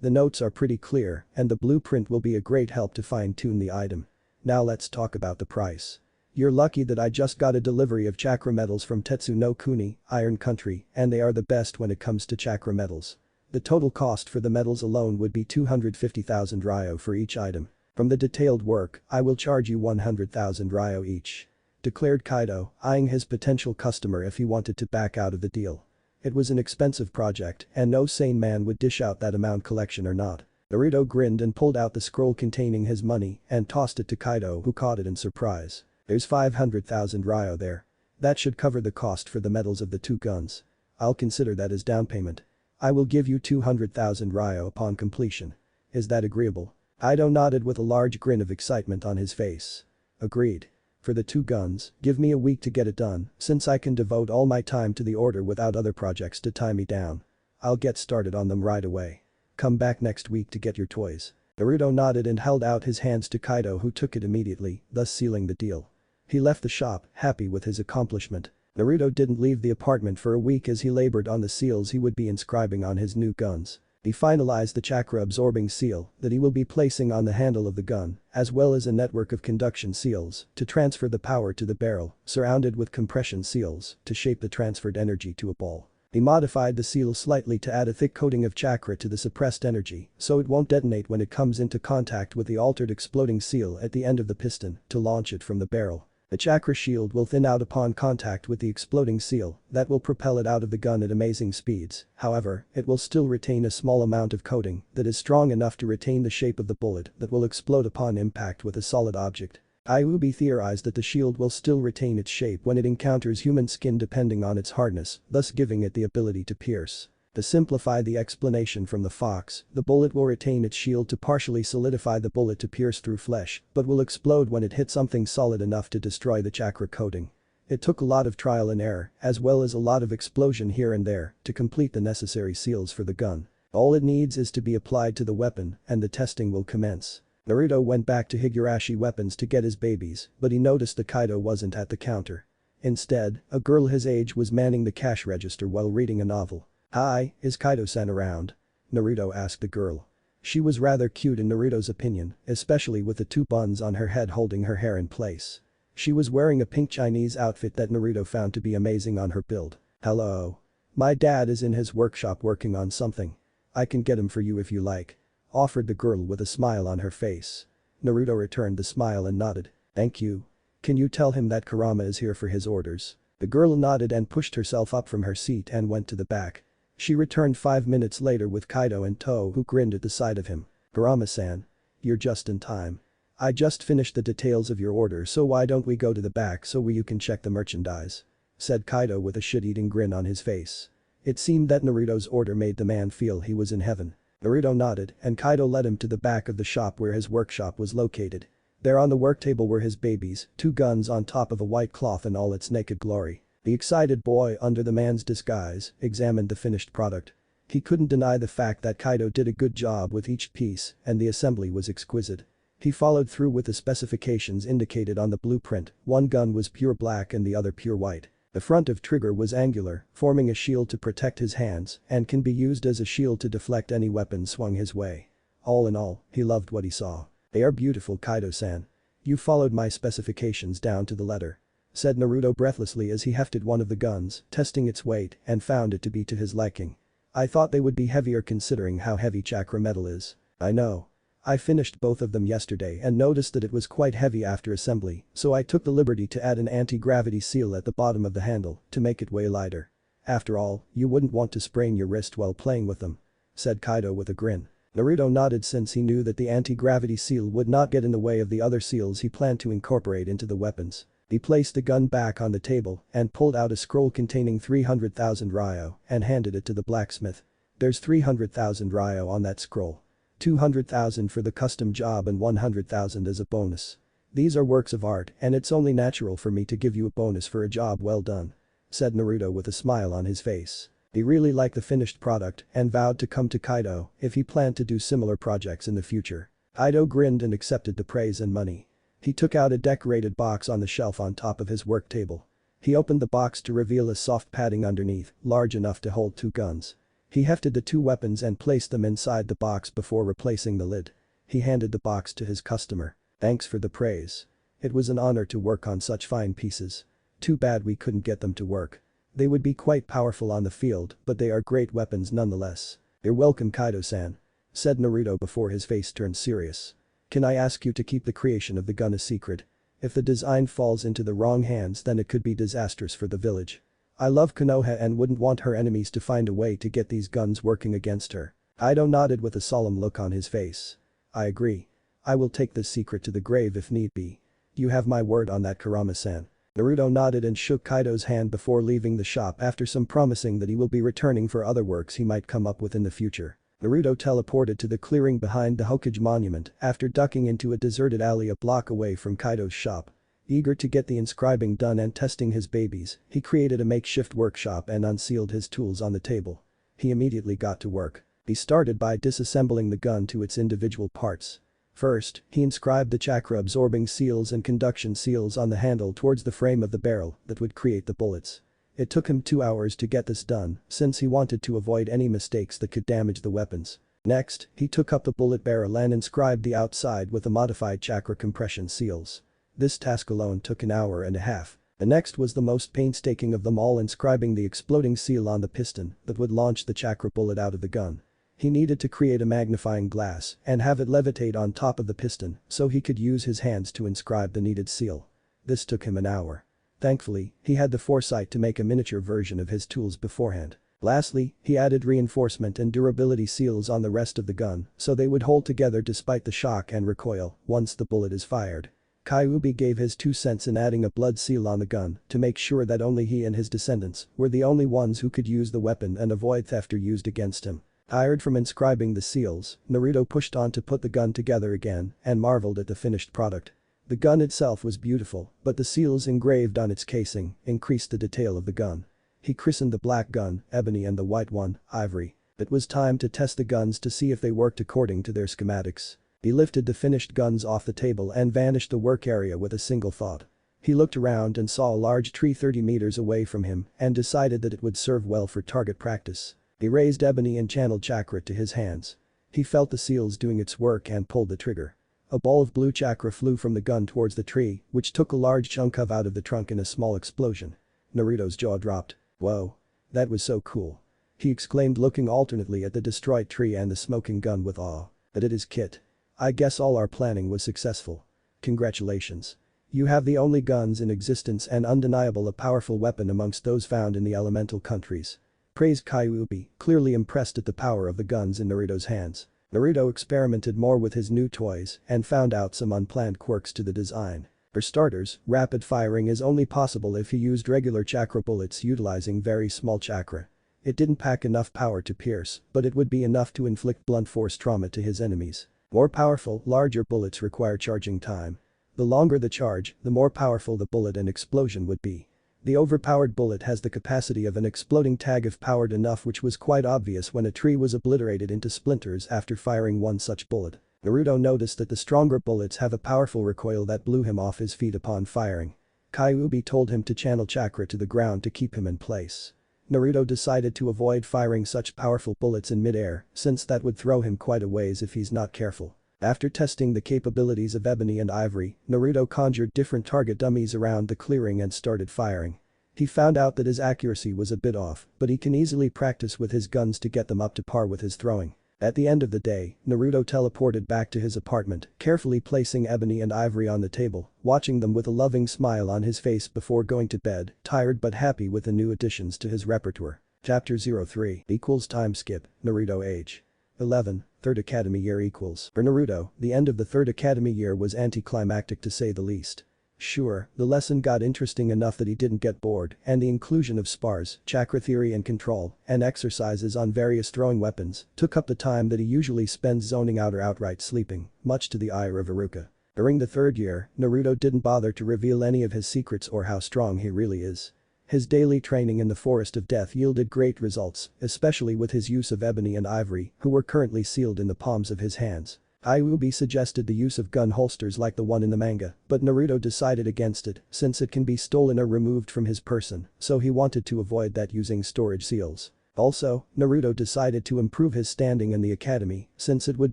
The notes are pretty clear, and the blueprint will be a great help to fine-tune the item. Now let's talk about the price. You're lucky that I just got a delivery of chakra metals from Tetsu no Kuni, Iron Country, and they are the best when it comes to chakra metals. The total cost for the metals alone would be 250,000 ryo for each item. From the detailed work, I will charge you 100,000 ryo each. Declared Kaido, eyeing his potential customer if he wanted to back out of the deal. It was an expensive project, and no sane man would dish out that amount, collection or not. Naruto grinned and pulled out the scroll containing his money and tossed it to Kaido, who caught it in surprise. There's 500,000 ryo there. That should cover the cost for the metals of the two guns. I'll consider that as down payment. I will give you 200,000 ryo upon completion. Is that agreeable? Kaido nodded with a large grin of excitement on his face. Agreed. For the two guns, give me a week to get it done, since I can devote all my time to the order without other projects to tie me down. I'll get started on them right away. Come back next week to get your toys. Naruto nodded and held out his hands to Kaido, who took it immediately, thus sealing the deal. He left the shop, happy with his accomplishment. Naruto didn't leave the apartment for a week as he labored on the seals he would be inscribing on his new guns. He finalized the chakra-absorbing seal that he will be placing on the handle of the gun, as well as a network of conduction seals to transfer the power to the barrel, surrounded with compression seals to shape the transferred energy to a ball. He modified the seal slightly to add a thick coating of chakra to the suppressed energy so it won't detonate when it comes into contact with the altered exploding seal at the end of the piston to launch it from the barrel. The chakra shield will thin out upon contact with the exploding seal that will propel it out of the gun at amazing speeds. However, it will still retain a small amount of coating that is strong enough to retain the shape of the bullet that will explode upon impact with a solid object. Iubi theorized that the shield will still retain its shape when it encounters human skin depending on its hardness, thus giving it the ability to pierce. To simplify the explanation from the fox, the bullet will retain its shield to partially solidify the bullet to pierce through flesh, but will explode when it hits something solid enough to destroy the chakra coating. It took a lot of trial and error, as well as a lot of explosion here and there, to complete the necessary seals for the gun. All it needs is to be applied to the weapon, and the testing will commence. Naruto went back to Higurashi Weapons to get his babies, but he noticed that Kaido wasn't at the counter. Instead, a girl his age was manning the cash register while reading a novel. "Hi, is Kaido-san around?" Naruto asked the girl. She was rather cute in Naruto's opinion, especially with the two buns on her head holding her hair in place. She was wearing a pink Chinese outfit that Naruto found to be amazing on her build. "Hello. My dad is in his workshop working on something. I can get him for you if you like," offered the girl with a smile on her face. Naruto returned the smile and nodded. "Thank you. Can you tell him that Kurama is here for his orders?" The girl nodded and pushed herself up from her seat and went to the back. She returned 5 minutes later with Kaido in tow, who grinned at the sight of him. "Kurama-san. You're just in time. I just finished the details of your order, so why don't we go to the back so you can check the merchandise?" said Kaido with a shit-eating grin on his face. It seemed that Naruto's order made the man feel he was in heaven. Naruto nodded and Kaido led him to the back of the shop where his workshop was located. There on the work table were his babies, two guns on top of a white cloth in all its naked glory. The excited boy, under the man's disguise, examined the finished product. He couldn't deny the fact that Kaido did a good job with each piece and the assembly was exquisite. He followed through with the specifications indicated on the blueprint. One gun was pure black and the other pure white. The front of trigger was angular, forming a shield to protect his hands and can be used as a shield to deflect any weapon swung his way. All in all, he loved what he saw. "They are beautiful, Kaido-san. You followed my specifications down to the letter," said Naruto breathlessly as he hefted one of the guns, testing its weight, and found it to be to his liking. "I thought they would be heavier considering how heavy chakra metal is." "I know. I finished both of them yesterday and noticed that it was quite heavy after assembly, so I took the liberty to add an anti-gravity seal at the bottom of the handle to make it way lighter. After all, you wouldn't want to sprain your wrist while playing with them," said Kaido with a grin. Naruto nodded since he knew that the anti-gravity seal would not get in the way of the other seals he planned to incorporate into the weapons. He placed the gun back on the table and pulled out a scroll containing 300,000 ryo and handed it to the blacksmith. There's 300,000 ryo on that scroll. 200,000 for the custom job and 100,000 as a bonus. These are works of art and it's only natural for me to give you a bonus for a job well done," said Naruto with a smile on his face. He really liked the finished product and vowed to come to Kaido if he planned to do similar projects in the future. Kaido grinned and accepted the praise and money. He took out a decorated box on the shelf on top of his work table. He opened the box to reveal a soft padding underneath, large enough to hold 2 guns. He hefted the 2 weapons and placed them inside the box before replacing the lid. He handed the box to his customer. "Thanks for the praise. It was an honor to work on such fine pieces. Too bad we couldn't get them to work. They would be quite powerful on the field, but they are great weapons nonetheless." "You're welcome, Kaido-san," said Naruto before his face turned serious. "Can I ask you to keep the creation of the gun a secret? If the design falls into the wrong hands then it could be disastrous for the village. I love Konoha and wouldn't want her enemies to find a way to get these guns working against her." Kaido nodded with a solemn look on his face. "I agree. I will take this secret to the grave if need be. You have my word on that, Kurama-san." Naruto nodded and shook Kaido's hand before leaving the shop after some promising that he will be returning for other works he might come up with in the future. Naruto teleported to the clearing behind the Hokage monument after ducking into a deserted alley a block away from Kaido's shop. Eager to get the inscribing done and testing his babies, he created a makeshift workshop and unsealed his tools on the table. He immediately got to work. He started by disassembling the gun to its individual parts. First, he inscribed the chakra-absorbing seals and conduction seals on the handle towards the frame of the barrel that would create the bullets. It took him 2 hours to get this done since he wanted to avoid any mistakes that could damage the weapons. Next, he took up the bullet barrel and inscribed the outside with the modified chakra compression seals. This task alone took an hour and a half. The next was the most painstaking of them all, inscribing the exploding seal on the piston that would launch the chakra bullet out of the gun. He needed to create a magnifying glass and have it levitate on top of the piston so he could use his hands to inscribe the needed seal. This took him an hour. Thankfully, he had the foresight to make a miniature version of his tools beforehand. Lastly, he added reinforcement and durability seals on the rest of the gun so they would hold together despite the shock and recoil once the bullet is fired. Kyuubi gave his 2 cents in adding a blood seal on the gun to make sure that only he and his descendants were the only ones who could use the weapon and avoid theft or used against him. Tired from inscribing the seals, Naruto pushed on to put the gun together again and marveled at the finished product. The gun itself was beautiful, but the seals engraved on its casing increased the detail of the gun. He christened the black gun Ebony and the white one Ivory. It was time to test the guns to see if they worked according to their schematics. He lifted the finished guns off the table and vanished the work area with a single thought. He looked around and saw a large tree 30 meters away from him and decided that it would serve well for target practice. He raised Ebony and channeled chakra to his hands. He felt the seals doing its work and pulled the trigger. A ball of blue chakra flew from the gun towards the tree, which took a large chunk of out of the trunk in a small explosion. Naruto's jaw dropped. "Whoa. That was so cool," he exclaimed, looking alternately at the destroyed tree and the smoking gun with awe. "That it is Kit. I guess all our planning was successful. Congratulations. You have the only guns in existence and undeniable a powerful weapon amongst those found in the elemental countries," praised Kyuubi, clearly impressed at the power of the guns in Naruto's hands. Naruto experimented more with his new toys and found out some unplanned quirks to the design. For starters, rapid firing is only possible if he used regular chakra bullets utilizing very small chakra. It didn't pack enough power to pierce, but it would be enough to inflict blunt force trauma to his enemies. More powerful, larger bullets require charging time. The longer the charge, the more powerful the bullet and explosion would be. The overpowered bullet has the capacity of an exploding tag if powered enough, which was quite obvious when a tree was obliterated into splinters after firing one such bullet. Naruto noticed that the stronger bullets have a powerful recoil that blew him off his feet upon firing. Kyuubi told him to channel chakra to the ground to keep him in place. Naruto decided to avoid firing such powerful bullets in mid-air since that would throw him quite a ways if he's not careful. After testing the capabilities of Ebony and Ivory, Naruto conjured different target dummies around the clearing and started firing. He found out that his accuracy was a bit off, but he can easily practice with his guns to get them up to par with his throwing. At the end of the day, Naruto teleported back to his apartment, carefully placing Ebony and Ivory on the table, watching them with a loving smile on his face before going to bed, tired but happy with the new additions to his repertoire. Chapter 03 = time skip, Naruto age. 11. Third academy year equals. For Naruto, the end of the third academy year was anticlimactic to say the least. Sure, the lesson got interesting enough that he didn't get bored, and the inclusion of spars, chakra theory and control, and exercises on various throwing weapons took up the time that he usually spends zoning out or outright sleeping, much to the ire of Iruka. During the third year, Naruto didn't bother to reveal any of his secrets or how strong he really is. His daily training in the Forest of Death yielded great results, especially with his use of ebony and ivory, who were currently sealed in the palms of his hands. Kyuubi suggested the use of gun holsters like the one in the manga, but Naruto decided against it since it can be stolen or removed from his person, so he wanted to avoid that using storage seals. Also, Naruto decided to improve his standing in the academy since it would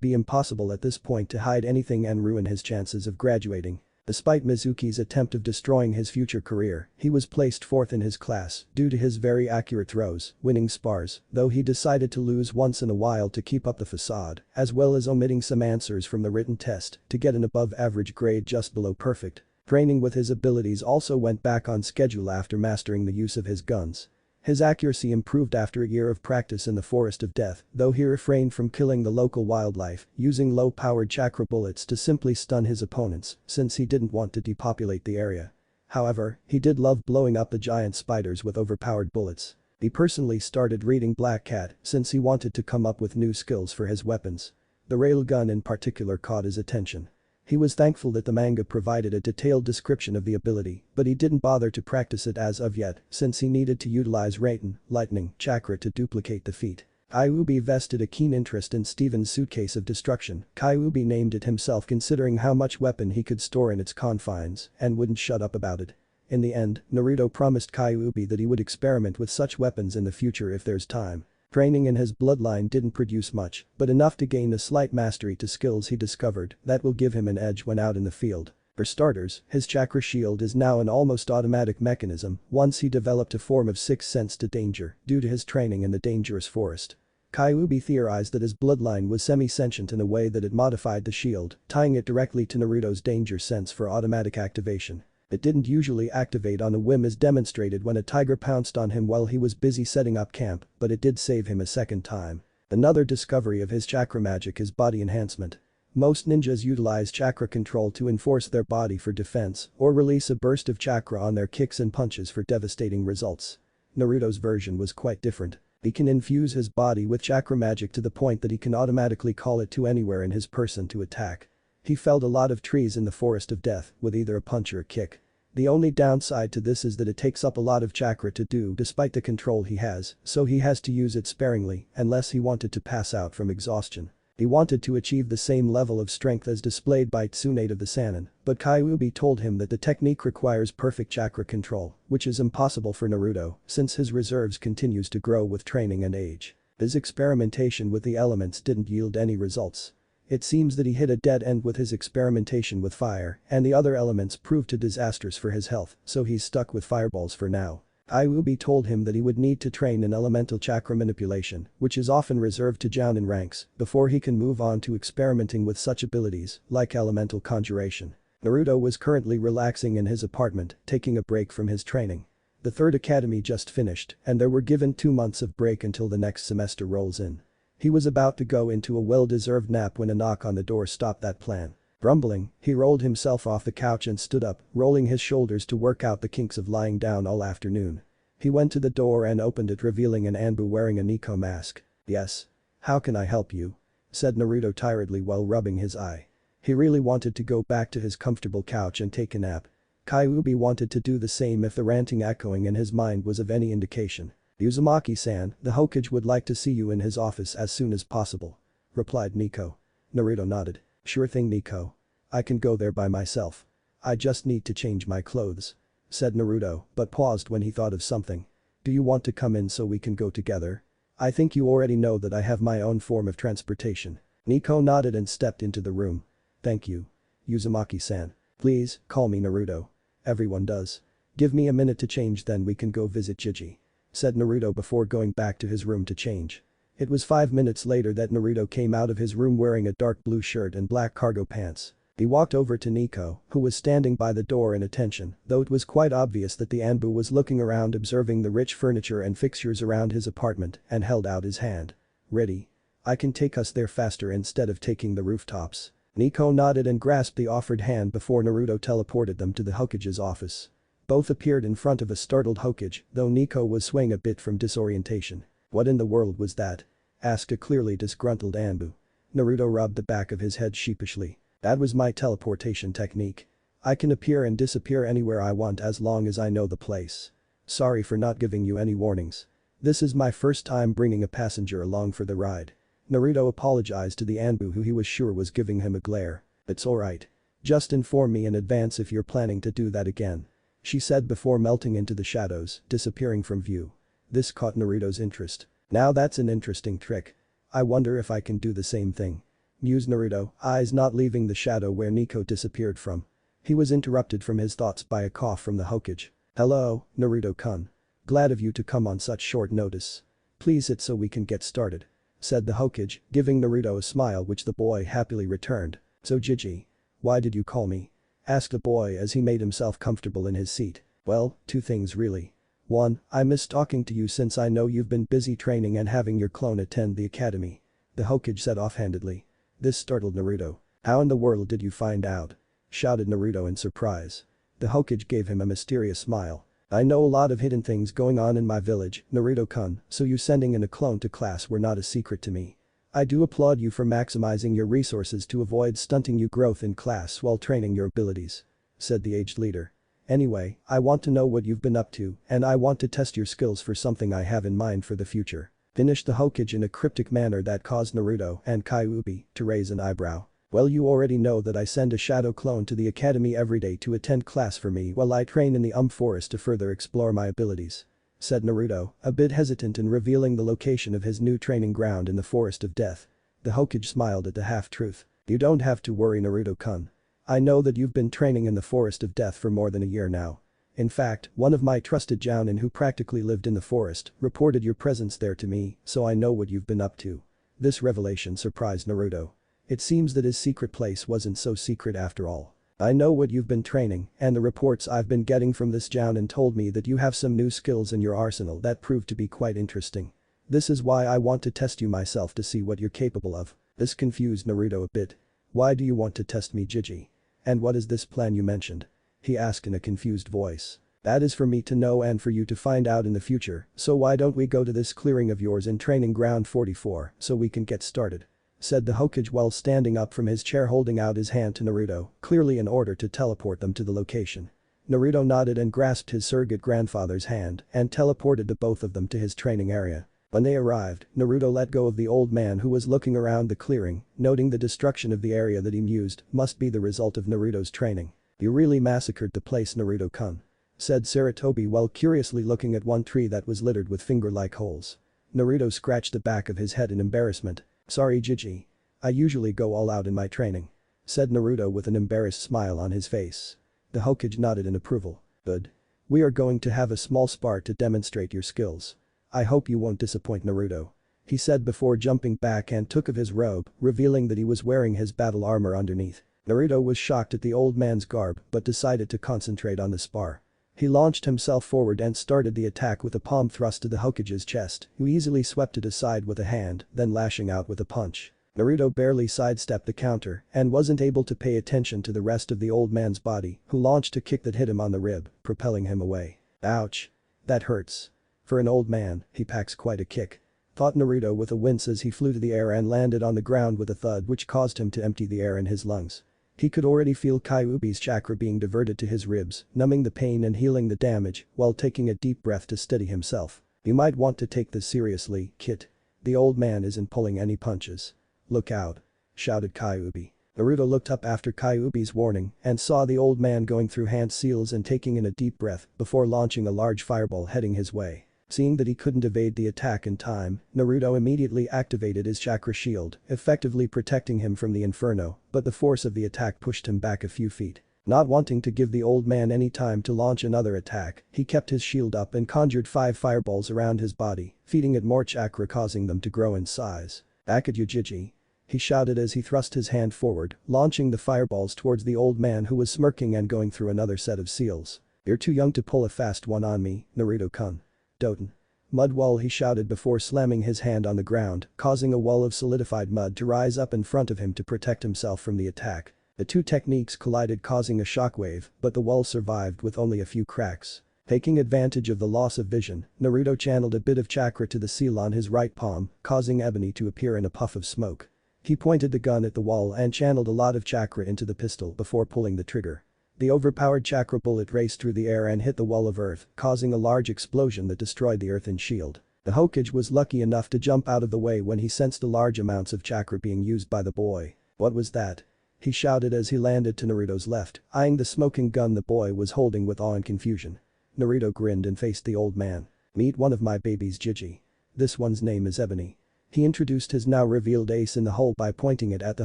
be impossible at this point to hide anything and ruin his chances of graduating. Despite Mizuki's attempt of destroying his future career, he was placed fourth in his class due to his very accurate throws, winning spars, though he decided to lose once in a while to keep up the facade, as well as omitting some answers from the written test to get an above-average grade just below perfect. Training with his abilities also went back on schedule after mastering the use of his guns. His accuracy improved after a year of practice in the Forest of Death, though he refrained from killing the local wildlife, using low-powered chakra bullets to simply stun his opponents, since he didn't want to depopulate the area. However, he did love blowing up the giant spiders with overpowered bullets. He personally started reading Black Cat since he wanted to come up with new skills for his weapons. The railgun in particular caught his attention. He was thankful that the manga provided a detailed description of the ability, but he didn't bother to practice it as of yet since he needed to utilize Raiden, lightning, chakra to duplicate the feat. Kyuubi vested a keen interest in Steven's suitcase of destruction. Kyuubi named it himself considering how much weapon he could store in its confines and wouldn't shut up about it. In the end, Naruto promised Kyuubi that he would experiment with such weapons in the future if there's time. Training in his bloodline didn't produce much, but enough to gain a slight mastery to skills he discovered that will give him an edge when out in the field. For starters, his chakra shield is now an almost automatic mechanism once he developed a form of sixth sense to danger due to his training in the dangerous forest. Kyuubi theorized that his bloodline was semi-sentient in a way that it modified the shield, tying it directly to Naruto's danger sense for automatic activation. It didn't usually activate on a whim as demonstrated when a tiger pounced on him while he was busy setting up camp, but it did save him a second time. Another discovery of his chakra magic is body enhancement. Most ninjas utilize chakra control to enforce their body for defense or release a burst of chakra on their kicks and punches for devastating results. Naruto's version was quite different. He can infuse his body with chakra magic to the point that he can automatically call it to anywhere in his person to attack. He felled a lot of trees in the Forest of Death with either a punch or a kick. The only downside to this is that it takes up a lot of chakra to do despite the control he has, so he has to use it sparingly unless he wanted to pass out from exhaustion. He wanted to achieve the same level of strength as displayed by Tsunade of the Sannin, but Kyuubi told him that the technique requires perfect chakra control, which is impossible for Naruto since his reserves continues to grow with training and age. His experimentation with the elements didn't yield any results. It seems that he hit a dead end with his experimentation with fire, and the other elements proved too disastrous for his health, so he's stuck with fireballs for now. Kyuubi told him that he would need to train in elemental chakra manipulation, which is often reserved to jounin ranks, before he can move on to experimenting with such abilities, like elemental conjuration. Naruto was currently relaxing in his apartment, taking a break from his training. The third academy just finished, and they were given 2 months of break until the next semester rolls in. He was about to go into a well-deserved nap when a knock on the door stopped that plan. Grumbling, he rolled himself off the couch and stood up, rolling his shoulders to work out the kinks of lying down all afternoon. He went to the door and opened it, revealing an Anbu wearing a Nico mask. "Yes. How can I help you?" said Naruto tiredly while rubbing his eye. He really wanted to go back to his comfortable couch and take a nap. Kyuubi wanted to do the same if the ranting echoing in his mind was of any indication. "Uzumaki-san, the Hokage would like to see you in his office as soon as possible," replied Nico. Naruto nodded. "Sure thing, Nico. I can go there by myself. I just need to change my clothes," said Naruto, but paused when he thought of something. "Do you want to come in so we can go together? I think you already know that I have my own form of transportation." Nico nodded and stepped into the room. "Thank you, Uzumaki-san. Please, call me Naruto. Everyone does. Give me a minute to change, then we can go visit Gigi," said Naruto before going back to his room to change. It was 5 minutes later that Naruto came out of his room wearing a dark blue shirt and black cargo pants. He walked over to Nico, who was standing by the door in attention, though it was quite obvious that the Anbu was looking around observing the rich furniture and fixtures around his apartment and held out his hand. "Ready?" I can take us there faster instead of taking the rooftops. Nico nodded and grasped the offered hand before Naruto teleported them to the Hokage's office. Both appeared in front of a startled Hokage, though Nico was swaying a bit from disorientation. What in the world was that? Asked a clearly disgruntled Anbu. Naruto rubbed the back of his head sheepishly. That was my teleportation technique. I can appear and disappear anywhere I want as long as I know the place. Sorry for not giving you any warnings. This is my first time bringing a passenger along for the ride. Naruto apologized to the Anbu who he was sure was giving him a glare. It's alright. Just inform me in advance if you're planning to do that again. She said before melting into the shadows, disappearing from view. This caught Naruto's interest. Now that's an interesting trick. I wonder if I can do the same thing. Mused Naruto, eyes not leaving the shadow where Nico disappeared from. He was interrupted from his thoughts by a cough from the Hokage. Hello, Naruto-kun. Glad of you to come on such short notice. Please sit so we can get started. Said the Hokage, giving Naruto a smile which the boy happily returned. So Jiji. Why did you call me? Asked the boy as he made himself comfortable in his seat. Well, two things really. 1. I miss talking to you since I know you've been busy training and having your clone attend the academy. The Hokage said offhandedly. This startled Naruto. How in the world did you find out? Shouted Naruto in surprise. The Hokage gave him a mysterious smile. I know a lot of hidden things going on in my village, Naruto-kun, so you sending in a clone to class were not a secret to me. I do applaud you for maximizing your resources to avoid stunting your growth in class while training your abilities. Said the aged leader. Anyway, I want to know what you've been up to and I want to test your skills for something I have in mind for the future. Finished the Hokage in a cryptic manner that caused Naruto and Kyuubi to raise an eyebrow. Well, you already know that I send a shadow clone to the academy every day to attend class for me while I train in the forest to further explore my abilities. Said Naruto, a bit hesitant in revealing the location of his new training ground in the Forest of Death. The Hokage smiled at the half-truth. You don't have to worry, Naruto-kun. I know that you've been training in the Forest of Death for more than a year now. In fact, one of my trusted jounin who practically lived in the forest reported your presence there to me, so I know what you've been up to. This revelation surprised Naruto. It seems that his secret place wasn't so secret after all. I know what you've been training, and the reports I've been getting from this jounin told me that you have some new skills in your arsenal that proved to be quite interesting. This is why I want to test you myself to see what you're capable of. This confused Naruto a bit. Why do you want to test me, Jiji? And what is this plan you mentioned? He asked in a confused voice. That is for me to know and for you to find out in the future, so why don't we go to this clearing of yours in training ground 44 so we can get started? Said the Hokage while standing up from his chair holding out his hand to Naruto, clearly in order to teleport them to the location. Naruto nodded and grasped his surrogate grandfather's hand and teleported the both of them to his training area. When they arrived, Naruto let go of the old man who was looking around the clearing, noting the destruction of the area that he mused must be the result of Naruto's training. You really massacred the place, Naruto-kun. Said Saratobi while curiously looking at one tree that was littered with finger-like holes. Naruto scratched the back of his head in embarrassment. Sorry, Jiji. I usually go all out in my training. Said Naruto with an embarrassed smile on his face. The Hokage nodded in approval. Good. We are going to have a small spar to demonstrate your skills. I hope you won't disappoint, Naruto. He said before jumping back and took of his robe, revealing that he was wearing his battle armor underneath. Naruto was shocked at the old man's garb but decided to concentrate on the spar. He launched himself forward and started the attack with a palm thrust to the Hokage's chest, who easily swept it aside with a hand, then lashing out with a punch. Naruto barely sidestepped the counter and wasn't able to pay attention to the rest of the old man's body, who launched a kick that hit him on the rib, propelling him away. Ouch. That hurts. For an old man, he packs quite a kick. Thought Naruto with a wince as he flew to the air and landed on the ground with a thud which caused him to empty the air in his lungs. He could already feel Kyuubi's chakra being diverted to his ribs, numbing the pain and healing the damage while taking a deep breath to steady himself. You might want to take this seriously, kid. The old man isn't pulling any punches. Look out. Shouted Kyuubi. Naruto looked up after Kyuubi's warning and saw the old man going through hand seals and taking in a deep breath before launching a large fireball heading his way. Seeing that he couldn't evade the attack in time, Naruto immediately activated his chakra shield, effectively protecting him from the inferno, but the force of the attack pushed him back a few feet. Not wanting to give the old man any time to launch another attack, he kept his shield up and conjured 5 fireballs around his body, feeding it more chakra causing them to grow in size. Back at you, Jiji. He shouted as he thrust his hand forward, launching the fireballs towards the old man who was smirking and going through another set of seals. You're too young to pull a fast one on me, Naruto-kun. Doten. Mud wall, he shouted before slamming his hand on the ground, causing a wall of solidified mud to rise up in front of him to protect himself from the attack. The two techniques collided, causing a shockwave, but the wall survived with only a few cracks. Taking advantage of the loss of vision, Naruto channeled a bit of chakra to the seal on his right palm, causing ebony to appear in a puff of smoke. He pointed the gun at the wall and channeled a lot of chakra into the pistol before pulling the trigger. The overpowered chakra bullet raced through the air and hit the wall of earth, causing a large explosion that destroyed the earthen shield. The Hokage was lucky enough to jump out of the way when he sensed the large amounts of chakra being used by the boy. "What was that?" he shouted as he landed to Naruto's left, eyeing the smoking gun the boy was holding with awe and confusion. Naruto grinned and faced the old man. "Meet one of my babies, Gigi. This one's name is Ebony." He introduced his now revealed ace in the hole by pointing it at the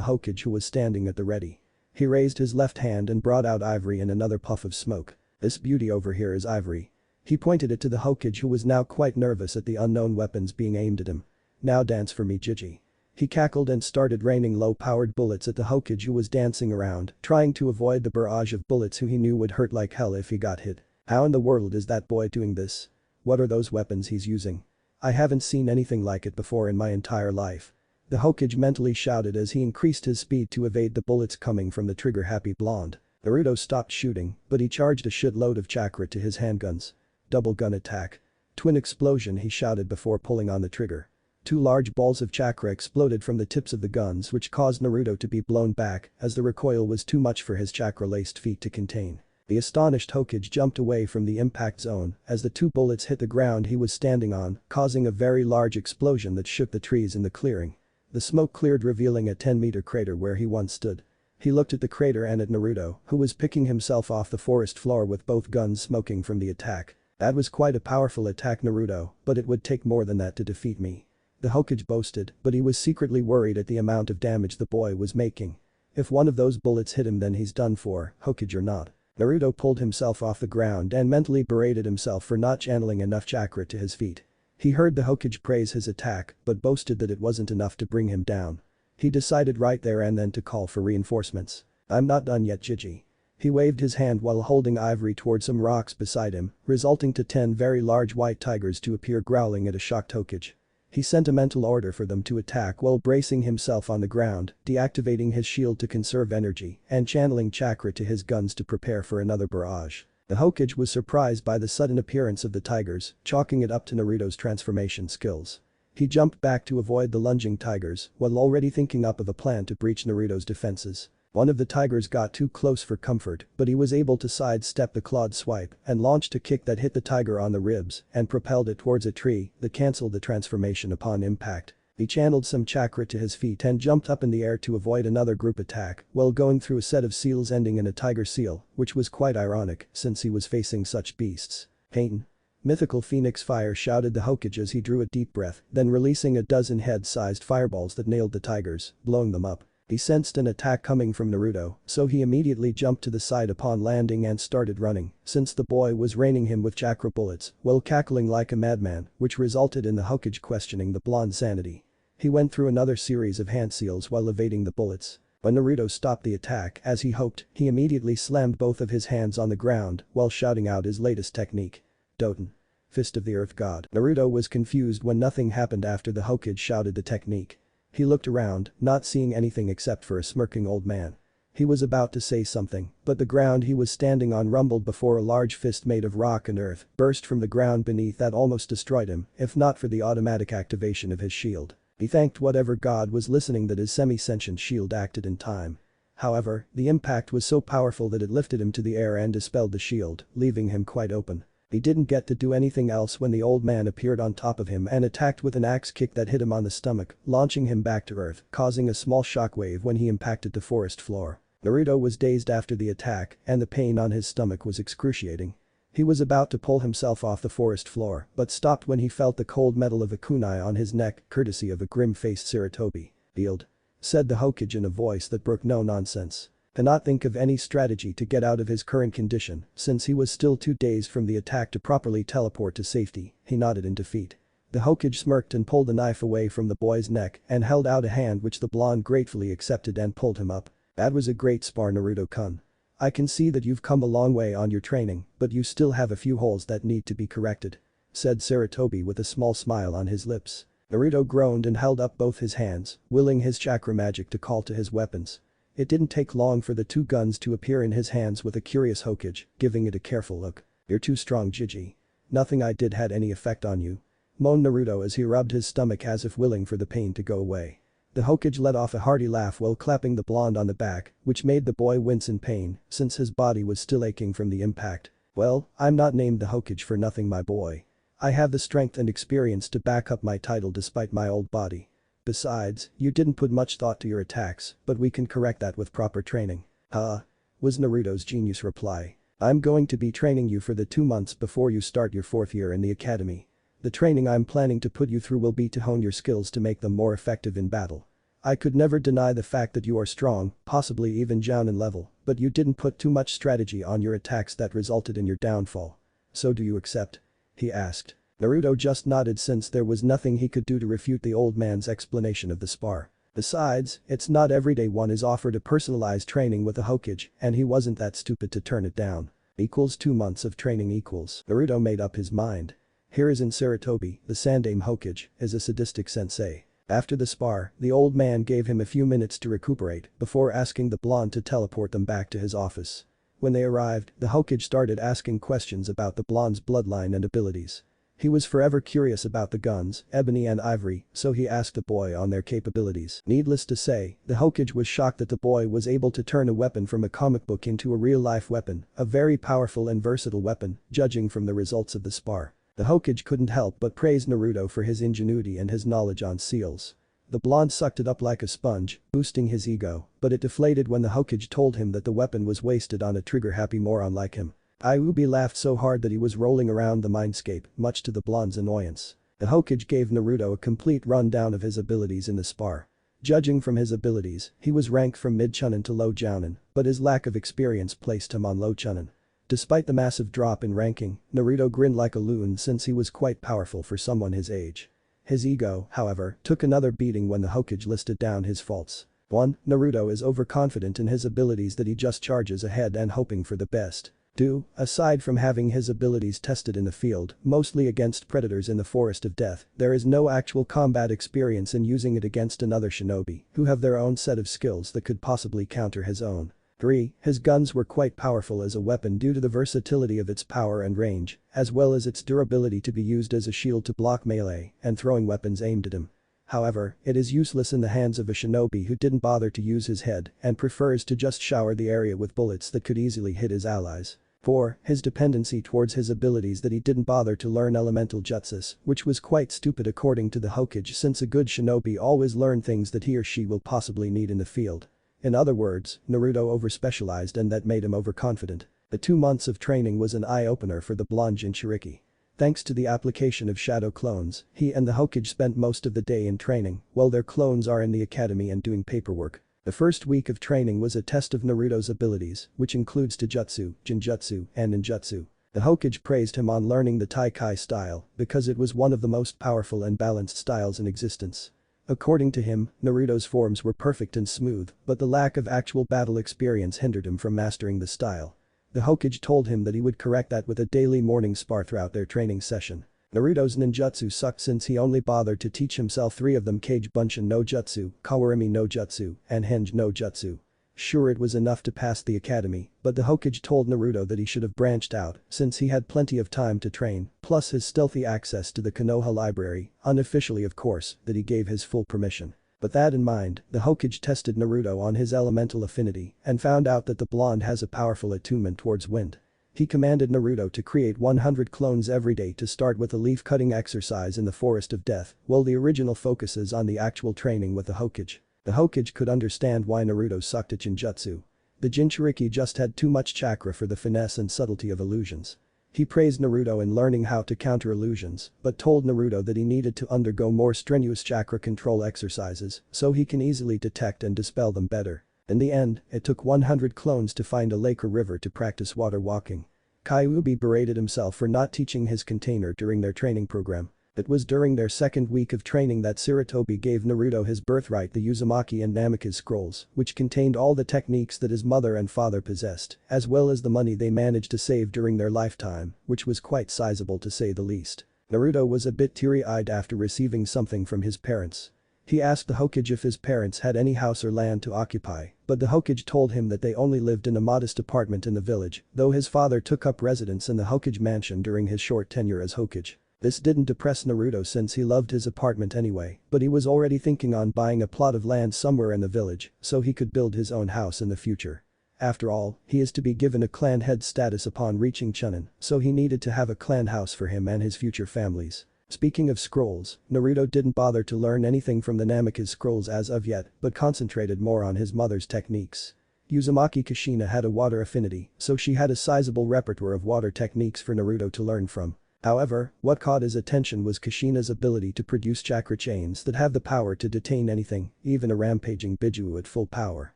Hokage who was standing at the ready. He raised his left hand and brought out Ivory in another puff of smoke. "This beauty over here is Ivory." He pointed it to the Hokage who was now quite nervous at the unknown weapons being aimed at him. "Now dance for me, Gigi." He cackled and started raining low-powered bullets at the Hokage who was dancing around, trying to avoid the barrage of bullets who he knew would hurt like hell if he got hit. "How in the world is that boy doing this? What are those weapons he's using? I haven't seen anything like it before in my entire life." The Hokage mentally shouted as he increased his speed to evade the bullets coming from the trigger-happy blonde. Naruto stopped shooting, but he charged a shitload of chakra to his handguns. "Double gun attack. Twin explosion," he shouted before pulling on the trigger. Two large balls of chakra exploded from the tips of the guns, which caused Naruto to be blown back as the recoil was too much for his chakra-laced feet to contain. The astonished Hokage jumped away from the impact zone as the two bullets hit the ground he was standing on, causing a very large explosion that shook the trees in the clearing. The smoke cleared, revealing a 10-meter crater where he once stood. He looked at the crater and at Naruto, who was picking himself off the forest floor with both guns smoking from the attack. "That was quite a powerful attack, Naruto, but it would take more than that to defeat me," the Hokage boasted, but he was secretly worried at the amount of damage the boy was making. "If one of those bullets hit him, then he's done for, Hokage or not." Naruto pulled himself off the ground and mentally berated himself for not channeling enough chakra to his feet. He heard the Hokage praise his attack, but boasted that it wasn't enough to bring him down. He decided right there and then to call for reinforcements. "I'm not done yet, Gigi." He waved his hand while holding Ivory toward some rocks beside him, resulting to 10 very large white tigers to appear growling at a shocked Hokage. He sent a mental order for them to attack while bracing himself on the ground, deactivating his shield to conserve energy, and channeling chakra to his guns to prepare for another barrage. The Hokage was surprised by the sudden appearance of the tigers, chalking it up to Naruto's transformation skills. He jumped back to avoid the lunging tigers while already thinking up of a plan to breach Naruto's defenses. One of the tigers got too close for comfort, but he was able to sidestep the clawed swipe and launched a kick that hit the tiger on the ribs and propelled it towards a tree that cancelled the transformation upon impact. He channeled some chakra to his feet and jumped up in the air to avoid another group attack while going through a set of seals ending in a tiger seal, which was quite ironic since he was facing such beasts. "Pain. Mythical Phoenix Fire," shouted the Hokage as he drew a deep breath, then releasing a dozen head-sized fireballs that nailed the tigers, blowing them up. He sensed an attack coming from Naruto, so he immediately jumped to the side upon landing and started running, since the boy was raining him with chakra bullets while cackling like a madman, which resulted in the Hokage questioning the blonde's sanity. He went through another series of hand seals while evading the bullets. When Naruto stopped the attack as he hoped, he immediately slammed both of his hands on the ground while shouting out his latest technique. "Doten. Fist of the Earth God." Naruto was confused when nothing happened after the Hokage shouted the technique. He looked around, not seeing anything except for a smirking old man. He was about to say something, but the ground he was standing on rumbled before a large fist made of rock and earth burst from the ground beneath that almost destroyed him, if not for the automatic activation of his shield. He thanked whatever god was listening that his semi-sentient shield acted in time. However, the impact was so powerful that it lifted him to the air and dispelled the shield, leaving him quite open. He didn't get to do anything else when the old man appeared on top of him and attacked with an axe kick that hit him on the stomach, launching him back to earth, causing a small shockwave when he impacted the forest floor. Naruto was dazed after the attack, and the pain on his stomach was excruciating. He was about to pull himself off the forest floor, but stopped when he felt the cold metal of a kunai on his neck, courtesy of a grim-faced Sarutobi. "Field," said the Hokage in a voice that broke no nonsense. Cannot think of any strategy to get out of his current condition, since he was still too dazed from the attack to properly teleport to safety. He nodded in defeat. The Hokage smirked and pulled the knife away from the boy's neck and held out a hand which the blonde gratefully accepted and pulled him up. "That was a great spar, Naruto-kun. I can see that you've come a long way on your training, but you still have a few holes that need to be corrected." said Sarutobi with a small smile on his lips. Naruto groaned and held up both his hands, willing his chakra magic to call to his weapons. It didn't take long for the two guns to appear in his hands with a curious Hokage, giving it a careful look. "You're too strong, Gigi. Nothing I did had any effect on you," moaned Naruto as he rubbed his stomach as if willing for the pain to go away. The Hokage let off a hearty laugh while clapping the blonde on the back, which made the boy wince in pain since his body was still aching from the impact. "Well, I'm not named the Hokage for nothing, my boy. I have the strength and experience to back up my title despite my old body. Besides, you didn't put much thought to your attacks, but we can correct that with proper training." "Huh?" was Naruto's genius reply. "I'm going to be training you for the 2 months before you start your 4th year in the academy. The training I'm planning to put you through will be to hone your skills to make them more effective in battle. I could never deny the fact that you are strong, possibly even Jounin level, but you didn't put too much strategy on your attacks that resulted in your downfall. So do you accept?" he asked. Naruto just nodded since there was nothing he could do to refute the old man's explanation of the spar. Besides, it's not every day one is offered a personalized training with a Hokage, and he wasn't that stupid to turn it down. Equals 2 months of training equals. Naruto made up his mind. Here is in Sarutobi, the Sandaime Hokage, is a sadistic sensei. After the spar, the old man gave him a few minutes to recuperate before asking the blonde to teleport them back to his office. When they arrived, the Hokage started asking questions about the blonde's bloodline and abilities. He was forever curious about the guns, ebony and ivory, so he asked the boy on their capabilities. Needless to say, the Hokage was shocked that the boy was able to turn a weapon from a comic book into a real-life weapon, a very powerful and versatile weapon, judging from the results of the spar. The Hokage couldn't help but praise Naruto for his ingenuity and his knowledge on seals. The blonde sucked it up like a sponge, boosting his ego, but it deflated when the Hokage told him that the weapon was wasted on a trigger-happy moron like him. Ayubi laughed so hard that he was rolling around the mindscape, much to the blonde's annoyance. The Hokage gave Naruto a complete rundown of his abilities in the spar. Judging from his abilities, he was ranked from mid-chunin to low jounin, but his lack of experience placed him on low chunin. Despite the massive drop in ranking, Naruto grinned like a loon since he was quite powerful for someone his age. His ego, however, took another beating when the Hokage listed down his faults. 1. Naruto is overconfident in his abilities that he just charges ahead and hoping for the best. 2. Aside from having his abilities tested in the field, mostly against predators in the Forest of Death, there is no actual combat experience in using it against another shinobi, who have their own set of skills that could possibly counter his own. 3. His guns were quite powerful as a weapon due to the versatility of its power and range, as well as its durability to be used as a shield to block melee and throwing weapons aimed at him. However, it is useless in the hands of a shinobi who didn't bother to use his head and prefers to just shower the area with bullets that could easily hit his allies. 4. His dependency towards his abilities that he didn't bother to learn elemental jutsus, which was quite stupid according to the Hokage since a good shinobi always learn things that he or she will possibly need in the field. In other words, Naruto overspecialized and that made him overconfident. The 2 months of training was an eye-opener for the blonde Jinchuriki. Thanks to the application of shadow clones, he and the Hokage spent most of the day in training, while their clones are in the academy and doing paperwork. The first week of training was a test of Naruto's abilities, which includes Taijutsu, Genjutsu, and Ninjutsu. The Hokage praised him on learning the Tai-Kai style because it was one of the most powerful and balanced styles in existence. According to him, Naruto's forms were perfect and smooth, but the lack of actual battle experience hindered him from mastering the style. The Hokage told him that he would correct that with a daily morning spar throughout their training session. Naruto's ninjutsu sucked since he only bothered to teach himself 3 of them: Kage Bunshin no Jutsu, Kawarimi no Jutsu, and Henge no Jutsu. Sure, it was enough to pass the academy, but the Hokage told Naruto that he should have branched out since he had plenty of time to train, plus his stealthy access to the Konoha library, unofficially of course, that he gave his full permission. With that in mind, the Hokage tested Naruto on his elemental affinity and found out that the blonde has a powerful attunement towards wind. He commanded Naruto to create 100 clones every day to start with a leaf-cutting exercise in the Forest of Death, while the original focuses on the actual training with the Hokage. The Hokage could understand why Naruto sucked at Jinjutsu. The Jinchuriki just had too much chakra for the finesse and subtlety of illusions. He praised Naruto in learning how to counter illusions, but told Naruto that he needed to undergo more strenuous chakra control exercises so he can easily detect and dispel them better. In the end, it took 100 clones to find a lake or river to practice water walking. Kyuubi berated himself for not teaching his container during their training program. It was during their second week of training that Sarutobi gave Naruto his birthright, the Uzumaki and Namikaze scrolls, which contained all the techniques that his mother and father possessed, as well as the money they managed to save during their lifetime, which was quite sizable to say the least. Naruto was a bit teary-eyed after receiving something from his parents. He asked the Hokage if his parents had any house or land to occupy, but the Hokage told him that they only lived in a modest apartment in the village, though his father took up residence in the Hokage mansion during his short tenure as Hokage. This didn't depress Naruto since he loved his apartment anyway, but he was already thinking on buying a plot of land somewhere in the village so he could build his own house in the future. After all, he is to be given a clan head status upon reaching Chunin, so he needed to have a clan house for him and his future families. Speaking of scrolls, Naruto didn't bother to learn anything from the Namikaze scrolls as of yet, but concentrated more on his mother's techniques. Uzumaki Kushina had a water affinity, so she had a sizable repertoire of water techniques for Naruto to learn from. However, what caught his attention was Kushina's ability to produce chakra chains that have the power to detain anything, even a rampaging Biju at full power.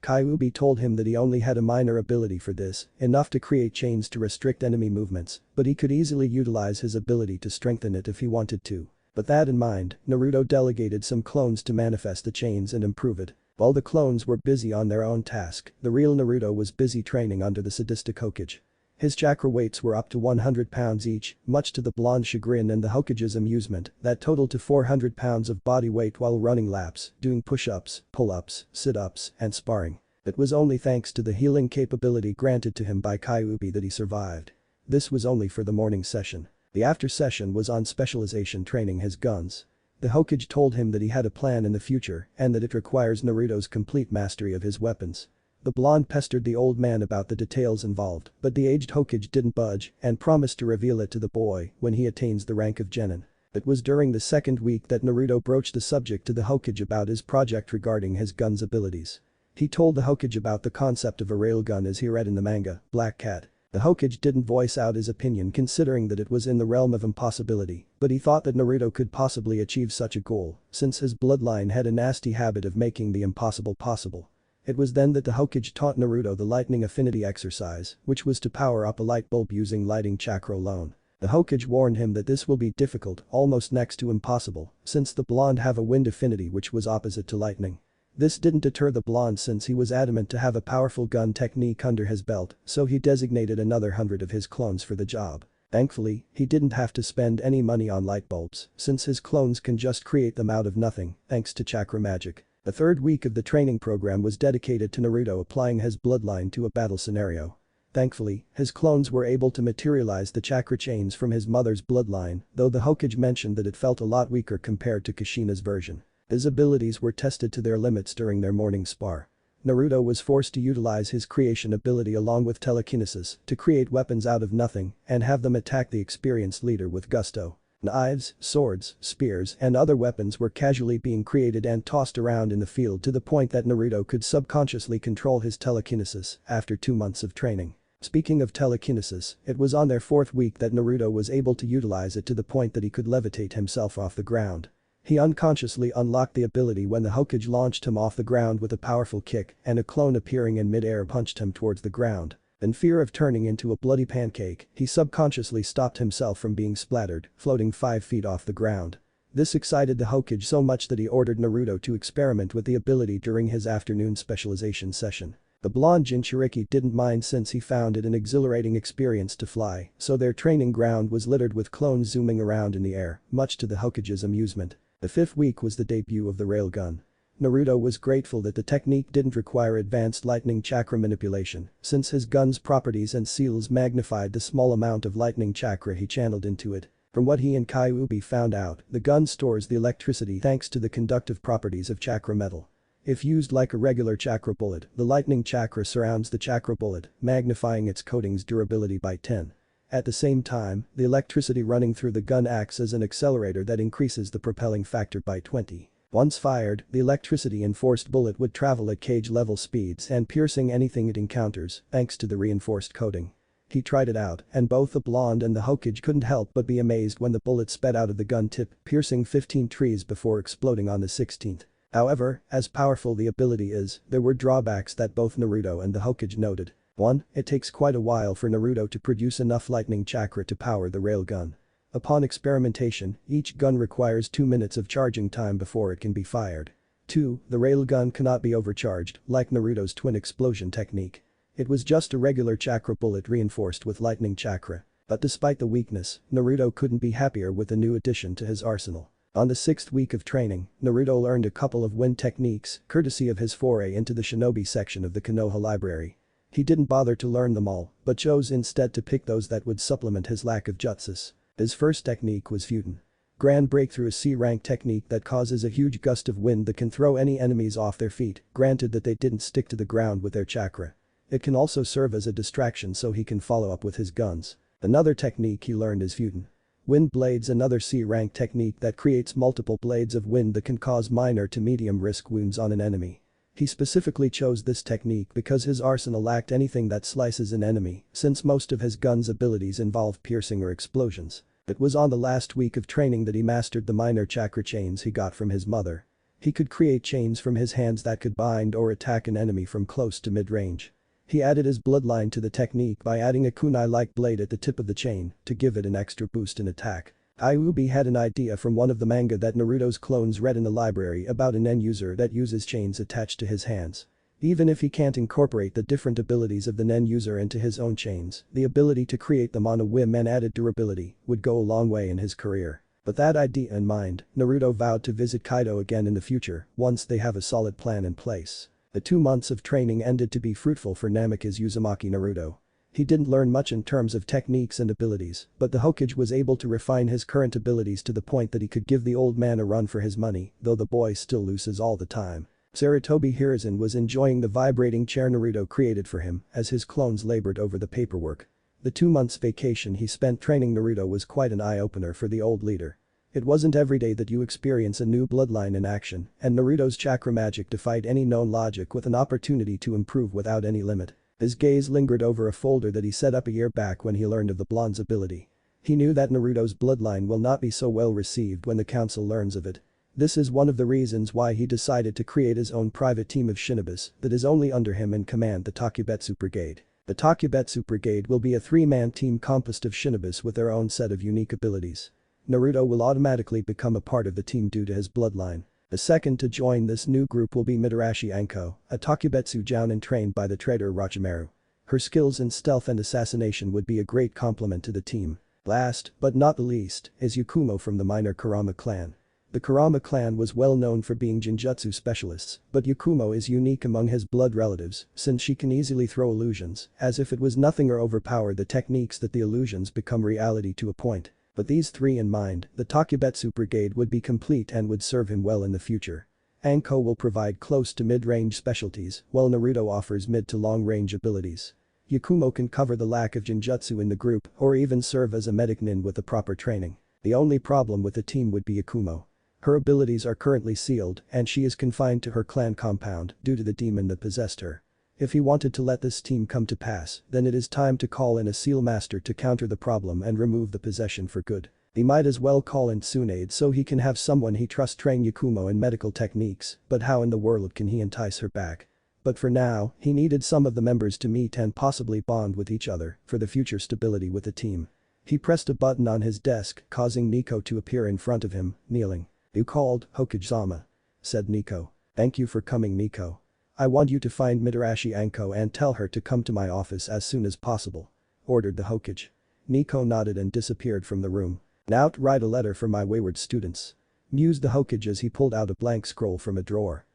Kyuubi told him that he only had a minor ability for this, enough to create chains to restrict enemy movements, but he could easily utilize his ability to strengthen it if he wanted to. With that in mind, Naruto delegated some clones to manifest the chains and improve it. While the clones were busy on their own task, the real Naruto was busy training under the sadistic Hokage. His chakra weights were up to 100 pounds each, much to the blonde's chagrin and the Hokage's amusement, that totaled to 400 pounds of body weight while running laps, doing push-ups, pull-ups, sit-ups, and sparring. It was only thanks to the healing capability granted to him by Kyuubi that he survived. This was only for the morning session. The after session was on specialization training his guns. The Hokage told him that he had a plan in the future and that it requires Naruto's complete mastery of his weapons. The blonde pestered the old man about the details involved, but the aged Hokage didn't budge and promised to reveal it to the boy when he attains the rank of genin. It was during the second week that Naruto broached the subject to the Hokage about his project regarding his gun's abilities. He told the Hokage about the concept of a railgun as he read in the manga, Black Cat. The Hokage didn't voice out his opinion considering that it was in the realm of impossibility, but he thought that Naruto could possibly achieve such a goal, since his bloodline had a nasty habit of making the impossible possible. It was then that the Hokage taught Naruto the lightning affinity exercise, which was to power up a light bulb using lighting chakra alone. The Hokage warned him that this will be difficult, almost next to impossible, since the blonde have a wind affinity which was opposite to lightning. This didn't deter the blonde since he was adamant to have a powerful gun technique under his belt, so he designated another 100 of his clones for the job. Thankfully, he didn't have to spend any money on light bulbs, since his clones can just create them out of nothing, thanks to chakra magic. The third week of the training program was dedicated to Naruto applying his bloodline to a battle scenario. Thankfully, his clones were able to materialize the chakra chains from his mother's bloodline, though the Hokage mentioned that it felt a lot weaker compared to Kushina's version. His abilities were tested to their limits during their morning spar. Naruto was forced to utilize his creation ability along with telekinesis to create weapons out of nothing and have them attack the experienced leader with gusto. Knives, swords, spears, and other weapons were casually being created and tossed around in the field to the point that Naruto could subconsciously control his telekinesis after 2 months of training. Speaking of telekinesis, it was on their fourth week that Naruto was able to utilize it to the point that he could levitate himself off the ground. He unconsciously unlocked the ability when the Hokage launched him off the ground with a powerful kick and a clone appearing in mid-air punched him towards the ground. In fear of turning into a bloody pancake, he subconsciously stopped himself from being splattered, floating 5 feet off the ground. This excited the Hokage so much that he ordered Naruto to experiment with the ability during his afternoon specialization session. The blonde Jinchuriki didn't mind since he found it an exhilarating experience to fly, so their training ground was littered with clones zooming around in the air, much to the Hokage's amusement. The fifth week was the debut of the railgun. Naruto was grateful that the technique didn't require advanced lightning chakra manipulation, since his gun's properties and seals magnified the small amount of lightning chakra he channeled into it. From what he and Kyuubi found out, the gun stores the electricity thanks to the conductive properties of chakra metal. If used like a regular chakra bullet, the lightning chakra surrounds the chakra bullet, magnifying its coating's durability by 10. At the same time, the electricity running through the gun acts as an accelerator that increases the propelling factor by 20. Once fired, the electricity-enforced bullet would travel at cage-level speeds and piercing anything it encounters, thanks to the reinforced coating. He tried it out, and both the blonde and the Hokage couldn't help but be amazed when the bullet sped out of the gun tip, piercing 15 trees before exploding on the 16th. However, as powerful the ability is, there were drawbacks that both Naruto and the Hokage noted. 1. It takes quite a while for Naruto to produce enough lightning chakra to power the railgun. Upon experimentation, each gun requires 2 minutes of charging time before it can be fired. 2. The railgun cannot be overcharged, like Naruto's twin explosion technique. It was just a regular chakra bullet reinforced with lightning chakra. But despite the weakness, Naruto couldn't be happier with the new addition to his arsenal. On the 6th week of training, Naruto learned a couple of wind techniques, courtesy of his foray into the shinobi section of the Konoha library. He didn't bother to learn them all, but chose instead to pick those that would supplement his lack of jutsus. His first technique was Futen. Grand Breakthrough, a C-rank technique that causes a huge gust of wind that can throw any enemies off their feet, granted that they didn't stick to the ground with their chakra. It can also serve as a distraction so he can follow up with his guns. Another technique he learned is Futen. Wind Blades, another C-rank technique that creates multiple blades of wind that can cause minor to medium risk wounds on an enemy. He specifically chose this technique because his arsenal lacked anything that slices an enemy, since most of his gun's abilities involve piercing or explosions. It was on the last week of training that he mastered the minor chakra chains he got from his mother. He could create chains from his hands that could bind or attack an enemy from close to mid-range. He added his bloodline to the technique by adding a kunai-like blade at the tip of the chain to give it an extra boost in attack. Ayubi had an idea from one of the manga that Naruto's clones read in the library about an end user that uses chains attached to his hands. Even if he can't incorporate the different abilities of the Nen user into his own chains, the ability to create them on a whim and added durability would go a long way in his career. With that idea in mind, Naruto vowed to visit Kaido again in the future once they have a solid plan in place. The 2 months of training ended to be fruitful for Namikaze Uzumaki Naruto. He didn't learn much in terms of techniques and abilities, but the Hokage was able to refine his current abilities to the point that he could give the old man a run for his money, though the boy still loses all the time. Sarutobi Hiruzen was enjoying the vibrating chair Naruto created for him as his clones labored over the paperwork. The 2 months vacation he spent training Naruto was quite an eye-opener for the old leader. It wasn't every day that you experience a new bloodline in action, and Naruto's chakra magic defied any known logic with an opportunity to improve without any limit. His gaze lingered over a folder that he set up a year back when he learned of the blonde's ability. He knew that Naruto's bloodline will not be so well received when the council learns of it. This is one of the reasons why he decided to create his own private team of shinobis that is only under him and command the Takubetsu Brigade. The Takubetsu Brigade will be a 3-man team composed of shinobis with their own set of unique abilities. Naruto will automatically become a part of the team due to his bloodline. The second to join this new group will be Mitarashi Anko, a Takubetsu jounin trained by the traitor Orochimaru. Her skills in stealth and assassination would be a great complement to the team. Last, but not the least, is Yakumo from the minor Kurama clan. The Kurama clan was well known for being genjutsu specialists, but Yakumo is unique among his blood relatives since she can easily throw illusions, as if it was nothing, or overpower the techniques that the illusions become reality to a point. With these 3 in mind, the Takubetsu Brigade would be complete and would serve him well in the future. Anko will provide close to mid-range specialties, while Naruto offers mid to long-range abilities. Yakumo can cover the lack of genjutsu in the group or even serve as a medic nin with the proper training. The only problem with the team would be Yakumo. Her abilities are currently sealed and she is confined to her clan compound due to the demon that possessed her. If he wanted to let this team come to pass, then it is time to call in a seal master to counter the problem and remove the possession for good. He might as well call in Tsunade so he can have someone he trusts train Yakumo in medical techniques, but how in the world can he entice her back? But for now, he needed some of the members to meet and possibly bond with each other for the future stability with the team. He pressed a button on his desk, causing Nico to appear in front of him, kneeling. "You called, Hokage-sama," said Nico. "Thank you for coming, Nico. I want you to find Mitarashi Anko and tell her to come to my office as soon as possible," ordered the Hokage. Nico nodded and disappeared from the room. "Now write a letter for my wayward students," mused the Hokage as he pulled out a blank scroll from a drawer.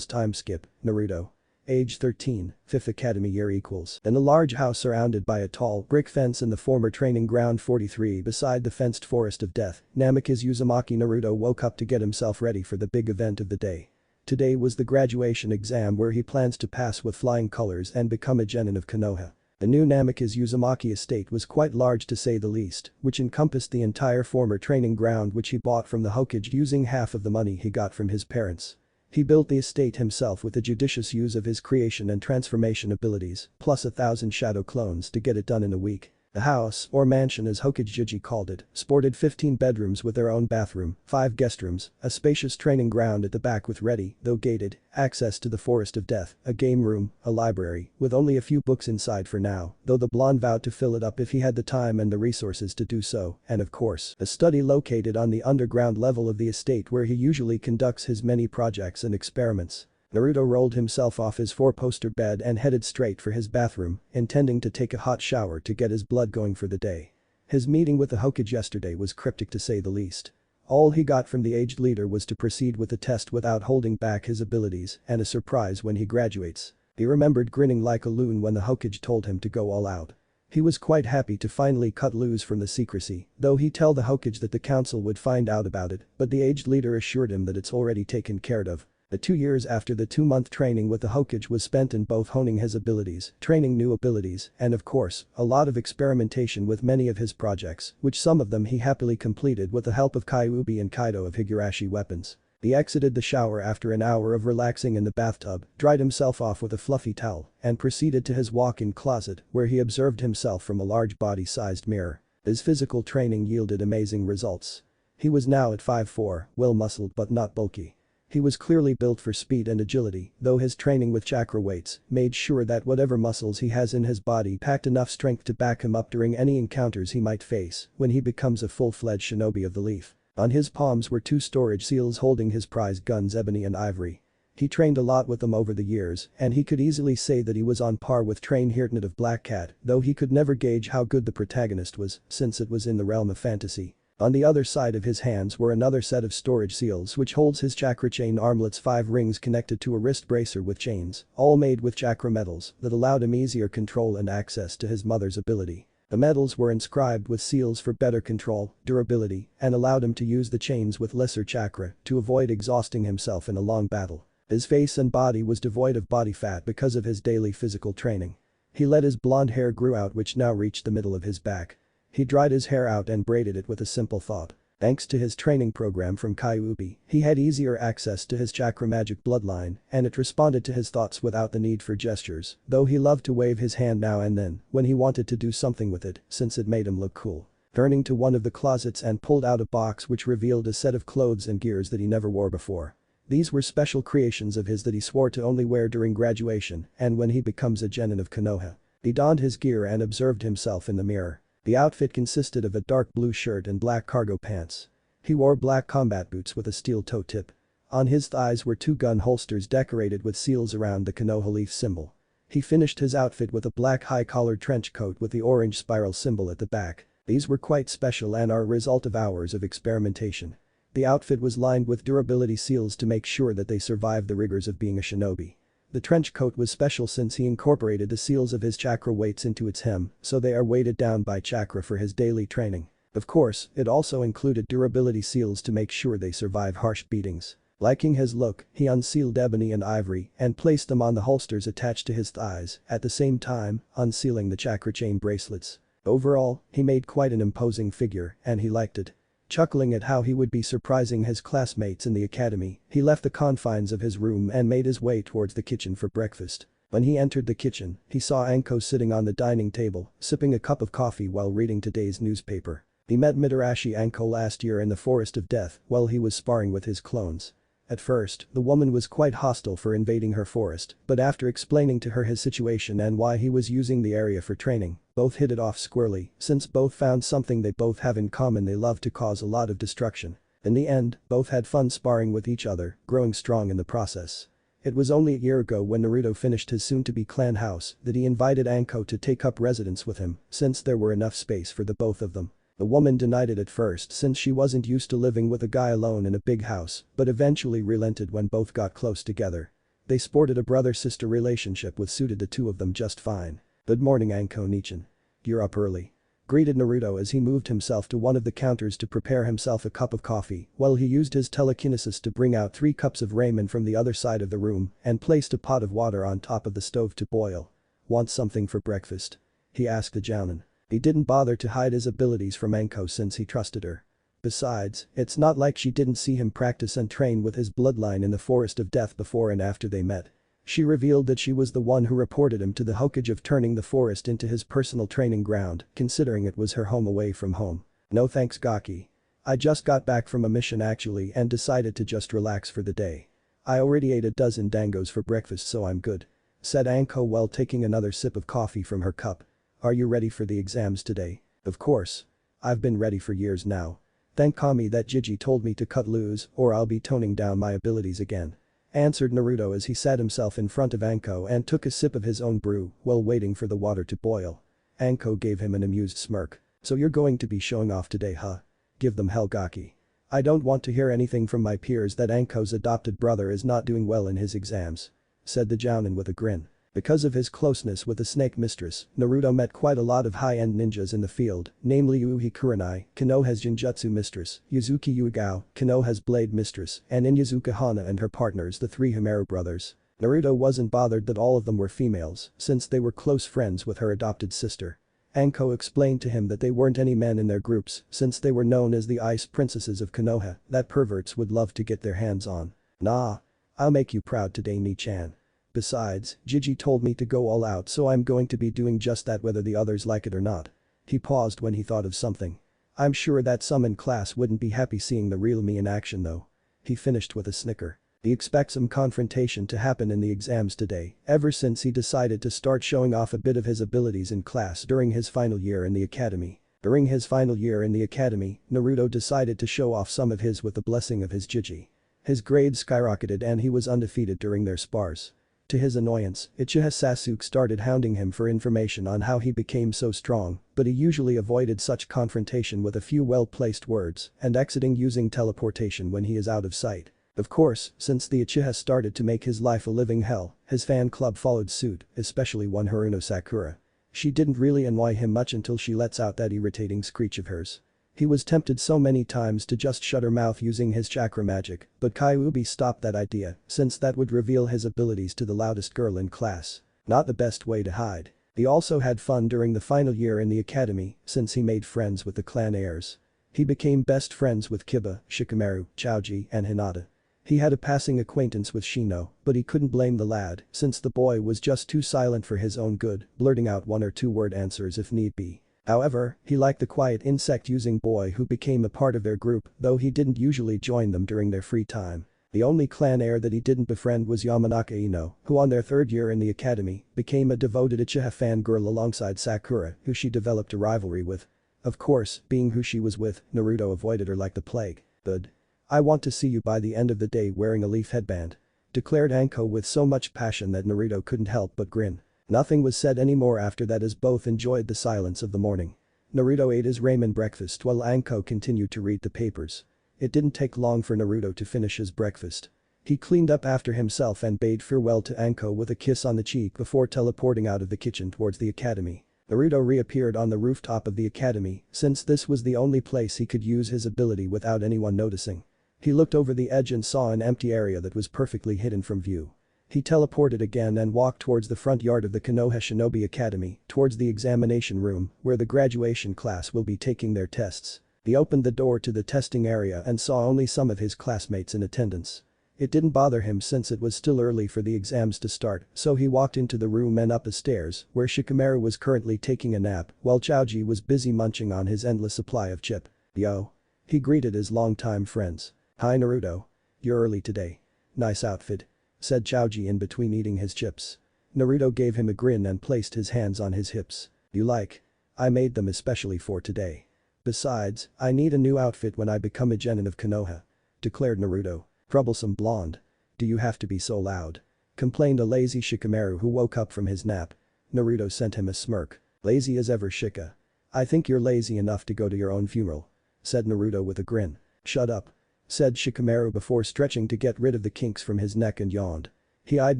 Time skip, Naruto. Age 13, 5th academy year equals. In a large house surrounded by a tall brick fence in the former training ground 43 beside the fenced forest of death, Namikaze Uzumaki Naruto woke up to get himself ready for the big event of the day. Today was the graduation exam where he plans to pass with flying colors and become a genin of Konoha. The new Namikaze Uzumaki estate was quite large to say the least, which encompassed the entire former training ground which he bought from the Hokage using half of the money he got from his parents. He built the estate himself with the judicious use of his creation and transformation abilities, plus 1,000 shadow clones to get it done in a week. The house, or mansion as Hokage called it, sported 15 bedrooms with their own bathroom, 5 guest rooms, a spacious training ground at the back with ready, though gated, access to the Forest of Death, a game room, a library, with only a few books inside for now, though the blonde vowed to fill it up if he had the time and the resources to do so, and of course, a study located on the underground level of the estate where he usually conducts his many projects and experiments. Naruto rolled himself off his 4-poster bed and headed straight for his bathroom, intending to take a hot shower to get his blood going for the day. His meeting with the Hokage yesterday was cryptic to say the least. All he got from the aged leader was to proceed with the test without holding back his abilities and a surprise when he graduates. He remembered grinning like a loon when the Hokage told him to go all out. He was quite happy to finally cut loose from the secrecy, though he tell the Hokage that the council would find out about it, but the aged leader assured him that it's already taken care of. The 2 years after the 2-month training with the Hokage was spent in both honing his abilities, training new abilities, and of course, a lot of experimentation with many of his projects, which some of them he happily completed with the help of Kyuubi and Kaido of Higurashi weapons. He exited the shower after an hour of relaxing in the bathtub, dried himself off with a fluffy towel, and proceeded to his walk-in closet where he observed himself from a large body-sized mirror. His physical training yielded amazing results. He was now at 5'4", well-muscled but not bulky. He was clearly built for speed and agility, though his training with chakra weights made sure that whatever muscles he has in his body packed enough strength to back him up during any encounters he might face when he becomes a full-fledged shinobi of the leaf. On his palms were 2 storage seals holding his prized guns Ebony and Ivory. He trained a lot with them over the years, and he could easily say that he was on par with Train Hirtnit of Black Cat, though he could never gauge how good the protagonist was, since it was in the realm of fantasy. On the other side of his hands were another set of storage seals which holds his chakra chain armlets, 5 rings connected to a wrist bracer with chains, all made with chakra metals that allowed him easier control and access to his mother's ability. The metals were inscribed with seals for better control, durability, and allowed him to use the chains with lesser chakra to avoid exhausting himself in a long battle. His face and body was devoid of body fat because of his daily physical training. He let his blonde hair grew out which now reached the middle of his back. He dried his hair out and braided it with a simple thought. Thanks to his training program from Kyuubi, he had easier access to his chakra magic bloodline and it responded to his thoughts without the need for gestures, though he loved to wave his hand now and then when he wanted to do something with it since it made him look cool. Turning to one of the closets and pulled out a box which revealed a set of clothes and gears that he never wore before. These were special creations of his that he swore to only wear during graduation and when he becomes a genin of Konoha. He donned his gear and observed himself in the mirror. The outfit consisted of a dark blue shirt and black cargo pants. He wore black combat boots with a steel toe tip. On his thighs were 2 gun holsters decorated with seals around the Konoha leaf symbol. He finished his outfit with a black high-collared trench coat with the orange spiral symbol at the back. These were quite special and are a result of hours of experimentation. The outfit was lined with durability seals to make sure that they survived the rigors of being a shinobi. The trench coat was special since he incorporated the seals of his chakra weights into its hem, so they are weighted down by chakra for his daily training. Of course, it also included durability seals to make sure they survive harsh beatings. Liking his look, he unsealed Ebony and Ivory and placed them on the holsters attached to his thighs, at the same time, unsealing the chakra chain bracelets. Overall, he made quite an imposing figure, and he liked it. Chuckling at how he would be surprising his classmates in the academy, he left the confines of his room and made his way towards the kitchen for breakfast. When he entered the kitchen, he saw Anko sitting on the dining table, sipping a cup of coffee while reading today's newspaper. He met Mitarashi Anko last year in the Forest of Death while he was sparring with his clones. At first, the woman was quite hostile for invading her forest, but after explaining to her his situation and why he was using the area for training, both hit it off squarely since both found something they both have in common: they love to cause a lot of destruction. In the end, both had fun sparring with each other, growing strong in the process. It was only a year ago when Naruto finished his soon-to-be clan house that he invited Anko to take up residence with him since there were enough space for the both of them. The woman denied it at first since she wasn't used to living with a guy alone in a big house, but eventually relented when both got close together. They sported a brother-sister relationship which suited the two of them just fine. "Good morning, Anko Nichan. You're up early," greeted Naruto as he moved himself to one of the counters to prepare himself a cup of coffee while he used his telekinesis to bring out 3 cups of ramen from the other side of the room and placed a pot of water on top of the stove to boil. "Want something for breakfast?" he asked the jounin. He didn't bother to hide his abilities from Anko since he trusted her. Besides, it's not like she didn't see him practice and train with his bloodline in the Forest of Death before and after they met. She revealed that she was the one who reported him to the Hokage of turning the forest into his personal training ground, considering it was her home away from home. "No thanks, Gaki. I just got back from a mission actually and decided to just relax for the day. I already ate a dozen dangos for breakfast so I'm good," said Anko while taking another sip of coffee from her cup. "Are you ready for the exams today?" "Of course. I've been ready for years now. Thank Kami that Jiji told me to cut loose or I'll be toning down my abilities again," answered Naruto as he sat himself in front of Anko and took a sip of his own brew while waiting for the water to boil. Anko gave him an amused smirk. So you're going to be showing off today, huh? Give them hell, Gaki. I don't want to hear anything from my peers that Anko's adopted brother is not doing well in his exams," said the Jounin with a grin. Because of his closeness with the snake mistress, Naruto met quite a lot of high-end ninjas in the field, namely Yuuhi Kurenai, Konoha's Genjutsu mistress, Yuzuki Yuigao, Konoha's blade mistress, and Inyazuka Hana and her partners, the three Himeru brothers. Naruto wasn't bothered that all of them were females, since they were close friends with her adopted sister. Anko explained to him that they weren't any men in their groups since they were known as the ice princesses of Konoha that perverts would love to get their hands on. Nah. I'll make you proud today, Ni-chan. Besides, Gigi told me to go all out, so I'm going to be doing just that whether the others like it or not. He paused when he thought of something. I'm sure that some in class wouldn't be happy seeing the real me in action though. He finished with a snicker. He expects some confrontation to happen in the exams today, ever since he decided to start showing off a bit of his abilities in class during his final year in the academy. During his final year in the academy, Naruto decided to show off some of his with the blessing of his Gigi. His grades skyrocketed and he was undefeated during their spars. To his annoyance, Uchiha Sasuke started hounding him for information on how he became so strong, but he usually avoided such confrontation with a few well-placed words and exiting using teleportation when he is out of sight. Of course, since the Uchiha started to make his life a living hell, his fan club followed suit, especially one Haruno Sakura. She didn't really annoy him much until she lets out that irritating screech of hers. He was tempted so many times to just shut her mouth using his chakra magic, but Kyuubi stopped that idea since that would reveal his abilities to the loudest girl in class. Not the best way to hide. He also had fun during the final year in the academy since he made friends with the clan heirs. He became best friends with Kiba, Shikamaru, Choji, and Hinata. He had a passing acquaintance with Shino, but he couldn't blame the lad since the boy was just too silent for his own good, blurting out one or two word answers if need be. However, he liked the quiet insect-using boy who became a part of their group, though he didn't usually join them during their free time. The only clan heir that he didn't befriend was Yamanaka Ino, who on their third year in the academy, became a devoted Uchiha fangirl alongside Sakura, who she developed a rivalry with. Of course, being who she was with, Naruto avoided her like the plague. Good. I want to see you by the end of the day wearing a leaf headband, declared Anko with so much passion that Naruto couldn't help but grin. Nothing was said anymore after that as both enjoyed the silence of the morning. Naruto ate his ramen breakfast while Anko continued to read the papers. It didn't take long for Naruto to finish his breakfast. He cleaned up after himself and bade farewell to Anko with a kiss on the cheek before teleporting out of the kitchen towards the academy. Naruto reappeared on the rooftop of the academy since this was the only place he could use his ability without anyone noticing. He looked over the edge and saw an empty area that was perfectly hidden from view. He teleported again and walked towards the front yard of the Konoha Shinobi Academy, towards the examination room where the graduation class will be taking their tests. He opened the door to the testing area and saw only some of his classmates in attendance. It didn't bother him since it was still early for the exams to start, so he walked into the room and up the stairs where Shikamaru was currently taking a nap while Choji was busy munching on his endless supply of chip. Yo. He greeted his longtime friends. Hi Naruto. You're early today. Nice outfit, said Choji in between eating his chips. Naruto gave him a grin and placed his hands on his hips. You like? I made them especially for today. Besides, I need a new outfit when I become a genin of Konoha, declared Naruto. Troublesome blonde. Do you have to be so loud? Complained a lazy Shikamaru who woke up from his nap. Naruto sent him a smirk. Lazy as ever, Shika. I think you're lazy enough to go to your own funeral, said Naruto with a grin. Shut up, said Shikamaru before stretching to get rid of the kinks from his neck and yawned. He eyed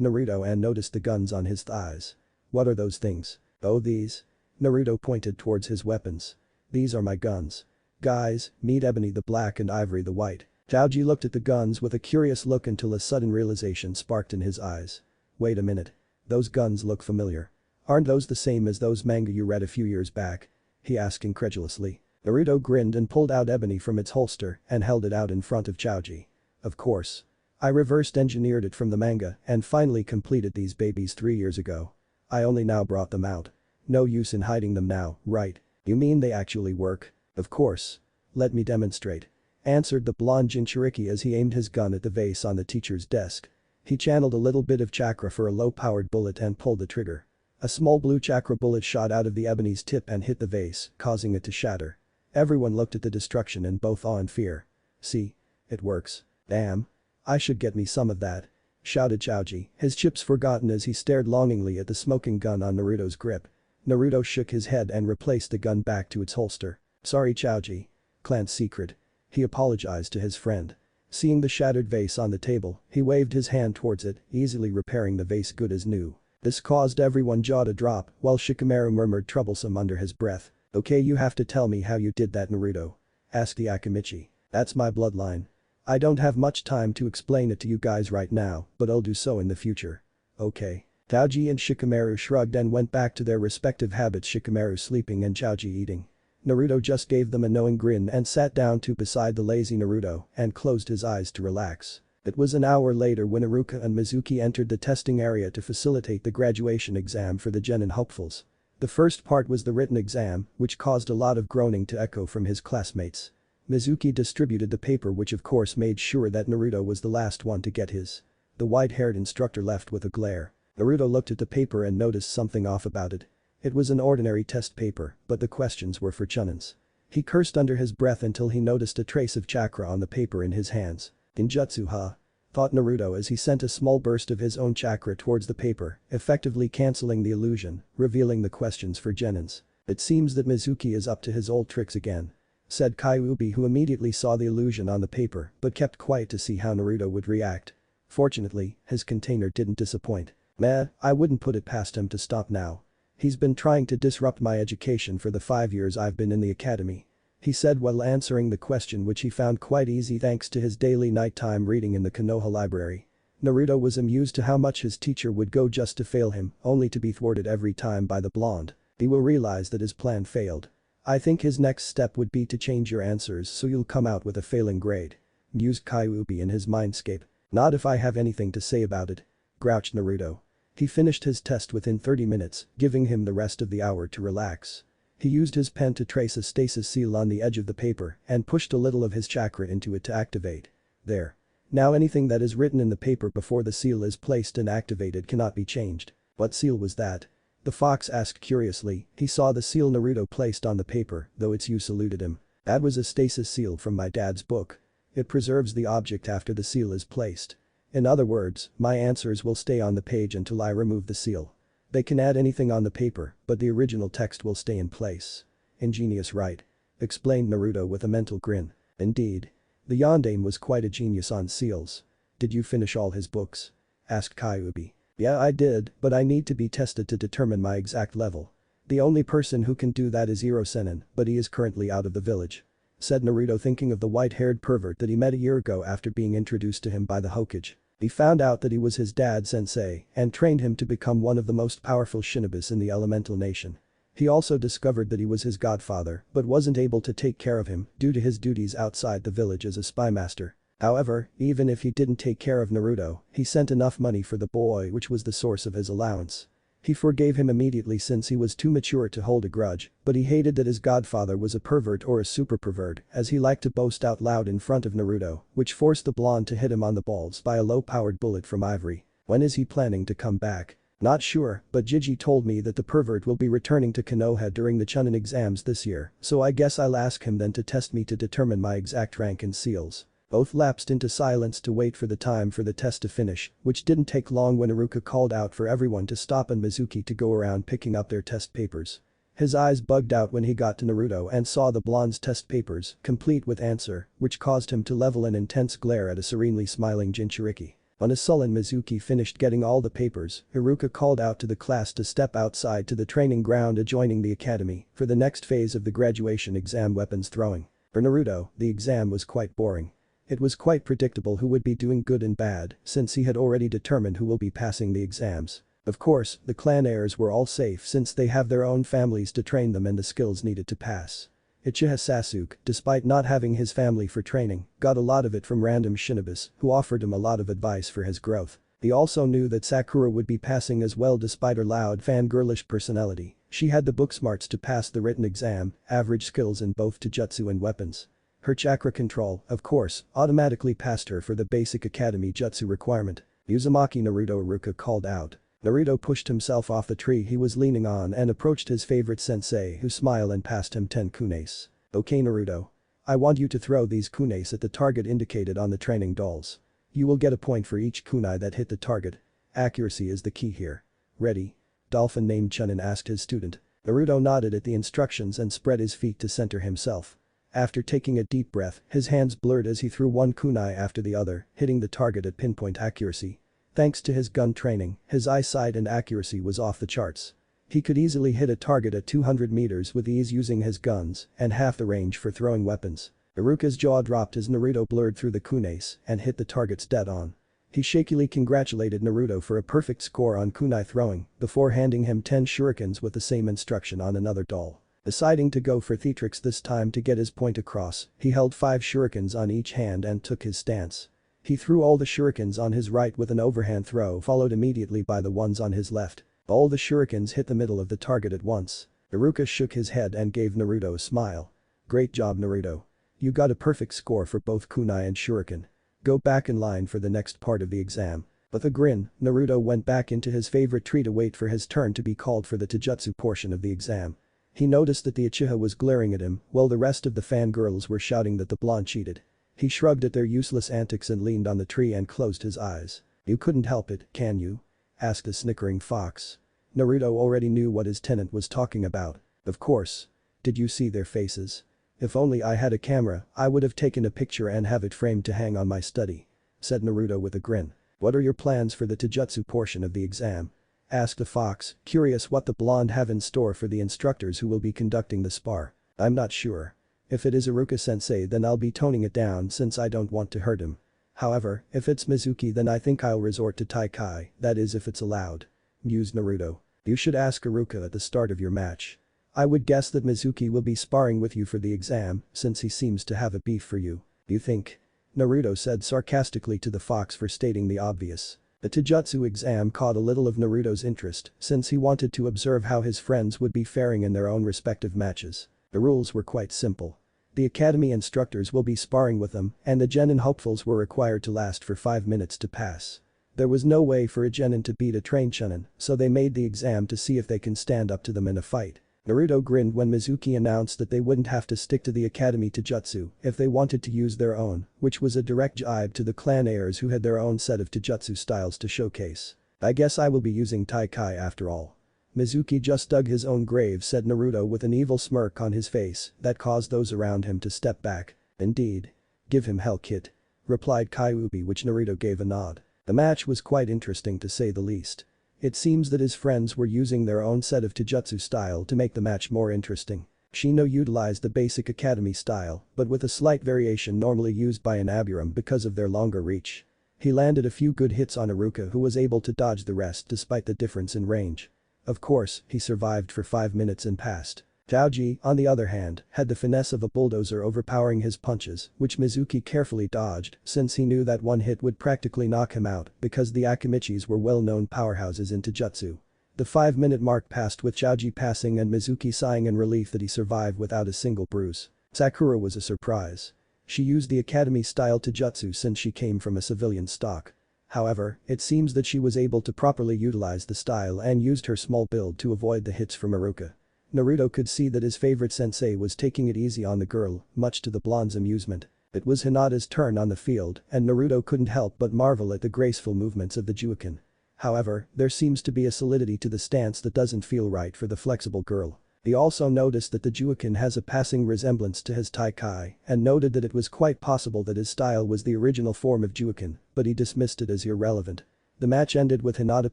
Naruto and noticed the guns on his thighs. What are those things? Oh, these? Naruto pointed towards his weapons. These are my guns. Guys, meet Ebony the Black and Ivory the White. Choji looked at the guns with a curious look until a sudden realization sparked in his eyes. Wait a minute. Those guns look familiar. Aren't those the same as those manga you read a few years back? He asked incredulously. Naruto grinned and pulled out Ebony from its holster and held it out in front of Choji. Of course. I reversed engineered it from the manga and finally completed these babies 3 years ago. I only now brought them out. No use in hiding them now, right? You mean they actually work? Of course. Let me demonstrate, answered the blonde Jinchuriki as he aimed his gun at the vase on the teacher's desk. He channeled a little bit of chakra for a low-powered bullet and pulled the trigger. A small blue chakra bullet shot out of the Ebony's tip and hit the vase, causing it to shatter. Everyone looked at the destruction in both awe and fear. See? It works. Damn. I should get me some of that, shouted Choji, his chips forgotten as he stared longingly at the smoking gun on Naruto's grip. Naruto shook his head and replaced the gun back to its holster. Sorry Chaoji. Clan's secret. He apologized to his friend. Seeing the shattered vase on the table, he waved his hand towards it, easily repairing the vase good as new. This caused everyone's jaw to drop, while Shikamaru murmured troublesome under his breath. Okay, you have to tell me how you did that, Naruto. Asked the Akamichi. That's my bloodline. I don't have much time to explain it to you guys right now, but I'll do so in the future. Okay. Chaoji and Shikamaru shrugged and went back to their respective habits, Shikamaru sleeping and Chaoji eating. Naruto just gave them a knowing grin and sat down beside the lazy Naruto and closed his eyes to relax. It was an hour later when Iruka and Mizuki entered the testing area to facilitate the graduation exam for the genin hopefuls. The first part was the written exam, which caused a lot of groaning to echo from his classmates. Mizuki distributed the paper, which of course made sure that Naruto was the last one to get his. The white-haired instructor left with a glare. Naruto looked at the paper and noticed something off about it. It was an ordinary test paper, but the questions were for chunins. He cursed under his breath until he noticed a trace of chakra on the paper in his hands. Genjutsu huh? Thought Naruto as he sent a small burst of his own chakra towards the paper, effectively cancelling the illusion, revealing the questions for genins. It seems that Mizuki is up to his old tricks again. Said Kyuubi, who immediately saw the illusion on the paper but kept quiet to see how Naruto would react. Fortunately, his container didn't disappoint. Meh, I wouldn't put it past him to stop now. He's been trying to disrupt my education for the 5 years I've been in the academy. He said while answering the question, which he found quite easy thanks to his daily nighttime reading in the Konoha library. Naruto was amused to how much his teacher would go just to fail him, only to be thwarted every time by the blonde. He will realize that his plan failed. I think his next step would be to change your answers so you'll come out with a failing grade. Mused Kyuubi in his mindscape. Not if I have anything to say about it. Grouched Naruto. He finished his test within 30 minutes, giving him the rest of the hour to relax. He used his pen to trace a stasis seal on the edge of the paper and pushed a little of his chakra into it to activate. There. Now anything that is written in the paper before the seal is placed and activated cannot be changed. What seal was that? The fox asked curiously. He saw the seal Naruto placed on the paper, though its use eluded him. That was a stasis seal from my dad's book. It preserves the object after the seal is placed. In other words, my answers will stay on the page until I remove the seal. They can add anything on the paper, but the original text will stay in place. Ingenious, right? Explained Naruto with a mental grin. Indeed. The yondaime was quite a genius on seals. Did you finish all his books? Asked Kyuubi. Yeah, I did, but I need to be tested to determine my exact level. The only person who can do that is Iro-Senin, but he is currently out of the village. Said Naruto, thinking of the white-haired pervert that he met a year ago after being introduced to him by the Hokage. He found out that he was his dad's sensei and trained him to become one of the most powerful shinobis in the elemental nation. He also discovered that he was his godfather but wasn't able to take care of him due to his duties outside the village as a spy master. However, even if he didn't take care of Naruto, he sent enough money for the boy, which was the source of his allowance. He forgave him immediately since he was too mature to hold a grudge, but he hated that his godfather was a pervert or a super pervert, as he liked to boast out loud in front of Naruto, which forced the blonde to hit him on the balls by a low-powered bullet from Ivory. When is he planning to come back? Not sure, but Gigi told me that the pervert will be returning to Konoha during the Chunin exams this year, so I guess I'll ask him then to test me to determine my exact rank in seals. Both lapsed into silence to wait for the time for the test to finish, which didn't take long when Iruka called out for everyone to stop and Mizuki to go around picking up their test papers. His eyes bugged out when he got to Naruto and saw the blonde's test papers, complete with answer, which caused him to level an intense glare at a serenely smiling Jinchuriki. When a sullen Mizuki finished getting all the papers, Iruka called out to the class to step outside to the training ground adjoining the academy for the next phase of the graduation exam, weapons throwing. For Naruto, the exam was quite boring. It was quite predictable who would be doing good and bad, since he had already determined who will be passing the exams. Of course, the clan heirs were all safe since they have their own families to train them and the skills needed to pass. Uchiha Sasuke, despite not having his family for training, got a lot of it from random shinobis who offered him a lot of advice for his growth. He also knew that Sakura would be passing as well despite her loud fangirlish personality. She had the book smarts to pass the written exam, average skills in both Taijutsu and weapons. Her chakra control, of course, automatically passed her for the basic academy jutsu requirement. Uzumaki Naruto, Iruka called out. Naruto pushed himself off the tree he was leaning on and approached his favorite sensei, who smiled and passed him 10 kunes. Okay Naruto. I want you to throw these kunes at the target indicated on the training dolls. You will get a point for each kunai that hit the target. Accuracy is the key here. Ready? Dolphin named Chunin asked his student. Naruto nodded at the instructions and spread his feet to center himself. After taking a deep breath, his hands blurred as he threw one kunai after the other, hitting the target at pinpoint accuracy. Thanks to his gun training, his eyesight and accuracy was off the charts. He could easily hit a target at 200 meters with ease using his guns and half the range for throwing weapons. Iruka's jaw dropped as Naruto blurred through the kunais and hit the targets dead on. He shakily congratulated Naruto for a perfect score on kunai throwing before handing him 10 shurikens with the same instruction on another doll. Deciding to go for theatrics this time to get his point across, he held 5 shurikens on each hand and took his stance. He threw all the shurikens on his right with an overhand throw followed immediately by the ones on his left. All the shurikens hit the middle of the target at once. Iruka shook his head and gave Naruto a smile. Great job Naruto. You got a perfect score for both kunai and shuriken. Go back in line for the next part of the exam. With a grin, Naruto went back into his favorite tree to wait for his turn to be called for the taijutsu portion of the exam. He noticed that the Uchiha was glaring at him while the rest of the fangirls were shouting that the blonde cheated. He shrugged at their useless antics and leaned on the tree and closed his eyes. You couldn't help it, can you? Asked a snickering fox. Naruto already knew what his tenant was talking about. Of course. Did you see their faces? If only I had a camera, I would have taken a picture and have it framed to hang on my study. Said Naruto with a grin. What are your plans for the taijutsu portion of the exam? Asked the fox, curious what the blonde have in store for the instructors who will be conducting the spar. I'm not sure. If it is Iruka-sensei then I'll be toning it down since I don't want to hurt him. However, if it's Mizuki then I think I'll resort to Taikai, that is if it's allowed. Mused Naruto. You should ask Iruka at the start of your match. I would guess that Mizuki will be sparring with you for the exam since he seems to have a beef for you. You think? Naruto said sarcastically to the fox for stating the obvious. The taijutsu exam caught a little of Naruto's interest since he wanted to observe how his friends would be faring in their own respective matches. The rules were quite simple. The academy instructors will be sparring with them and the genin hopefuls were required to last for 5 minutes to pass. There was no way for a genin to beat a trained chunin, so they made the exam to see if they can stand up to them in a fight. Naruto grinned when Mizuki announced that they wouldn't have to stick to the academy taijutsu if they wanted to use their own, which was a direct jibe to the clan heirs who had their own set of taijutsu styles to showcase. I guess I will be using Taikai after all. Mizuki just dug his own grave, said Naruto with an evil smirk on his face that caused those around him to step back. Indeed. Give him hell kit. Replied Kyuubi, which Naruto gave a nod. The match was quite interesting to say the least. It seems that his friends were using their own set of taijutsu style to make the match more interesting. Shino utilized the basic academy style but with a slight variation normally used by an Aburam because of their longer reach. He landed a few good hits on Iruka who was able to dodge the rest despite the difference in range. Of course, he survived for 5 minutes and passed. Taoji, on the other hand, had the finesse of a bulldozer overpowering his punches, which Mizuki carefully dodged since he knew that one hit would practically knock him out because the Akimichis were well-known powerhouses in taijutsu. The 5-minute mark passed with Taoji passing and Mizuki sighing in relief that he survived without a single bruise. Sakura was a surprise. She used the academy-style taijutsu since she came from a civilian stock. However, it seems that she was able to properly utilize the style and used her small build to avoid the hits from Iruka. Naruto could see that his favorite sensei was taking it easy on the girl, much to the blonde's amusement. It was Hinata's turn on the field and Naruto couldn't help but marvel at the graceful movements of the Juukin. However, there seems to be a solidity to the stance that doesn't feel right for the flexible girl. He also noticed that the Juukin has a passing resemblance to his Taikai and noted that it was quite possible that his style was the original form of Juukin, but he dismissed it as irrelevant. The match ended with Hinata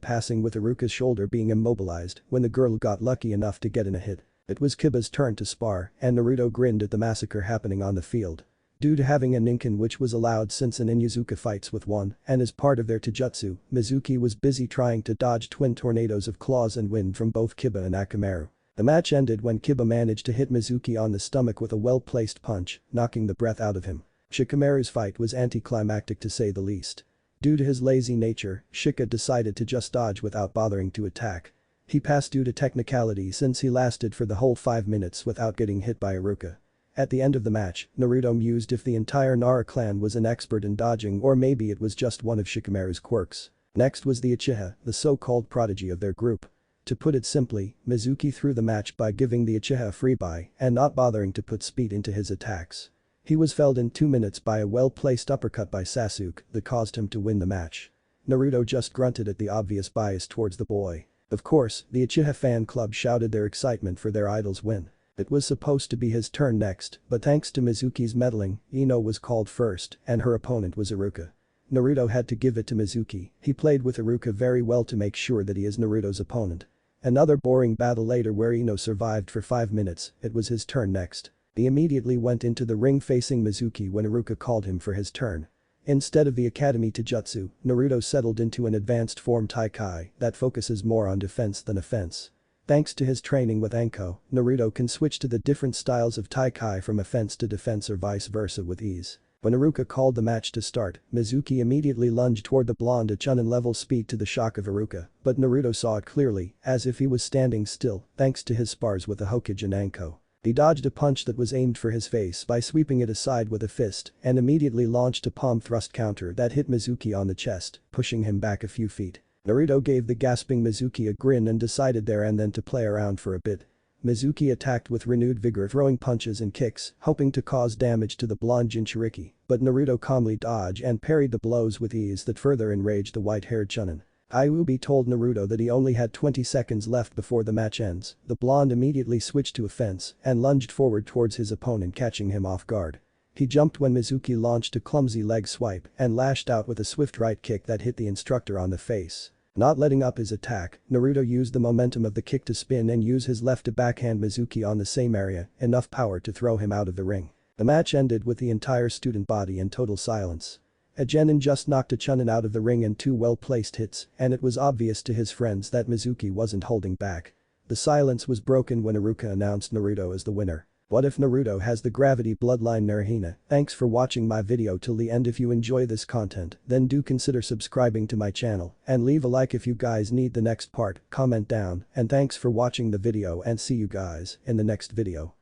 passing with Iruka's shoulder being immobilized when the girl got lucky enough to get in a hit. It was Kiba's turn to spar and Naruto grinned at the massacre happening on the field. Due to having a ninkin which was allowed since an Inuzuka fights with one and as part of their taijutsu, Mizuki was busy trying to dodge twin tornadoes of claws and wind from both Kiba and Akamaru. The match ended when Kiba managed to hit Mizuki on the stomach with a well-placed punch, knocking the breath out of him. Shikamaru's fight was anticlimactic to say the least. Due to his lazy nature, Shika decided to just dodge without bothering to attack. He passed due to technicality since he lasted for the whole 5 minutes without getting hit by Iruka. At the end of the match, Naruto mused if the entire Nara clan was an expert in dodging or maybe it was just one of Shikamaru's quirks. Next was the Uchiha, the so-called prodigy of their group. To put it simply, Mizuki threw the match by giving the Uchiha a freebie and not bothering to put speed into his attacks. He was felled in 2 minutes by a well-placed uppercut by Sasuke that caused him to win the match. Naruto just grunted at the obvious bias towards the boy. Of course, the Uchiha fan club shouted their excitement for their idol's win. It was supposed to be his turn next, but thanks to Mizuki's meddling, Ino was called first and her opponent was Iruka. Naruto had to give it to Mizuki, he played with Iruka very well to make sure that he is Naruto's opponent. Another boring battle later where Ino survived for 5 minutes, it was his turn next. He immediately went into the ring facing Mizuki when Iruka called him for his turn. Instead of the Academy Taijutsu, Naruto settled into an advanced form Taikai that focuses more on defense than offense. Thanks to his training with Anko, Naruto can switch to the different styles of Taikai from offense to defense or vice versa with ease. When Iruka called the match to start, Mizuki immediately lunged toward the blonde at Chunin level speed to the shock of Iruka, but Naruto saw it clearly, as if he was standing still, thanks to his spars with the Hokage and Anko. He dodged a punch that was aimed for his face by sweeping it aside with a fist and immediately launched a palm thrust counter that hit Mizuki on the chest, pushing him back a few feet. Naruto gave the gasping Mizuki a grin and decided there and then to play around for a bit. Mizuki attacked with renewed vigor, throwing punches and kicks, hoping to cause damage to the blonde Jinchuriki, but Naruto calmly dodged and parried the blows with ease that further enraged the white-haired Chunin. Ayubi told Naruto that he only had 20 seconds left before the match ends. The blonde immediately switched to offense and lunged forward towards his opponent, catching him off guard. He jumped when Mizuki launched a clumsy leg swipe and lashed out with a swift right kick that hit the instructor on the face. Not letting up his attack, Naruto used the momentum of the kick to spin and use his left to backhand Mizuki on the same area, enough power to throw him out of the ring. The match ended with the entire student body in total silence. A genin just knocked a Chunin out of the ring in 2 well-placed hits, and it was obvious to his friends that Mizuki wasn't holding back. The silence was broken when Iruka announced Naruto as the winner. What if Naruto has the gravity bloodline naruhina? Thanks for watching my video till the end. If you enjoy this content, then do consider subscribing to my channel and leave a like if you guys need the next part, comment down, and thanks for watching the video and see you guys in the next video.